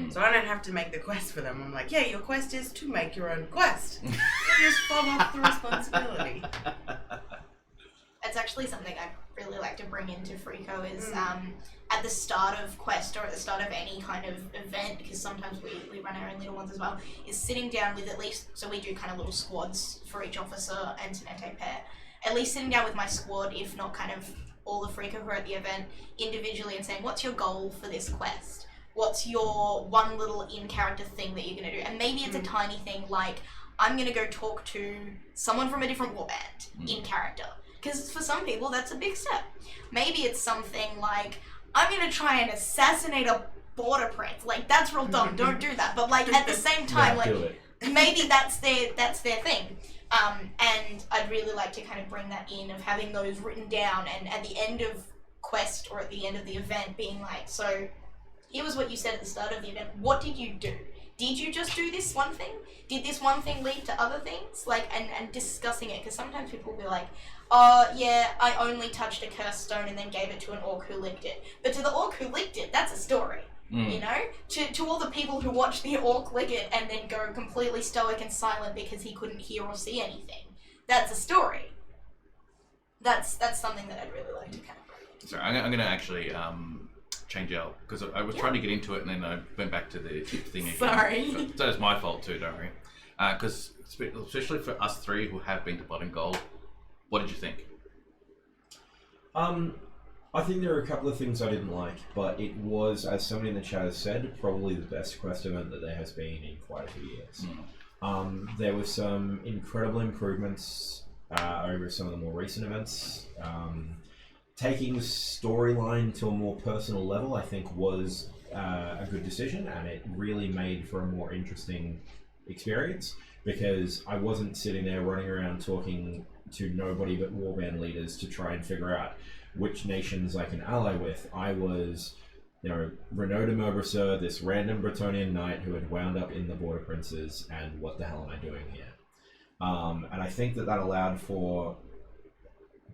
So I don't have to make the quest for them. I'm like, yeah, your quest is to make your own quest. You just fob off the responsibility. It's actually something I really like to bring into Freako is at the start of quest or at the start of any kind of event, because sometimes we run our own little ones as well, is sitting down with at least, so we do kind of little squads for each officer and Tenente pair, at least sitting down with my squad, if not kind of all the Freako who are at the event, individually and saying, what's your goal for this quest? What's your one little in-character thing that you're going to do? And maybe it's a tiny thing like, I'm going to go talk to someone from a different warband in character. Because for some people, that's a big step. Maybe it's something like, I'm going to try and assassinate a border prince. Like, that's real dumb. Don't do that. But, like, at the same time, Do like, it. maybe that's their thing. And I'd really like to kind of bring that in of having those written down and at the end of quest or at the end of the event being like, so here was what you said at the start of the event. What did you do? Did you just do this one thing? Did this one thing lead to other things? Like, and discussing it, because sometimes people will be like, oh, yeah, I only touched a cursed stone and then gave it to an orc who licked it. But to the orc who licked it, that's a story. You know? To all the people who watch the orc lick it and then go completely stoic and silent because he couldn't hear or see anything, that's a story. That's something that I'd really like to kind of bring in. Sorry, I'm going to actually change out, because I was trying to get into it and then I went back to the tip thing again. Sorry. So it's my fault too, don't worry. Because especially for us 3 who have been to Blood and Gold, what did you think? I think there are a couple of things I didn't like, but it was, as somebody in the chat has said, probably the best quest event that there has been in quite a few years. There were some incredible improvements over some of the more recent events. Taking the storyline to a more personal level, I think, was a good decision, and it really made for a more interesting experience, because I wasn't sitting there running around talking to nobody but warband leaders to try and figure out which nations I can ally with. I was, Renaud de Maubrisseur, this random Bretonnian knight who had wound up in the Border Princes, and what the hell am I doing here? And I think that allowed for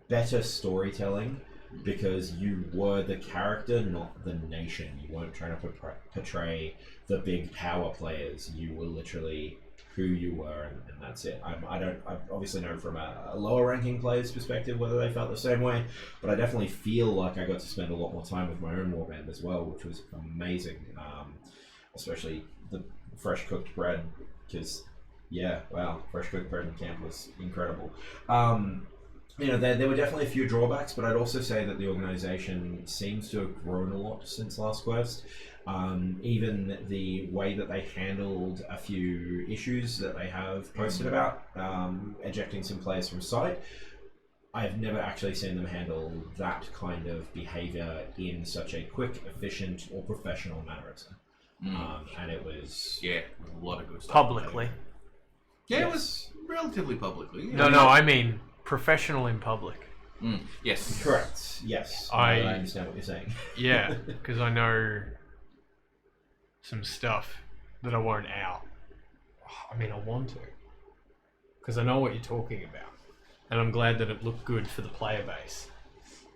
better storytelling, because you were the character, not the nation. You weren't trying to portray the big power players. You were literally who you were, and that's it. I obviously know from a lower ranking player's perspective whether they felt the same way, but I definitely feel like I got to spend a lot more time with my own warband as well, which was amazing. Especially the fresh cooked bread, because fresh cooked bread in camp was incredible. There were definitely a few drawbacks, but I'd also say that the organization seems to have grown a lot since last quest. Even the way that they handled a few issues that they have posted about, ejecting some players from site, I've never actually seen them handle that kind of behavior in such a quick, efficient, or professional manner. And it was a lot of good stuff. Publicly. Yeah, it was relatively publicly. No, I mean professional in public. Yes. Correct. Yes. I understand what you're saying. Yeah, because I know some stuff that I won't out. I mean, I want to, because I know what you're talking about, and I'm glad that it looked good for the player base,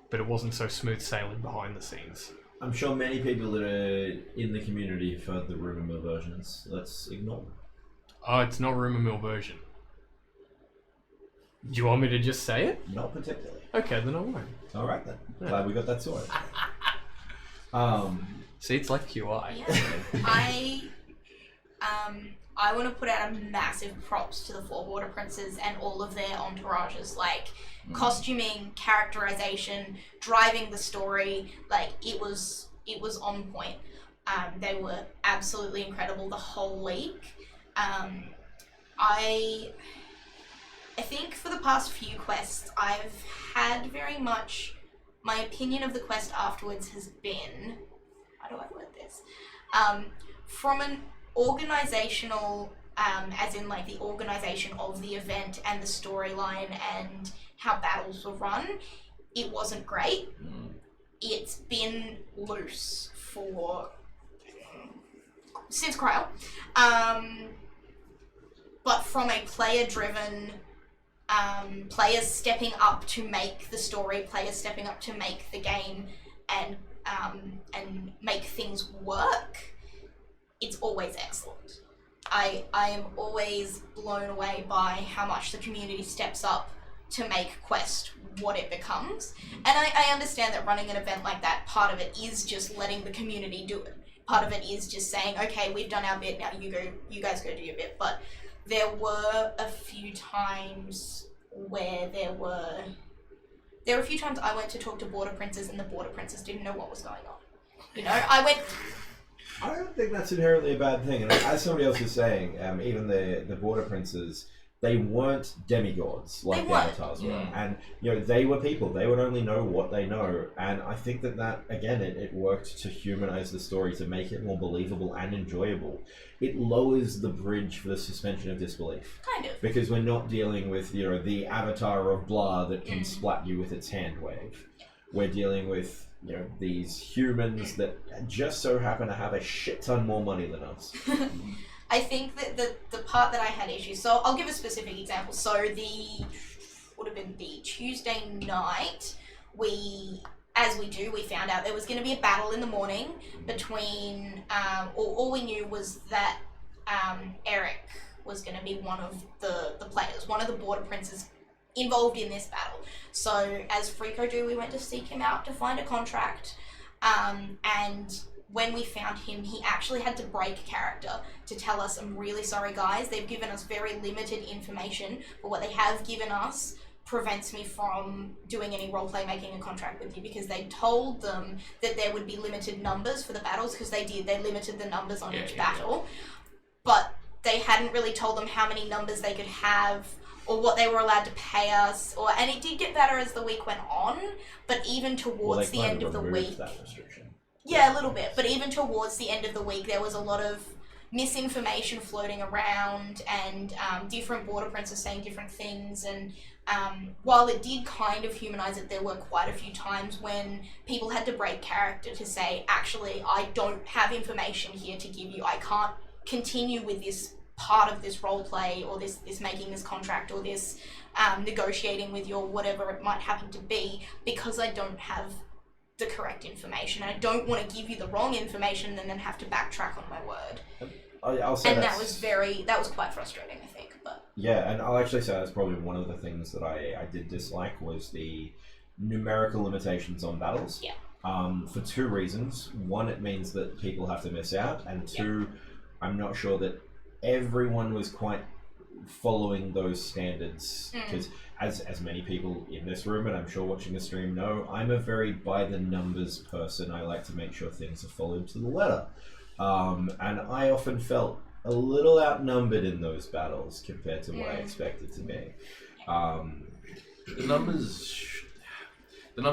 but it wasn't so smooth sailing behind the scenes. I'm sure many people that are in the community have heard the rumor mill versions. Let's ignore them. Oh, it's not rumor mill version. Do you want me to just say it? Not particularly. Okay, then I won't. All right then. Glad we got that sorted. See, it's like QI. Yeah. I want to put out a massive props to the 4 Border Princes and all of their entourages, like costuming, characterization, driving the story. Like it was on point. They were absolutely incredible the whole week. I think for the past few quests, I've had very much my opinion of the quest afterwards has been, how do I word this? From an organizational, as in like the organization of the event and the storyline and how battles were run, it wasn't great. It's been loose since Cryo. But from a player-driven, players stepping up to make the story, players stepping up to make the game, and make things work, it's always excellent. I am always blown away by how much the community steps up to make Quest what it becomes. And I understand that running an event like that, part of it is just letting the community do it. Part of it is just saying, okay, we've done our bit, now you guys go do your bit. But there were a few times where there were a few times I went to talk to Border Princes and the Border Princes didn't know what was going on. You know, I don't think that's inherently a bad thing. And as somebody else was saying, even the Border Princes, they weren't demigods like the avatars were. And, they were people. They would only know what they know. And I think that again, it worked to humanize the story, to make it more believable and enjoyable. It lowers the bridge for the suspension of disbelief. kind of. Because we're not dealing with, the avatar of blah that can splat you with its hand wave. We're dealing with, these humans that just so happen to have a shit ton more money than us. I think that the part that I had issues, so I'll give a specific example. So would have been the Tuesday night, we found out there was going to be a battle in the morning between, all we knew was that Eric was going to be one of the players, one of the Border Princes involved in this battle. So as Freako do, we went to seek him out to find a contract, and when we found him, he actually had to break character to tell us, I'm really sorry guys, they've given us very limited information, but what they have given us prevents me from doing any roleplay making a contract with you, because they told them that there would be limited numbers for the battles, because they limited the numbers on each battle, but they hadn't really told them how many numbers they could have or what they were allowed to pay us, and it did get better as the week went on, but even towards the end of the week, that restriction. Yeah, a little bit, but even towards the end of the week, there was a lot of misinformation floating around, and different Border Princes saying different things, and while it did kind of humanize it, there were quite a few times when people had to break character to say, actually, I don't have information here to give you, I can't continue with this part of this role play, or this making this contract, or this negotiating with you or whatever it might happen to be, because I don't have the correct information. I don't want to give you the wrong information and then have to backtrack on my word. I'll say And that's- that was quite frustrating, I think. But Yeah, and I'll actually say that's probably one of the things that I did dislike was the numerical limitations on battles. Yeah. For two reasons. One, it means that people have to miss out, and two, I'm not sure that everyone was quite following those standards, because as many people in this room and I'm sure watching the stream know, I'm a very by the numbers person. I like to make sure things are followed to the letter, and I often felt a little outnumbered in those battles compared to what I expected to be. The numbers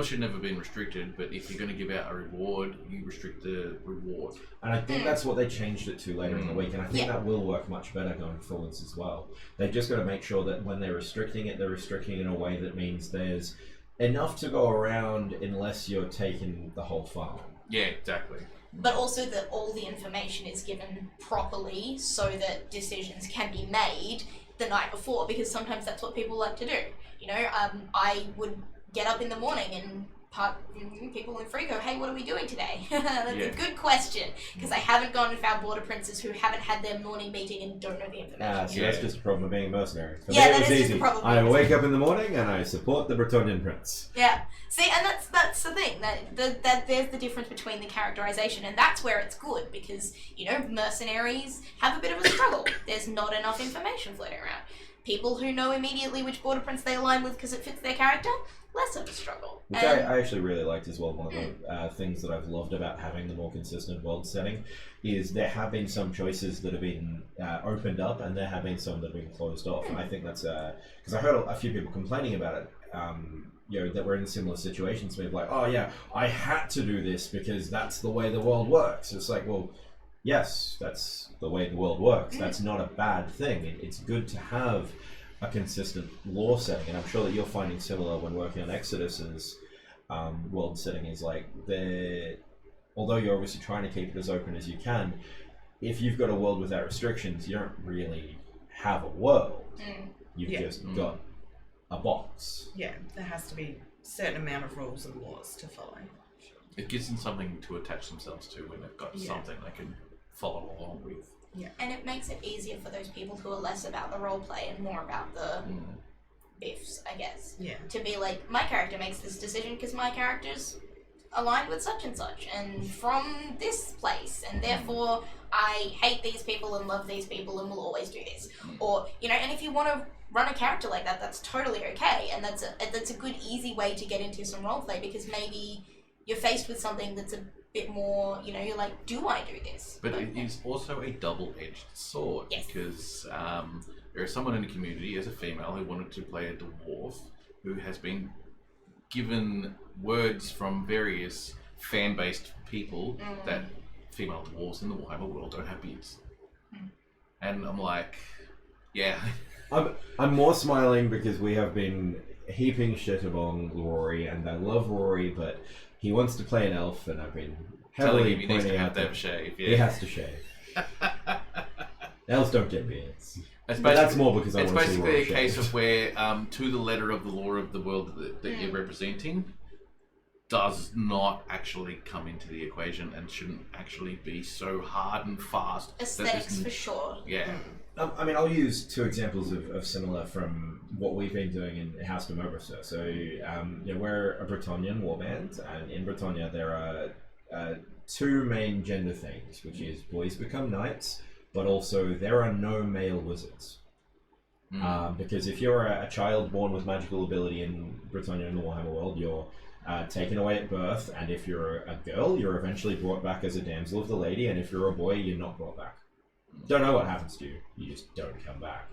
should never have been restricted, but if you're going to give out a reward, you restrict the reward. And I think that's what they changed it to later in the week, and I think that will work much better going forwards as well. They've just got to make sure that when they're restricting it in a way that means there's enough to go around unless you're taking the whole farm. Yeah, exactly. but also that all the information is given properly so that decisions can be made the night before, because sometimes that's what people like to do. You know, I would get up in the morning and people in Free go, hey, what are we doing today? That's a good question, because I haven't gone with our border princes who haven't had their morning meeting and don't know the information. So that's just a problem of being a mercenary. For Yeah, me, it that was is just easy. a problem. I wake up in the morning and I support the Bretonnian prince. Yeah. See, and that's the thing, that there's the difference between the characterization, and that's where it's good, because, you know, mercenaries have a bit of a struggle. There's not enough information floating around. People who know immediately which border prince they align with because it fits their character, less of a struggle. Which I actually really liked as well. One of the things that I've loved about having the more consistent world setting is there have been some choices that have been opened up, and there have been some that have been closed off. And I think that's because I heard a few people complaining about it. You know, that were in similar situations. Where like, oh yeah, I had to do this because that's the way the world works. It's like, well, yes, that's the way the world works. That's not a bad thing. It's good to have a consistent lore setting, and I'm sure that you're finding similar when working on Exodus's world setting. Is like, although you're obviously trying to keep it as open as you can, if you've got a world without restrictions, you don't really have a world. You've just got a box. Yeah, there has to be a certain amount of rules and laws to follow. It gives them something to attach themselves to when they've got something they can follow along with. Yeah. And it makes it easier for those people who are less about the roleplay and more about the biffs, I guess. Yeah. To be like, my character makes this decision because my character's aligned with such and such and from this place, and therefore I hate these people and love these people and will always do this. Or, you know, and if you want to run a character like that, that's totally okay, and that's a good easy way to get into some roleplay, because maybe you're faced with something that's a bit more, you know, you're like, do I do this? But it is also a double-edged sword, Yes. because there is someone in the community as a female who wanted to play a dwarf who has been given words from various fan-based people that female dwarves in the Warhammer world don't have beards. And I'm like, yeah. I'm more smiling because we have been heaping shit upon Rory, and I love Rory, but he wants to play an elf, and I've been Telling heavily him he needs pointing to out have to have a that shave. Yeah. he has to shave. Elves don't get beards. It's But that's basically- more because I It's want to see basically Rory a case shaved. of where, to the letter of the law of the world that you're representing, does not actually come into the equation and shouldn't actually be so hard and fast. that Aesthetics isn't- for sure. Yeah. I mean, I'll use two examples of similar from what we've been doing in House de Mobrister. So, you know, we're a Bretonnian warband, and in Bretonnia there are two main gender things, which is boys become knights, but also there are no male wizards. Because if you're a child born with magical ability in Bretonnia in the Warhammer world, you're taken away at birth, and if you're a girl, you're eventually brought back as a damsel of the lady, and if you're a boy, you're not brought back. Don't know what happens to you. You just don't come back.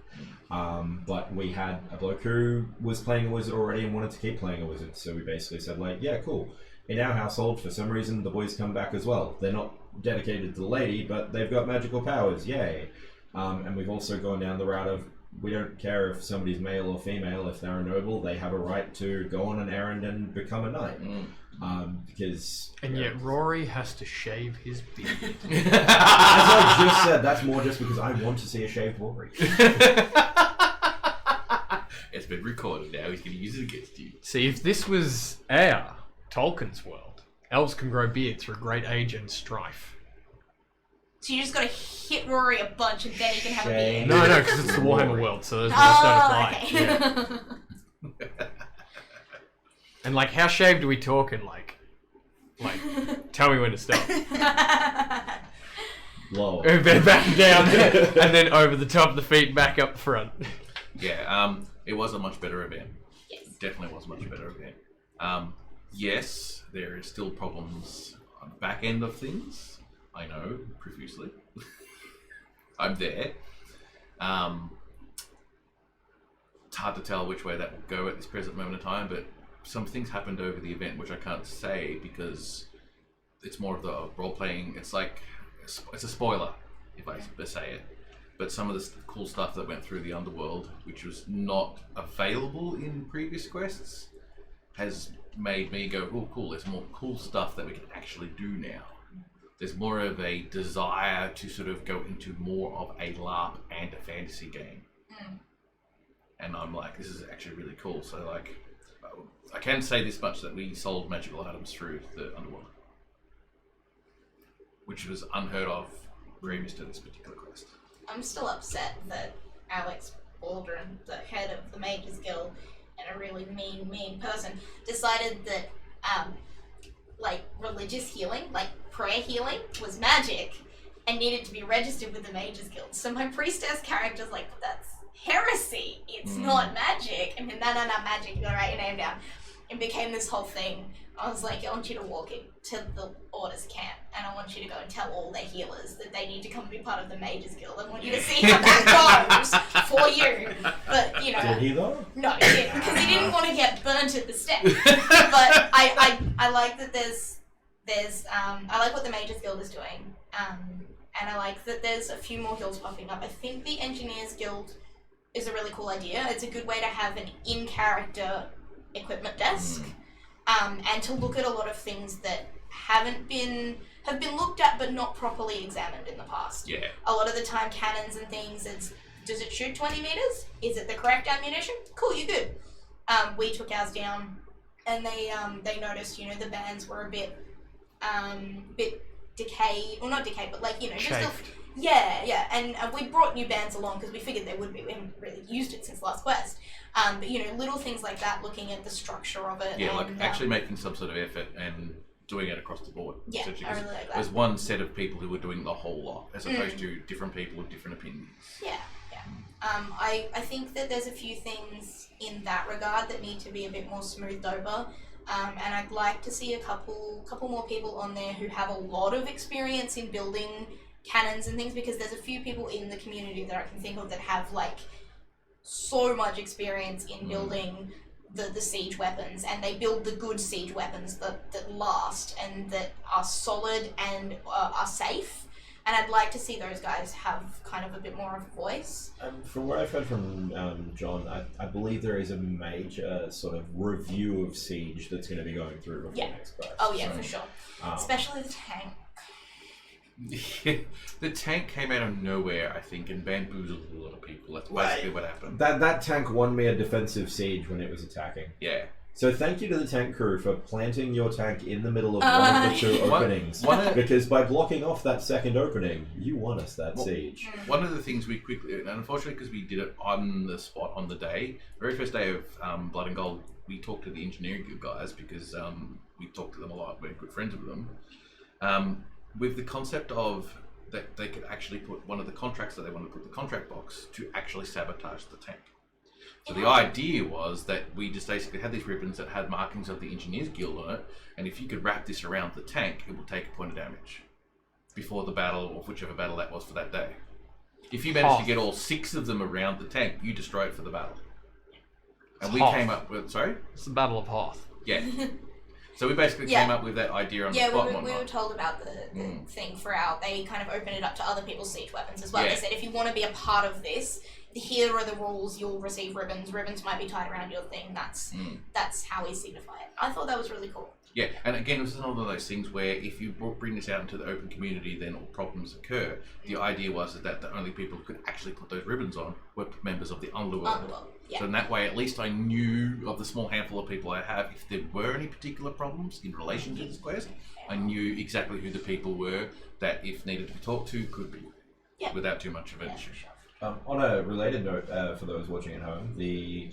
But we had a bloke who was playing a wizard already and wanted to keep playing a wizard, so we basically said, like, yeah, cool. In our household, for some reason, the boys come back as well. They're not dedicated to the lady, but they've got magical powers, yay. And we've also gone down the route of, we don't care if somebody's male or female. If they're a noble, they have a right to go on an errand and become a knight. Because... And you know, yet Rory has to shave his beard. as I just said, that's more just because I want to see a shaved Rory. It's been recorded now. He's going to use it against you. See, if this was our Tolkien's world, elves can grow beards for great age and strife. So you just gotta hit Rory a bunch and then you can have a Shame. beer. No, because it's the Warhammer world, so those rules don't apply. okay. And like, how shaved are we talking? Like, tell me when to stop. Low. Back down, and then over the top of the feet, back up the front. Yeah, it was a much better event. Yes. Definitely was a much better event. Yes, there is still problems on the back end of things. I know, profusely. I'm there. It's hard to tell which way that will go at this present moment in time, but some things happened over the event which I can't say because it's more of the role-playing. It's like, it's a spoiler if I say it. But some of the cool stuff that went through the underworld, which was not available in previous quests, has made me go, oh cool, there's more cool stuff that we can actually do now. There's more of a desire to sort of go into more of a LARP and a fantasy game. And I'm like, this is actually really cool. So like, I can say this much, that we sold magical items through the underworld, which was unheard of previous to this particular quest. I'm still upset that Alex Baldwin, the head of the Mages Guild, and a really mean person, decided that like religious healing, like prayer healing, was magic and needed to be registered with the Mages Guild. So my priestess character's like, that's heresy. It's not magic. And then, no, magic. You gotta write your name down. It became this whole thing. I was like, I want you to walk into the Orders camp, and I want you to go and tell all their healers that they need to come and be part of the Mages Guild. I want you to see how that goes for you. But, you know. Did he though? No, he didn't, because he didn't want to get burnt at the stake. But I like that there's I like what the Mages Guild is doing. And I like that there's a few more guilds popping up. I think the Engineers Guild is a really cool idea. It's a good way to have an in-character equipment desk. And to look at a lot of things that have been looked at but not properly examined in the past. Yeah. A lot of the time, cannons and things, does it shoot 20 meters? Is it the correct ammunition? Cool, you're good. We took ours down, and they noticed, you know, the bands were a bit decayed, or not decayed, but like, you know, just Chafed. yeah. And we brought new bands along because we figured they would be. We haven't really used it since last quest. But you know, little things like that, looking at the structure of it. Yeah, and, like actually making some sort of effort and doing it across the board. Yeah, essentially, I 'cause really like that. there's one set of people who were doing the whole lot, as opposed to different people with different opinions. Yeah. I think that there's a few things in that regard that need to be a bit more smoothed over. And I'd like to see a couple more people on there who have a lot of experience in building cannons and things, because there's a few people in the community that I can think of that have like so much experience in building the siege weapons, and they build the good siege weapons that last and that are solid and are safe. And I'd like to see those guys have kind of a bit more of a voice. From what I've heard from John, I believe there is a major sort of review of Siege that's going to be going through before Yeah. next quest. Oh yeah, So, for sure. um, Especially the tank. The tank came out of nowhere, I think, and bamboozled a lot of people. That's basically what happened. That tank won me a defensive siege when it was attacking. Yeah. So thank you to the tank crew for planting your tank in the middle of one of the two One- openings. one- Because by blocking off that second opening, you won us that Well, siege. One of the things we quickly, and unfortunately because we did it on the spot on the day, very first day of Blood and Gold, we talked to the engineering guild guys because we talked to them a lot. We're good friends with them. With the concept of that they could actually put one of the contracts that they wanted to put the contract box to actually sabotage the tank. So the idea was that we just basically had these ribbons that had markings of the Engineers Guild on it, and if you could wrap this around the tank, it will take a point of damage before the battle, or whichever battle that was for that day. If you managed to get all 6 of them around the tank, you destroy it for the battle. And we Hoth. came up with, sorry? It's the Battle of Hoth. Yeah. So we basically came up with that idea on the spot and we were whatnot. told about the thing for they kind of opened it up to other people's siege weapons as well. Yeah. They said if you want to be a part of this, here are the rules, you'll receive ribbons. Ribbons might be tied around your thing. That's how we signify it. I thought that was really cool. Yeah, and again, this is another of those things where if you bring this out into the open community, then all problems occur. The idea was that the only people who could actually put those ribbons on were members of the Underworld. Yeah. So in that way, at least I knew of the small handful of people I have, if there were any particular problems in relation to this quest, I knew exactly who the people were that, if needed to be talked to, could be. Yeah. Without too much of an Yeah, issue. for sure. On a related note, for those watching at home, the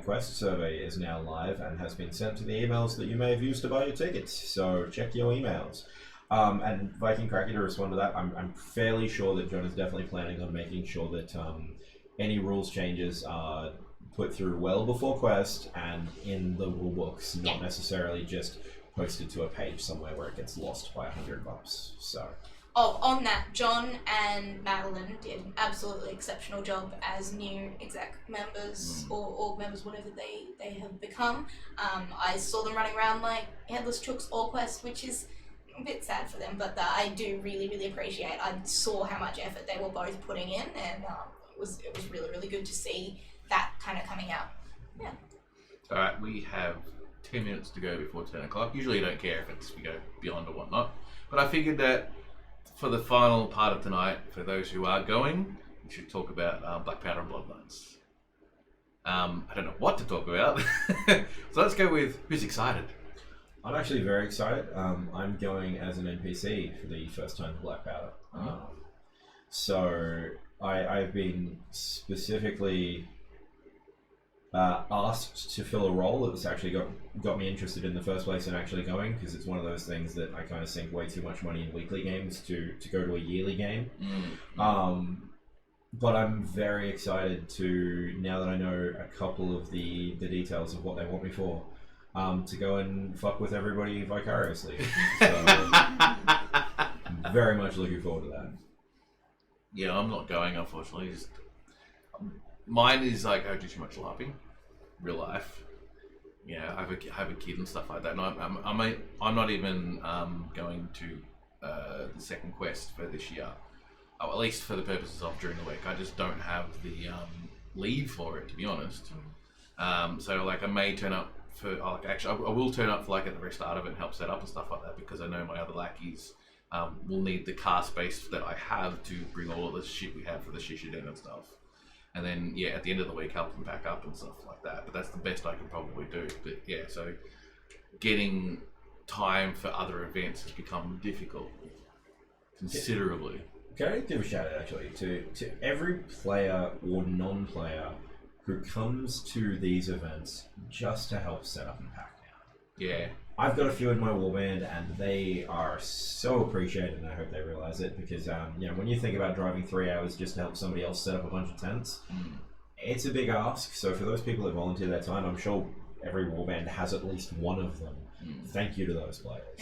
Quest survey is now live and has been sent to the emails that you may have used to buy your tickets. So check your emails. And Viking Cracker, to respond to that, I'm fairly sure that John is definitely planning on making sure that any rules changes are put through well before Quest and in the rule books, not necessarily just posted to a page somewhere where it gets lost by $100. So. Oh, on that, John and Madeline did an absolutely exceptional job as new exec members or org members, whatever they have become. I saw them running around like Headless Chooks or Quest, which is a bit sad for them, but I do really, really appreciate. I saw how much effort they were both putting in, and it was really, really good to see that kind of coming out. Yeah. All right, we have 10 minutes to go before 10 o'clock. Usually I don't care if we go beyond or whatnot, but I figured that for the final part of tonight, for those who are going, we should talk about Black Powder and Bloodlines. I don't know what to talk about, so let's go with who's excited. I'm actually very excited. I'm going as an NPC for the first time to Black Powder. So I've been specifically asked to fill a role that was actually got me interested in the first place and actually going, because it's one of those things that I kind of sink way too much money in weekly games to go to a yearly game. But I'm very excited to, now that I know a couple of the details of what they want me for, to go and fuck with everybody vicariously. So I'm very much looking forward to that. Yeah, I'm not going, unfortunately. Mine is like, I do too much LARPing, real life. Yeah, I have a kid and stuff like that. And I'm not even going to the second quest for this year. Oh, at least for the purposes of during the week. I just don't have the leave for it, to be honest. So like I may turn up for, I will turn up for like at the very start of it and help set up and stuff like that, because I know my other lackeys will need the car space that I have to bring all of the shit we have for the Shishiden and stuff. And then, yeah, at the end of the week, help them pack up and stuff like that. But that's the best I can probably do. But yeah, so getting time for other events has become difficult considerably. Can I give a shout out actually to every player or non-player who comes to these events just to help set up and pack down? Yeah. I've got a few in my warband and they are so appreciated, and I hope they realise it, because when you think about driving 3 hours just to help somebody else set up a bunch of tents, it's a big ask. So for those people that volunteer their time, I'm sure every warband has at least one of them. Thank you to those players.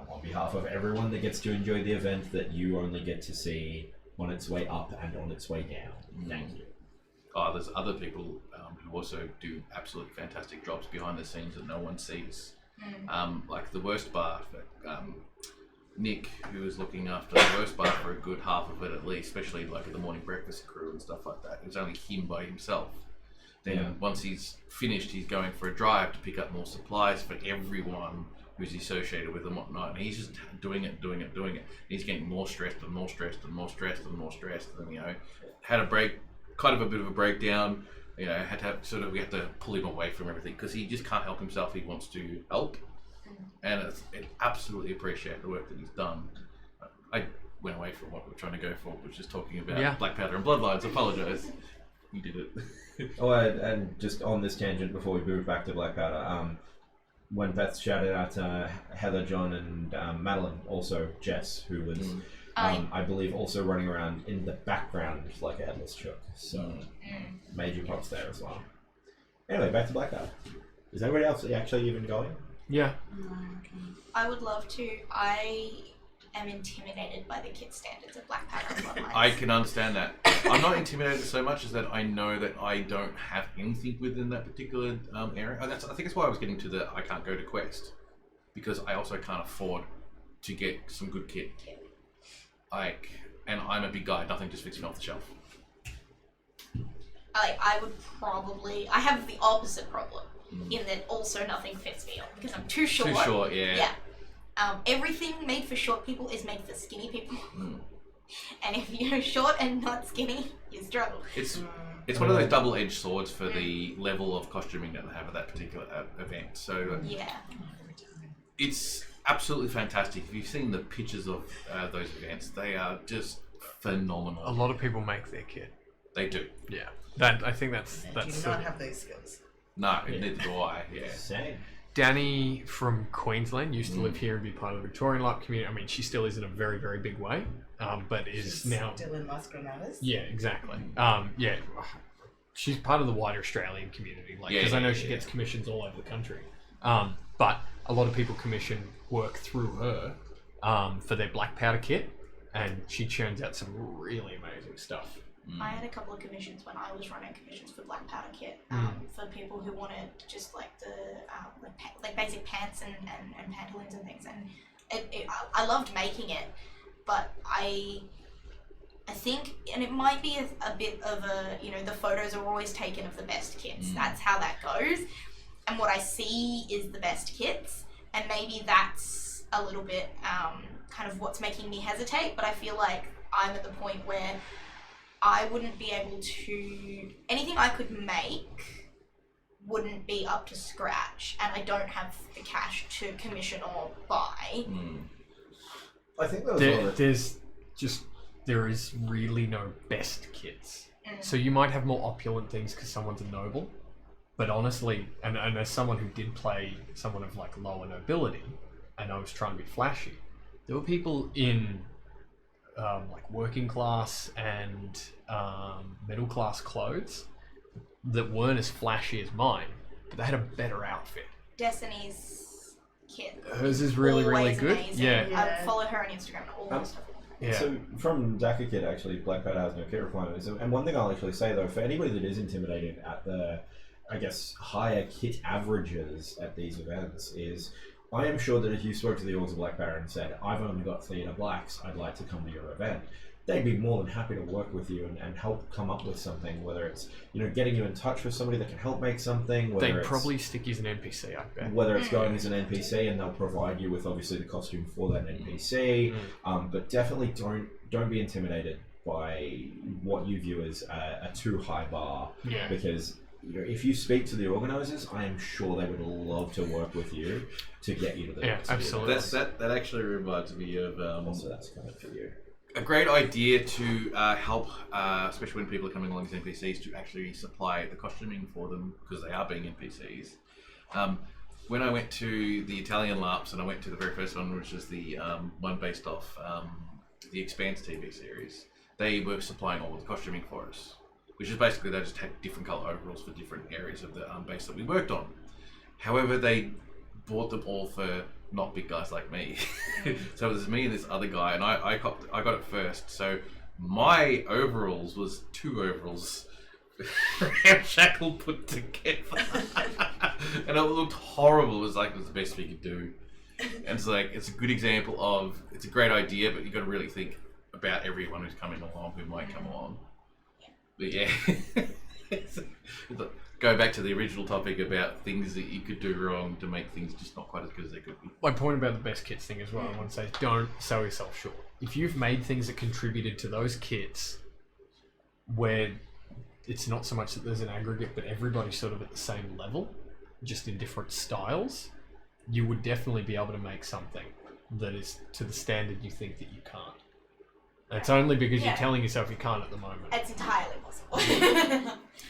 On behalf of everyone that gets to enjoy the event that you only get to see on its way up and on its way down. Thank you. Oh, there's other people who also do absolutely fantastic jobs behind the scenes that no one sees. Like the Worst Bar, Nick, who was looking after the Worst Bar for a good half of it at least, especially like at the morning breakfast crew and stuff like that. It was only him by himself. Then once he's finished, he's going for a drive to pick up more supplies for everyone who's associated with and whatnot. And he's just doing it. He's getting more stressed and more stressed. And, had a break, kind of a bit of a breakdown. You know, had to have, we had to pull him away from everything because he just can't help himself. He wants to help, and it absolutely appreciate the work that he's done. I went away from what we're trying to go for, which is talking about Black Powder and Bloodlines. Apologise. You did it. And just on this tangent before we move back to Black Powder, when Beth shouted out Heather, John, and Madeline, also Jess, who was, I believe, also running around in the background like a headless chook. So, major props there as well. Anyway, back to Black Powder. Is anybody else actually even going? Yeah. I would love to. I am intimidated by the kit standards of Black Powder and Bloodlines. I can understand that. I'm not intimidated so much as that I know that I don't have anything within that particular area. I think that's why I was getting to the I can't go to Quest, because I also can't afford to get some good kit. And I'm a big guy. Nothing just fits me off the shelf. I would probably. I have the opposite problem in that also nothing fits me because I'm too short. Too short, yeah. Yeah. Everything made for short people is made for skinny people. And if you're short and not skinny, you struggle. It's one of those double-edged swords for the level of costuming that they have at that particular event. So Yeah. it's absolutely fantastic. If you've seen the pictures of those events, they are just phenomenal. A lot of people make their kit. They do. Yeah. That I think that's I do not have those skills. No, neither do I. Yeah. Same. Danny from Queensland used to live here and be part of the Victorian LARP community. I mean, she still is in a very, very big way, but is She's now. still in Las Granadas. Yeah, exactly. Yeah, she's part of the wider Australian community, like because I know she gets commissions all over the country. But a lot of people commission work through her for their black powder kit, and she churns out some really amazing stuff. I had a couple of commissions when I was running commissions for Black Powder Kit for people who wanted just like the like basic pants and pantaloons and things, and I loved making it, but I think, and it might be a bit of a, you know, the photos are always taken of the best kits. That's how that goes, and what I see is the best kits, and maybe that's a little bit kind of what's making me hesitate. But I feel like I'm at the point where I wouldn't be able to, anything I could make wouldn't be up to scratch, and I don't have the cash to commission or buy. I think that was There is really no best kits. So you might have more opulent things because someone's a noble, but honestly, and as someone who did play someone of like lower nobility, and I was trying to be flashy, there were people in like working class and middle class clothes that weren't as flashy as mine, but they had a better outfit. Destiny's kit. Hers is really, really Always good. amazing. Yeah. I follow her on Instagram and all that stuff. Yeah. So from Daka Kit, actually, Black Powder has no kit requirements. And one thing I'll actually say though, for anybody that is intimidated at the, I guess, higher kit averages at these events, is I am sure that if you spoke to the Orgs of Black Powder and said, "I've only got theatre blacks, I'd like to come to your event," they'd be more than happy to work with you and help come up with something, whether it's, you know, getting you in touch with somebody that can help make something, whether They'd it's, probably stick you as an NPC, I bet. whether it's going as an NPC and they'll provide you with obviously the costume for that NPC, but definitely don't be intimidated by what you view as a too high bar, Yeah. because, you know, if you speak to the organisers, I am sure they would love to work with you to get you to the next absolutely. That actually reminds me of So that's kind of for you. a great idea to help, especially when people are coming along as NPCs, to actually supply the costuming for them because they are being NPCs. When I went to the Italian LARPs, and I went to the very first one, which is the one based off the Expanse TV series, they were supplying all of the costuming for us, which is basically they just had different colour overalls for different areas of the base that we worked on. However, they bought them all for not big guys like me. So it was me and this other guy, and I got it first. So my overalls was 2 overalls ramshackle put together. And it looked horrible. It was like, it was the best we could do. And it's like, it's a good example of, it's a great idea, but you got to really think about everyone who's coming along, who might come along. But yeah, go back to the original topic about things that you could do wrong to make things just not quite as good as they could be. My point about the best kits thing as well, I want to say, don't sell yourself short. If you've made things that contributed to those kits where it's not so much that there's an aggregate, but everybody's sort of at the same level, just in different styles, you would definitely be able to make something that is to the standard you think that you can't. And it's only because you're telling yourself you can't at the moment. It's entirely possible.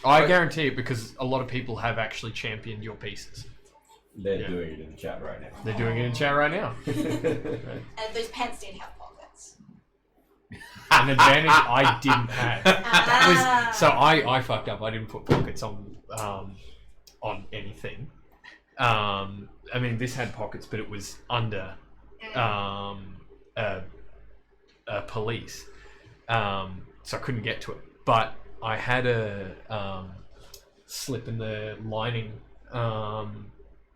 I guarantee it, because a lot of people have actually championed your pieces. They're doing it in the chat right now. They're doing it in chat right now. And those pants did have pockets. An advantage I didn't have. So I fucked up. I didn't put pockets on anything. I mean, this had pockets, but it was under police, so I couldn't get to it. But I had a slip in the lining,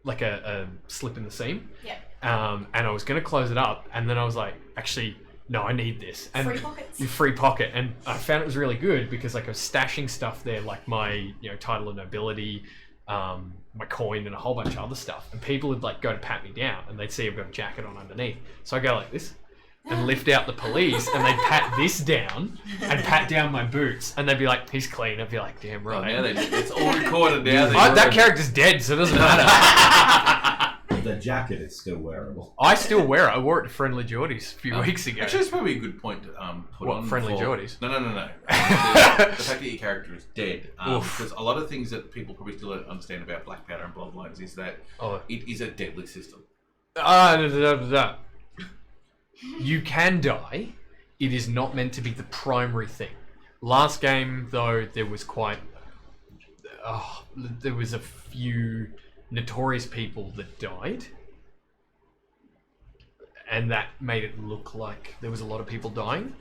like a slip in the seam. Yeah. And I was going to close it up, and then I was like, actually, no, I need this. And Free pockets. Free pocket. And I found it was really good because like I was stashing stuff there, like my title of nobility, my coin, and a whole bunch of other stuff. And people would like go to pat me down, and they'd see I've got a jacket on underneath. So I go like this, and lift out the police, and they'd pat this down and pat down my boots, and they'd be like, "He's clean." I'd be like, "Damn Well, right." now it's all recorded now. That character's dead, so it doesn't matter. The jacket is still wearable. I still wear it. I wore it to Friendly Geordies a few weeks ago. Actually, it's probably a good point to put What, on. Friendly for- Geordies? No. The fact that your character is dead. Oof. Because a lot of things that people probably still don't understand about Black Powder and Bloodlines is that Oh. it is a deadly system. You can die. It is not meant to be the primary thing. Last game, though, there was there was a few notorious people that died, and that made it look like there was a lot of people dying.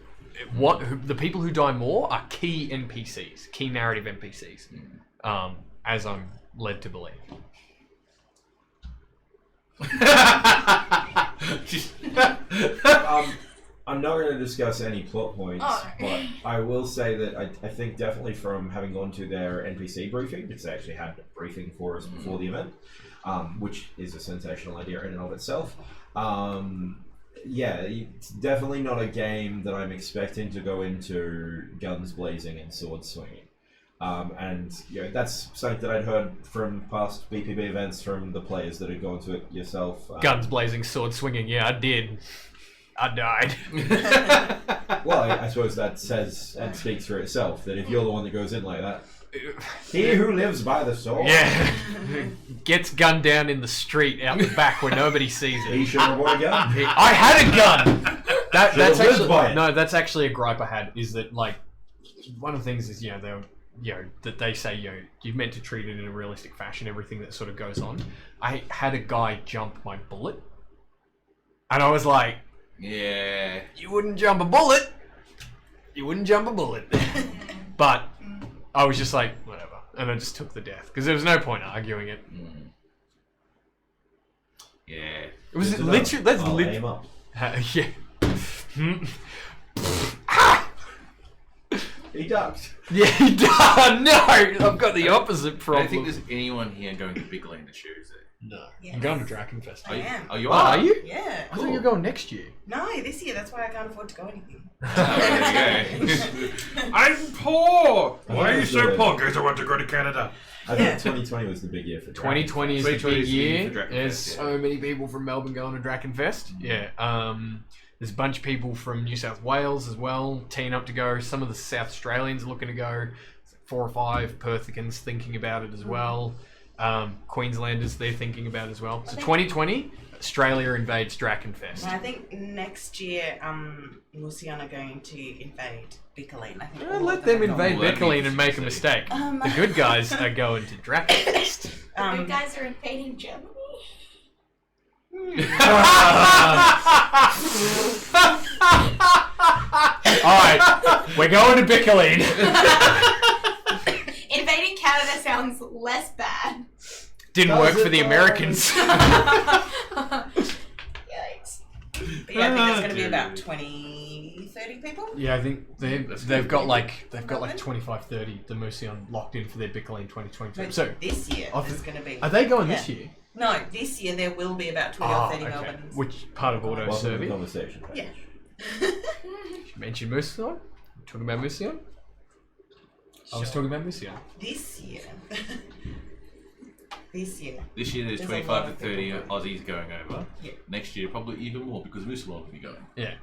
The people who die more are key NPCs, key narrative NPCs, as I'm led to believe. I'm not going to discuss any plot points, Oh. but I will say that I think definitely from having gone to their NPC briefing, because they actually had a briefing for us before the event, which is a sensational idea in and of itself. Yeah, it's definitely not a game that I'm expecting to go into guns blazing and sword swinging. And that's something that I'd heard from past BPB events from the players that had gone to it yourself. Guns blazing, sword swinging. Yeah, I did. I died. Well, I suppose that speaks for itself, that if you're the one that goes in like that, he who lives by the sword, Yeah. Gets gunned down in the street out the back where nobody sees he it. should reward a gun. I had a gun! That's Should've lived actually by it. no. That's actually a gripe I had. Is that like one of the things is that they say you're meant to treat it in a realistic fashion. Everything that sort of goes on. I had a guy jump my bullet, and I was like, Yeah. "You wouldn't jump a bullet. You wouldn't jump a bullet." But I was just like, whatever, and I just took the death because there was no point arguing it. Yeah. It was Good to know. literally that's I'll literally aim up. yeah. He ducked. Yeah, he does. No, I've got the opposite I problem. don't think there's anyone here going to Big Land to shoes it. No. Yes. I'm going to Drakenfest. I am. Oh, you Oh, are? are you? Yeah. I thought you were going next year. No, this year. That's why I can't afford to go anything. Oh, there you go. I'm poor! I Why think are it you was so the- poor? Because I want to go to Canada. I Yeah. think 2020 was the big year for 2020 is the 2020 big is the year year. for Drakenfest, There's yeah. so many people from Melbourne going to Drakenfest. Yeah. There's a bunch of people from New South Wales as well teeing up to go. Some of the South Australians are looking to go. 4 or 5 Perthicans thinking about it as well. Queenslanders they're thinking about it as well. So 2020, Australia invades Drakenfest. And I think next year, Lucian are going to invade Bickerleen. I think all Let of them are invade Well, that'd be Bickerleen and make a interesting. mistake. The good guys are going to Drakenfest. going. You guys are invading Germany? Alright, we're going to Bickerleen. Invading Canada sounds less bad. Didn't work for the Americans. Yikes. But yeah, I think there's going to be Dude. about 20, 30 people. Yeah, I think That's they've good. got like 25, 30 the Museum locked in for their Bickerleen 2022. But So this year, Of- there's going to be. are they going this Yeah. year? No, this year there will be about 20 or 30 Melbournes. Which part of Auto Welcome to the Survey? conversation. Yeah. You mentioned Museum? Talking about Museum? I was talking about Museum. This year. This year. This year there's There's a 25 lot to of 30 people. Aussies going over. Yeah. Next year probably even more because Musalon will be going. Yeah.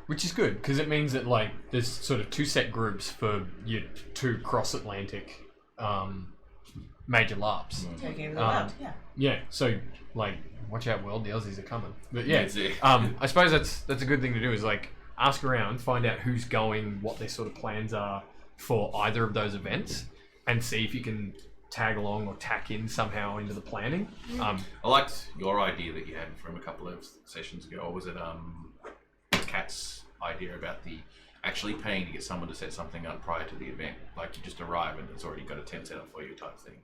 Which is good because it means that like there's sort of 2 set groups for your 2 cross-Atlantic major LARPs. Taking over the Um, world. Yeah. Yeah, so like watch out world, the Aussies are coming. But yeah, That's it. I suppose that's a good thing to do is like ask around, find out who's going, what their sort of plans are for either of those events, and see if you can tag along or tack in somehow into the planning. I liked your idea that you had from a couple of sessions ago. Or was it Kat's idea about the actually paying to get someone to set something up prior to the event? Like you just arrive and it's already got a tent set up for you type thing.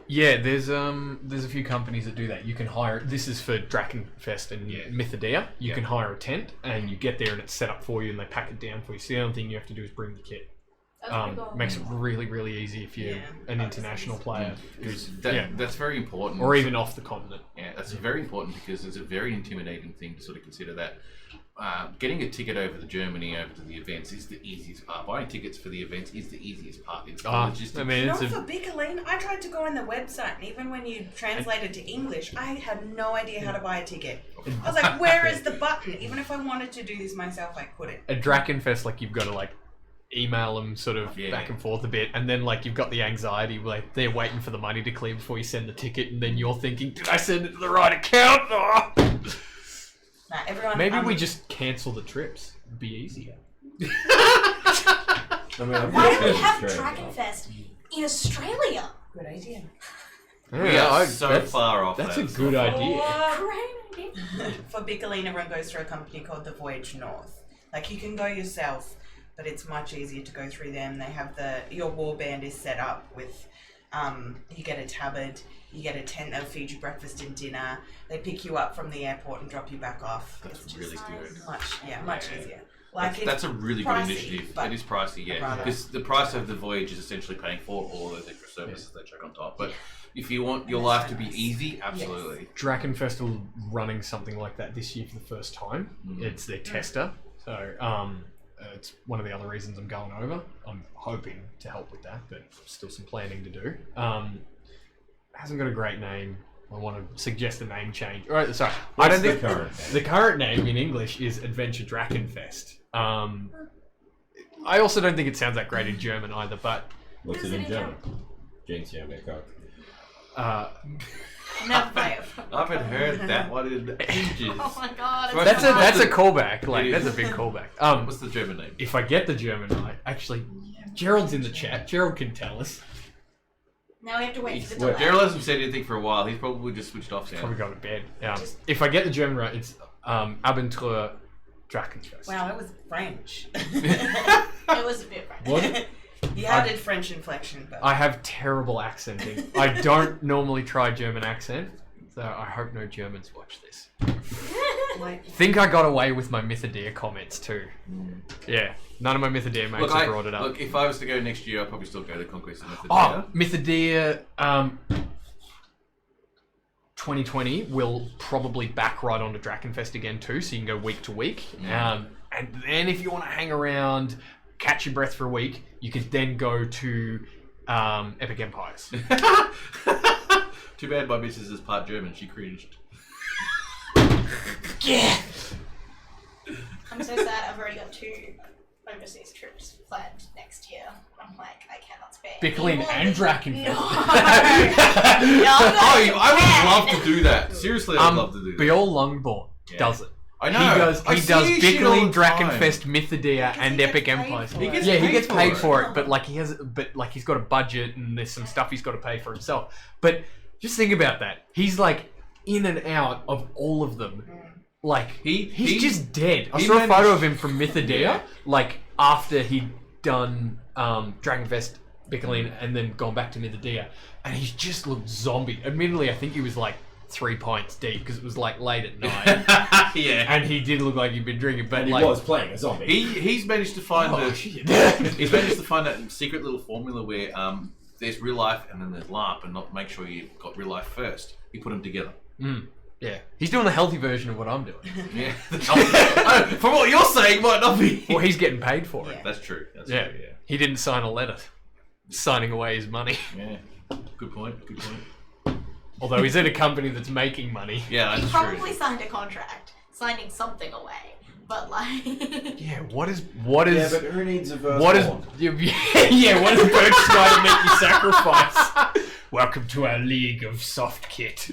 Yeah, there's a few companies that do that. You can hire. This is for Drakenfest and Yeah. Mythodea. You Yeah. can hire a tent and you get there and it's set up for you and they pack it down for you. So the only thing you have to do is bring the kit. pretty cool. Makes it really, really easy if you're Yeah. an international player who's That's very important. or even off the continent. Yeah, that's very important because it's a very intimidating thing to sort of consider that. Getting a ticket over to Germany, over to the events, is the easiest part. Buying tickets for the events is the easiest part. It's the logistics. I mean, Not it's for Bicoline. I tried to go on the website, and even when you translated to English, I had no idea how to buy a ticket. I was like, where is the button? Even if I wanted to do this myself, I couldn't. a Drakenfest, like you've got to like email them sort of Yeah. back and forth a bit, and then like you've got the anxiety like they're waiting for the money to clear before you send the ticket, and then you're thinking, did I send it to the right account? Oh. Nah, everyone. Maybe we just cancel the trips. It'd be easier. I mean, I'm Why don't we just have straight. Dragonfest in Australia? Good idea. We are so far off. That's that a good idea. Great idea. For Bicoline, everyone goes through a company called the Voyage North. Like, you can go yourself, but it's much easier to go through them. They have your warband is set up with, you get a tabard, you get a tent, they'll feed you breakfast and dinner. They pick you up from the airport and drop you back off. That's It's really just good. much Yeah. easier. Like, That's a really good pricey, initiative. but It is pricey, yeah. rather- Because the price of the voyage is essentially paying for all those extra services they chuck on top. But if you want your And life that's to be nice. easy, absolutely. Drakenfest are running something like that this year for the first time. It's their tester, so it's one of the other reasons I'm going over. I'm hoping to help with that, but still some planning to do. Hasn't got a great name. I want to suggest a name change. All right, sorry. I don't What's think the current name? the current name in English is Adventure Drakenfest. I also don't think it sounds that great in German either, but What's it in German? James Yamekok. Never play it. I haven't heard that one in ages. Oh my god. Right. It's that's a callback. Like It is. that's a big callback. What's the German name? If I get the German right, actually, Gerald's in the chat. Gerald can tell us. Now we have to wait for the Wait, delay. Gerald hasn't said anything for a while. He's probably just switched off now. Probably gone to bed. If I get the German right, it's Abenteuer Drakenfest. wow, that was French. It was a bit right. What? You added French inflection, but I have terrible accenting. I don't normally try German accent, so I hope no Germans watch this. like, Think I got away with my Mythodia comments too. Yeah, none of my Mythodia mates have brought it up. Look, if I was to go next year, I'd probably still go to Conquest of Oh, Mythodia. Mythodia 2020 will probably back right onto Drakenfest again too, so you can go week to week. And then if you want to hang around, catch your breath for a week, you can then go to Epic Empires. Too bad my missus is part German. She cringed. Yeah! I'm so sad. I've already got 2 overseas trips planned next year. I'm like, I cannot spare. Bickling and Drakenfest. I would love to do that. Seriously, I would love to do that. Bill Longborn does it. I know. He does I see his shit all Bickling, the time. Drakenfest, Mythodia, Because and he gets Epic paid Empires. for it. He gets He paid gets for paid it. for it, but like he's got a budget and there's some stuff he's got to pay for himself. But just think about that. He's like in and out of all of them. Like he's just dead. I he saw a photo managed- of him from Mythodia, Yeah. like after he'd done Dragonfest, Bickling, and then gone back to Mythodia, and he's just looked zombie. Admittedly, I think he was like 3 pints deep because it was like late at night, Yeah. and he did look like he'd been drinking. But And he like, was playing a zombie. He's managed to find oh, the shit. he's managed to find that secret little formula where there's real life and then there's LARP, and not make sure you've got real life first. You put them together. Yeah, he's doing the healthy version of what I'm doing. Yeah. From what you're saying, might not be. Well, he's getting paid for it. That's true. That's Yeah, true. he didn't sign a letter signing away his money. Yeah. Good point. Good point. Although he's in a company that's making money. Yeah, He that's probably true. signed a contract, signing something away. But like, Yeah, what is yeah, but who needs a verse? what is form? yeah, what does Berkshire make you sacrifice? Welcome to our league of soft kit.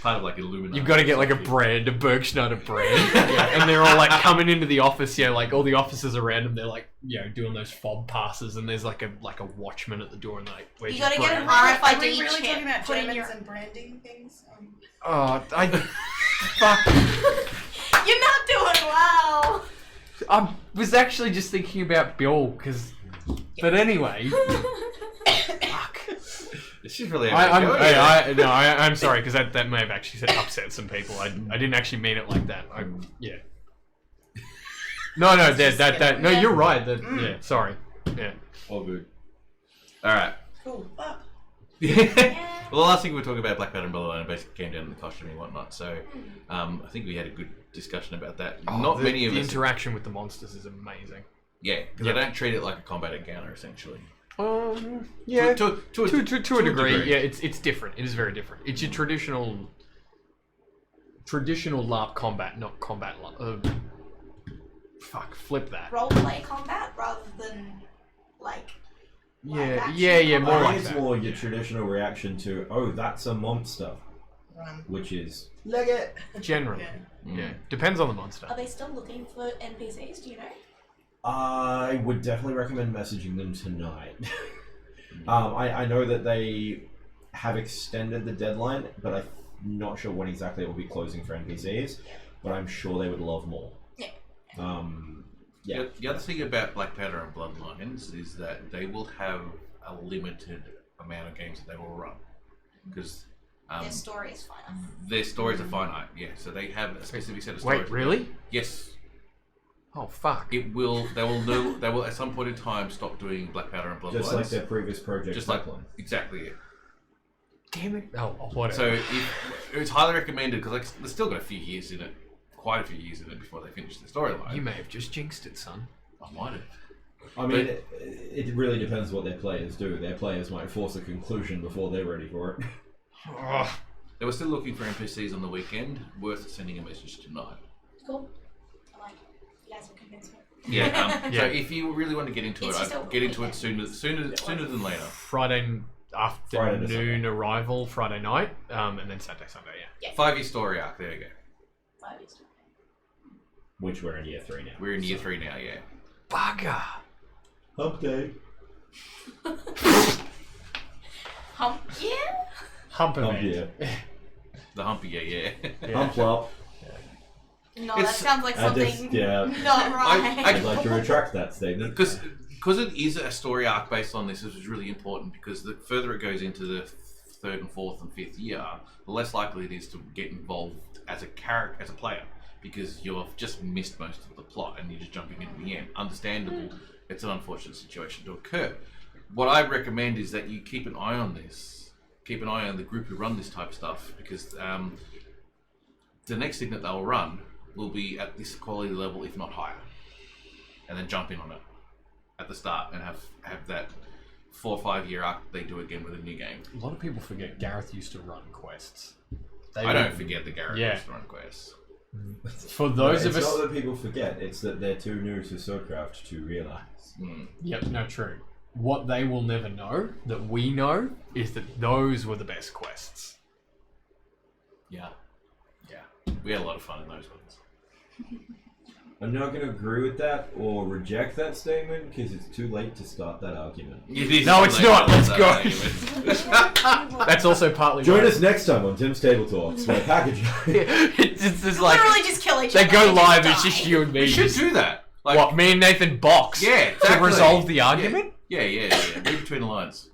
Part of like Illuminati. You've got to get like a brand, a Berkshire brand, and they're all like coming into the office. Yeah, like all the officers around them, they're like, doing those fob passes, and there's like a watchman at the door, and they're like, where's You your gotta get brand? an RFID Are we really chip. talking about Put in Germans your. and branding things? Oh, fuck. You're not doing well. I was actually just thinking about Bill, because. But anyway. Fuck. It's just really. I'm sorry, because that may have actually upset some people. I didn't actually mean it like that. No, It's just that. gonna- No, Yeah. you're right. Yeah, sorry. Yeah. All good. All right. Cool. Ah. Yeah. Well, the last thing we were talking about Black Panther and Ballerina basically came down to the costume and whatnot. So, I think we had a good discussion about that. Not the, many of the us. interaction with the monsters is amazing. Yeah, because they don't treat it like a combat encounter essentially. Yeah. To To a degree, yeah, it's different. It is very different. It's your traditional LARP combat, not combat LARP. Fuck, flip that. Roleplay combat rather than like. live action Yeah, more combat. I like think it's that. more your traditional reaction to, oh, that's a monster, Run. which is leg it. Generally, Yeah. yeah, depends on the monster. Are they still looking for NPCs? Do you know? I would definitely recommend messaging them tonight. I know that they have extended the deadline, but I'm not sure when exactly it will be closing for NPCs. But I'm sure they would love more. Yeah. Yeah. The other thing about Black Panther and Bloodlines is that they will have a limited amount of games that they will run because Their story is fine. their stories are finite. Yeah, so they have a specific set of stories. Wait, really? Yes. Oh fuck! It will. They will at some point in time stop doing Black Panther and Bloodlines. Just like their previous project. Just like Pipeline. exactly. Yeah. Damn it! Oh, whatever. So it's highly recommended because like, they've still got a few years in it, quite a few years in it before they finish the storyline. you may have just jinxed it, son. I might have. I mean, it really depends what their players do. Their players might force a conclusion before they're ready for it. They were still looking for NPCs on the weekend. Worth sending a message tonight. Cool. I like it. You guys have convinced me. Yeah. Yeah. So if you really want to get into It's it, just I'd a get into it weekend. sooner than later. Friday afternoon arrival, Friday night, and then Saturday, Sunday. Yeah. 5-year story arc. There you go. 5 years. Which we're in year 3 now. We're in year 3 now. Yeah. Bugger. Hump day. Hump year? Hump Hump event. year. The humpy. Yeah. Hump up. No, It's- that sounds like I something just- yeah. not right. I'd like to retract that statement. Because it is a story arc based on this, is really important because the further it goes into the 3rd and 4th and 5th year, the less likely it is to get involved as a character, as a player, because you've just missed most of the plot and you're just jumping into the end. Understandable, it's an unfortunate situation to occur. What I recommend is that you keep an eye on this. Keep an eye on the group who run this type of stuff because the next thing that they'll run will be at this quality level, if not higher, and then jump in on it at the start and have that 4 or 5 year arc they do again with a new game. A lot of people forget Gareth used to run quests. I don't forget the Garrett Yeah. restaurant quests. For those of it's us, not that people forget, it's that they're too new to Swordcraft to realise. yep, no, true. What they will never know that we know is that those were the best quests. Yeah. We had a lot of fun in those ones. I'm not going to agree with that or reject that statement because it's too late to start that argument. No, it's not. Let's go. That's also partly Join why- us next time on Tim's Table Talks, where packaging. it's just like Literally just kill each they other. go and live. die. It's just you and me. We should just- do that. Like, what? Me and Nathan box. Yeah, To exactly. resolve the argument. Yeah. Read between the lines.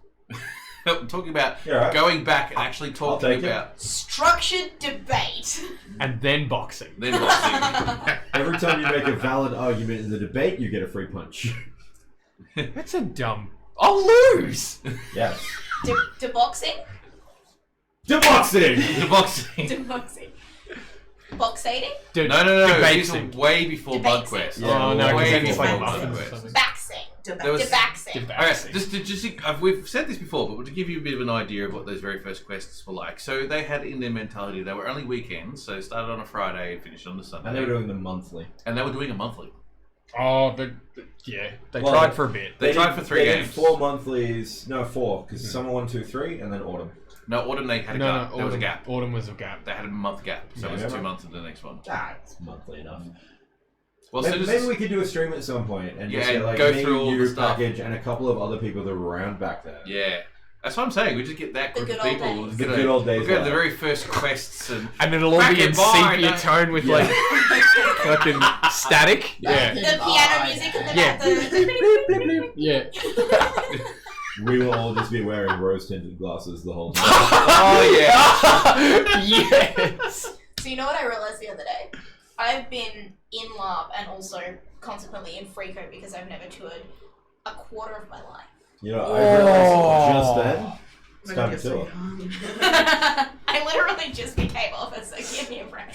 I'm talking about Yeah, right. going back and actually talking take it. about Structured debate. And then boxing. then boxing. Every time you make a valid argument in the debate, you get a free punch. That's a dumb. I'll lose. Yes. Deboxing? Deboxing! the boxing. Deboxing. Boxating? Dude, No. These are Debating. way before Debate Bug scene. Quest. Yeah, Oh no, way because then it's before like Bug muffins or Quest. something. Baxing. There was- Debaxing. Okay, we've said this before, but to give you a bit of an idea of what those very first quests were like. So they had in their mentality, they were only weekends, so started on a Friday and finished on the Sunday. And they were doing them monthly. And they were doing a monthly. Oh, yeah. They Well, tried for a bit. They tried did- for 3 they games. did 4 monthlies. No, 4, because summer 1, 2, 3, and then autumn. No, autumn they had a No, gap. no. There was a gap. Autumn was a gap. They had a month gap, so it Yeah. was 2 months into the next one. Ah, it's monthly enough. Well, Maybe, soon as maybe we could do a stream at some point and just Yeah, get like go me, through all you, the stuff. package, and a couple of other people that were around back then. yeah, that's what I'm saying. We just get that The group of good old people. days. We'll The get good old days We'll get the live. very first quests and And it'll all be in Back in sepia mine, tone with like fucking static. Yeah. The piano music in the Yeah. back. Yeah. We will all just be wearing rose-tinted glasses the whole time. oh yeah. Yes. So you know what I realized the other day? I've been in LARP and also consequently in Freako because I've never toured a quarter of my life. You know, I realized just then. It's time to so tour. young. I literally just became officer. Give me a break.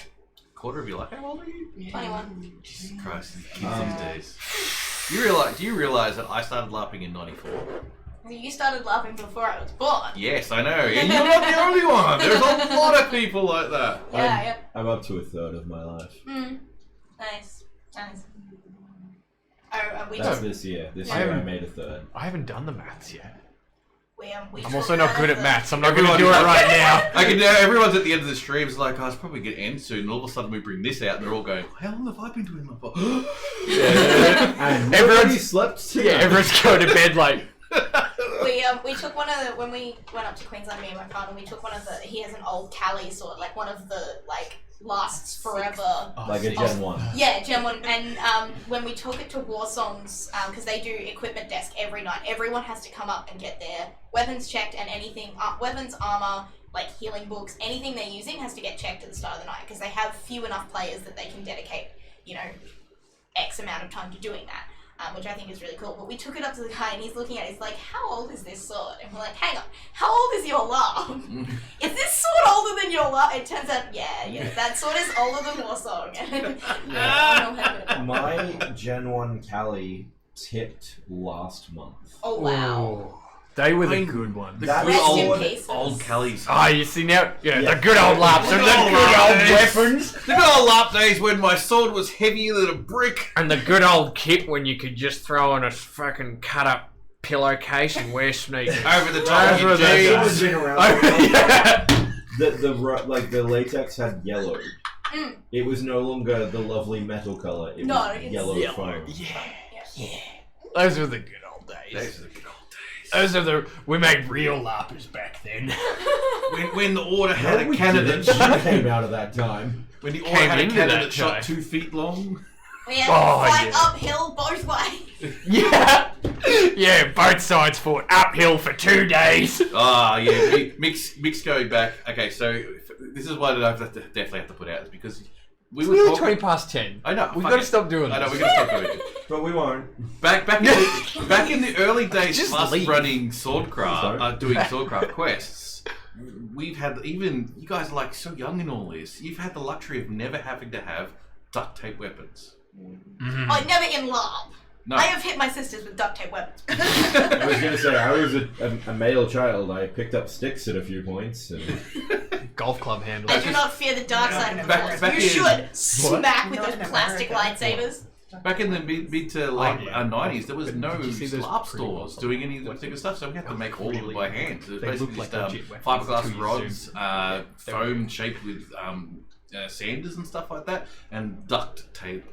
Quarter of your life? How old are you? 21. Jesus Christ, these kids these days. Do you realize that I started LARPing in '94? You started laughing before I was born. Yes, I know. And you're not the only one. There's a lot of people like that. Yeah, I'm up to a third of my life. Nice. Oh, we That's just this year. This Yeah. year I made a third. I haven't done the maths yet. we I'm took also not good at the- maths. I'm not going to do it right now. I can. Everyone's at the end of the stream. It's like, oh, it's probably going to end soon. And all of a sudden, we bring this out, and they're all going, "How long have I been doing my part?" And Everyone's- nobody slept tonight. Yeah, everyone's going to bed like. We took one of the when we went up to Queensland, me and my partner, we took one of the. He has an old Cali sword, like one of the lasts forever. Like a Gen 1. Yeah, Gen 1. And when we took it to War Songs, because they do equipment desk every night, everyone has to come up and get their weapons checked and anything, weapons, armor, like healing books, anything they're using has to get checked at the start of the night because they have few enough players that they can dedicate, X amount of time to doing that. Which I think is really cool. But we took it up to the guy and he's looking at it, he's like, how old is this sword? And we're like, hang on, how old is your LARP? Is this sword older than your LARP? It turns out, yeah, that sword is older than Warsong. My Gen 1 Cali tipped last month. Oh, wow. Ooh, they were the I mean, good ones. The That good Rest in old, pieces. old Kellys. Ah, you see now? Yeah, Yeah. the good old laps and the Good old good old laps. weapons. The good old LARP days when my sword was heavier than a brick. And the good old kit when you could just throw on a fucking cut up pillowcase and wear sneakers. Over the top of Those your were the jeans. Someone's been around for a long yeah. the latex had yellow. Mm. It was no longer the lovely metal color. It No, was it's yellow yellow. foam. Yeah. Those were the good old days. Those are the good old days. Those are the we made real larpers back then. When the order had No, a we candidate, didn't. She came out of that time. when the order Came had a into candidate that shot time. 2 feet long. We had to Oh, fight yeah. uphill both ways. Yeah. Yeah, both sides fought uphill for 2 days. Ah, yeah, mix going back. Okay, so this is what I definitely have to put out is because we It's were nearly talking. 20 past 10. I know. We've fuck got to it. stop doing this. I know. We got to stop doing it. But we won't. Back in the early days, Just of us leave. running Sorry. Swordcraft, doing Swordcraft quests. We've had even you guys are like so young in all this. You've had the luxury of never having to have duct tape weapons. Oh, never in LARP. No. I have hit my sisters with duct tape weapons. I was going to say, I was a male child. I picked up sticks at a few points. And Golf club handle. I do not fear the dark side of the Back- force. back You in- should smack with Not those in plastic America. lightsabers. Back in the mid to late yeah. 90s, there was no Did you see those LARP pretty stores ones? doing any of the particular stuff, so we had to make all of it Really by hand. So it was They basically look just like legit weapons fiberglass until you rods, zoom. foam shaped with sanders and stuff like that, and duct tape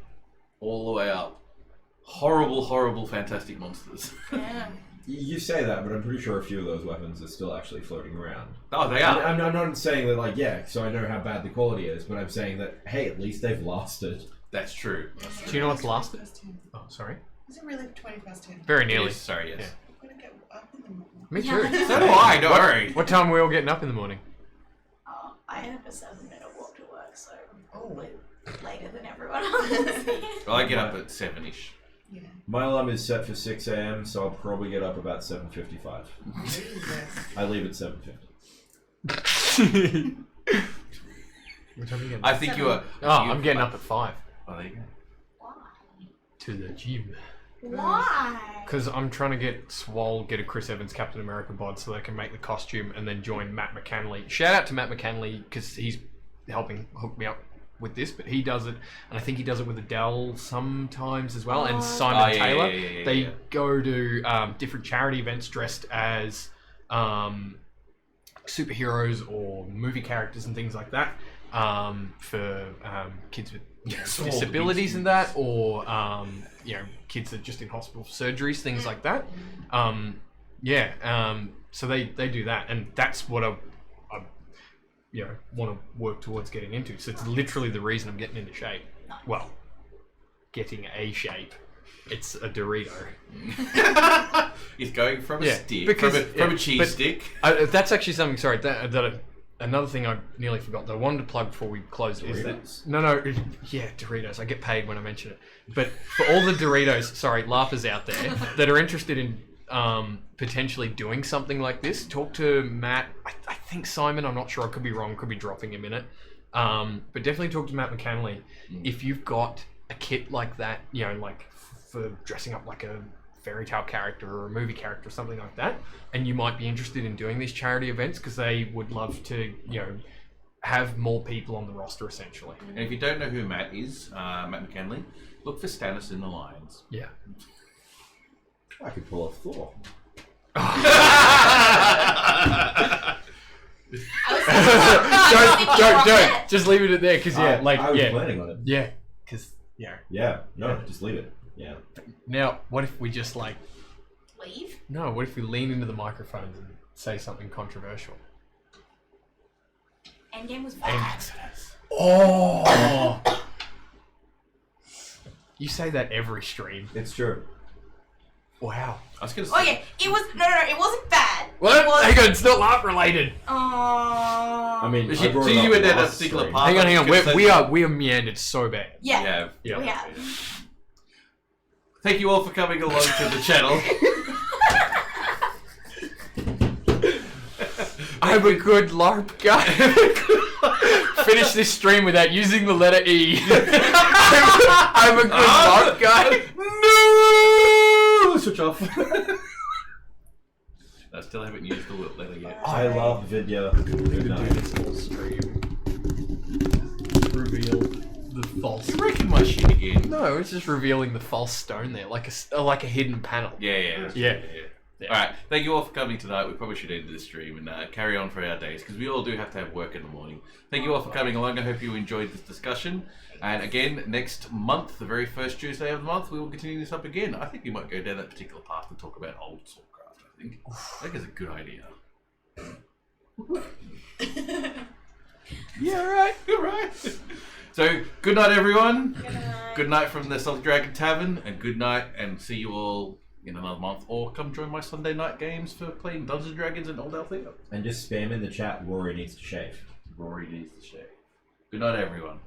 all the way up. Horrible, horrible, fantastic monsters. Yeah. you say that, but I'm pretty sure a few of those weapons are still actually floating around. Oh, they And are. I'm not saying that, like, yeah, so I know how bad the quality is, but I'm saying that, hey, at least they've lasted. That's true. Do you know what's lasted? 10. Oh, sorry. Is it really 20 past 10? Very nearly. Yes, sorry, yes. I'm gonna get up in the morning. Me too. So do I, don't worry. What time are we all getting up in the morning? I have a 7-minute walk to work, so Oh, probably later than everyone else. Well, I get up at 7-ish. yeah. My alarm is set for 6 a.m., so I'll probably get up about 7:55. I leave at 7:50. What time are you getting I up? think you are. Oh, I'm getting up at 5 Oh, there you go. Why? to the gym. Why? Because I'm trying to get Swole, get a Chris Evans Captain America bod so they can make the costume and then join Matt McCanley. Shout out to Matt McCanley because he's helping hook me up with this, but he does it, and I think he does it with Adele sometimes as well, and Simon Oh, yeah, Taylor. yeah, They yeah. go to different charity events dressed as superheroes or movie characters and things like that for kids with Yes, all the disabilities kids. and that, or kids that are just in hospital for surgeries, things like that. So they do that, and that's what I want to work towards getting into. So it's literally the reason I'm getting into shape. Well, getting a shape. It's a Dorito. He's going from a Yeah, stick, because- from a cheese but- stick. That's actually something. Sorry, that another thing I nearly forgot that I wanted to plug before we close is that Doritos. I get paid when I mention it. But for all the Doritos, LARPers out there that are interested in potentially doing something like this, talk to Matt. I think Simon. I'm not sure. I could be wrong. Could be dropping him in it. But definitely talk to Matt McCanley if you've got a kit like that. Like for dressing up like a fairy tale character or a movie character or something like that, and you might be interested in doing these charity events because they would love to have more people on the roster essentially. And if you don't know who Matt is, Matt McKinley, look for Stannis in the Lions. Yeah. I could pull off Thor. Don't just leave it at there because I was planning on it. Yeah, no, just leave it. Yeah. Now, what if we just Leave? No, what if we lean into the microphones and say something controversial? Endgame was bad. Oh! You say that every stream. It's true. Wow. I was gonna say. Oh yeah, it was no, it wasn't bad. What? It was, Hang on, it's not LARP related. I mean, So I brought you it up went down a last particular stream. path. Hang on. We are meandered so bad. yeah, Yeah. we have. Thank you all for coming along to the channel. I'm a good LARP guy. Finish this stream without using the letter E. I'm a good LARP guy. No! Switch off. I still haven't used the letter yet. I love Vidya. Good night. this whole stream. Reveal the false. Breaking my shit again. No, it's just revealing the false stone there, like a hidden panel. Yeah. Alright, thank you all for coming tonight. We probably should end this stream and carry on for our days because we all do have to have work in the morning. Thank you all for coming along. I hope you enjoyed this discussion. And again, next month, the very first Tuesday of the month, we will continue this up again. I think we might go down that particular path and talk about old Swordcraft, I think it's a good idea. Yeah, right. Right. So, good night, everyone. Good night. Good night from the Salty Dragon Tavern, and good night, and see you all in another month. Or come join my Sunday night games for playing Dungeons & Dragons and Old Althea. And just spam in the chat, Rory needs to shave. Rory needs to shave. Good night, everyone.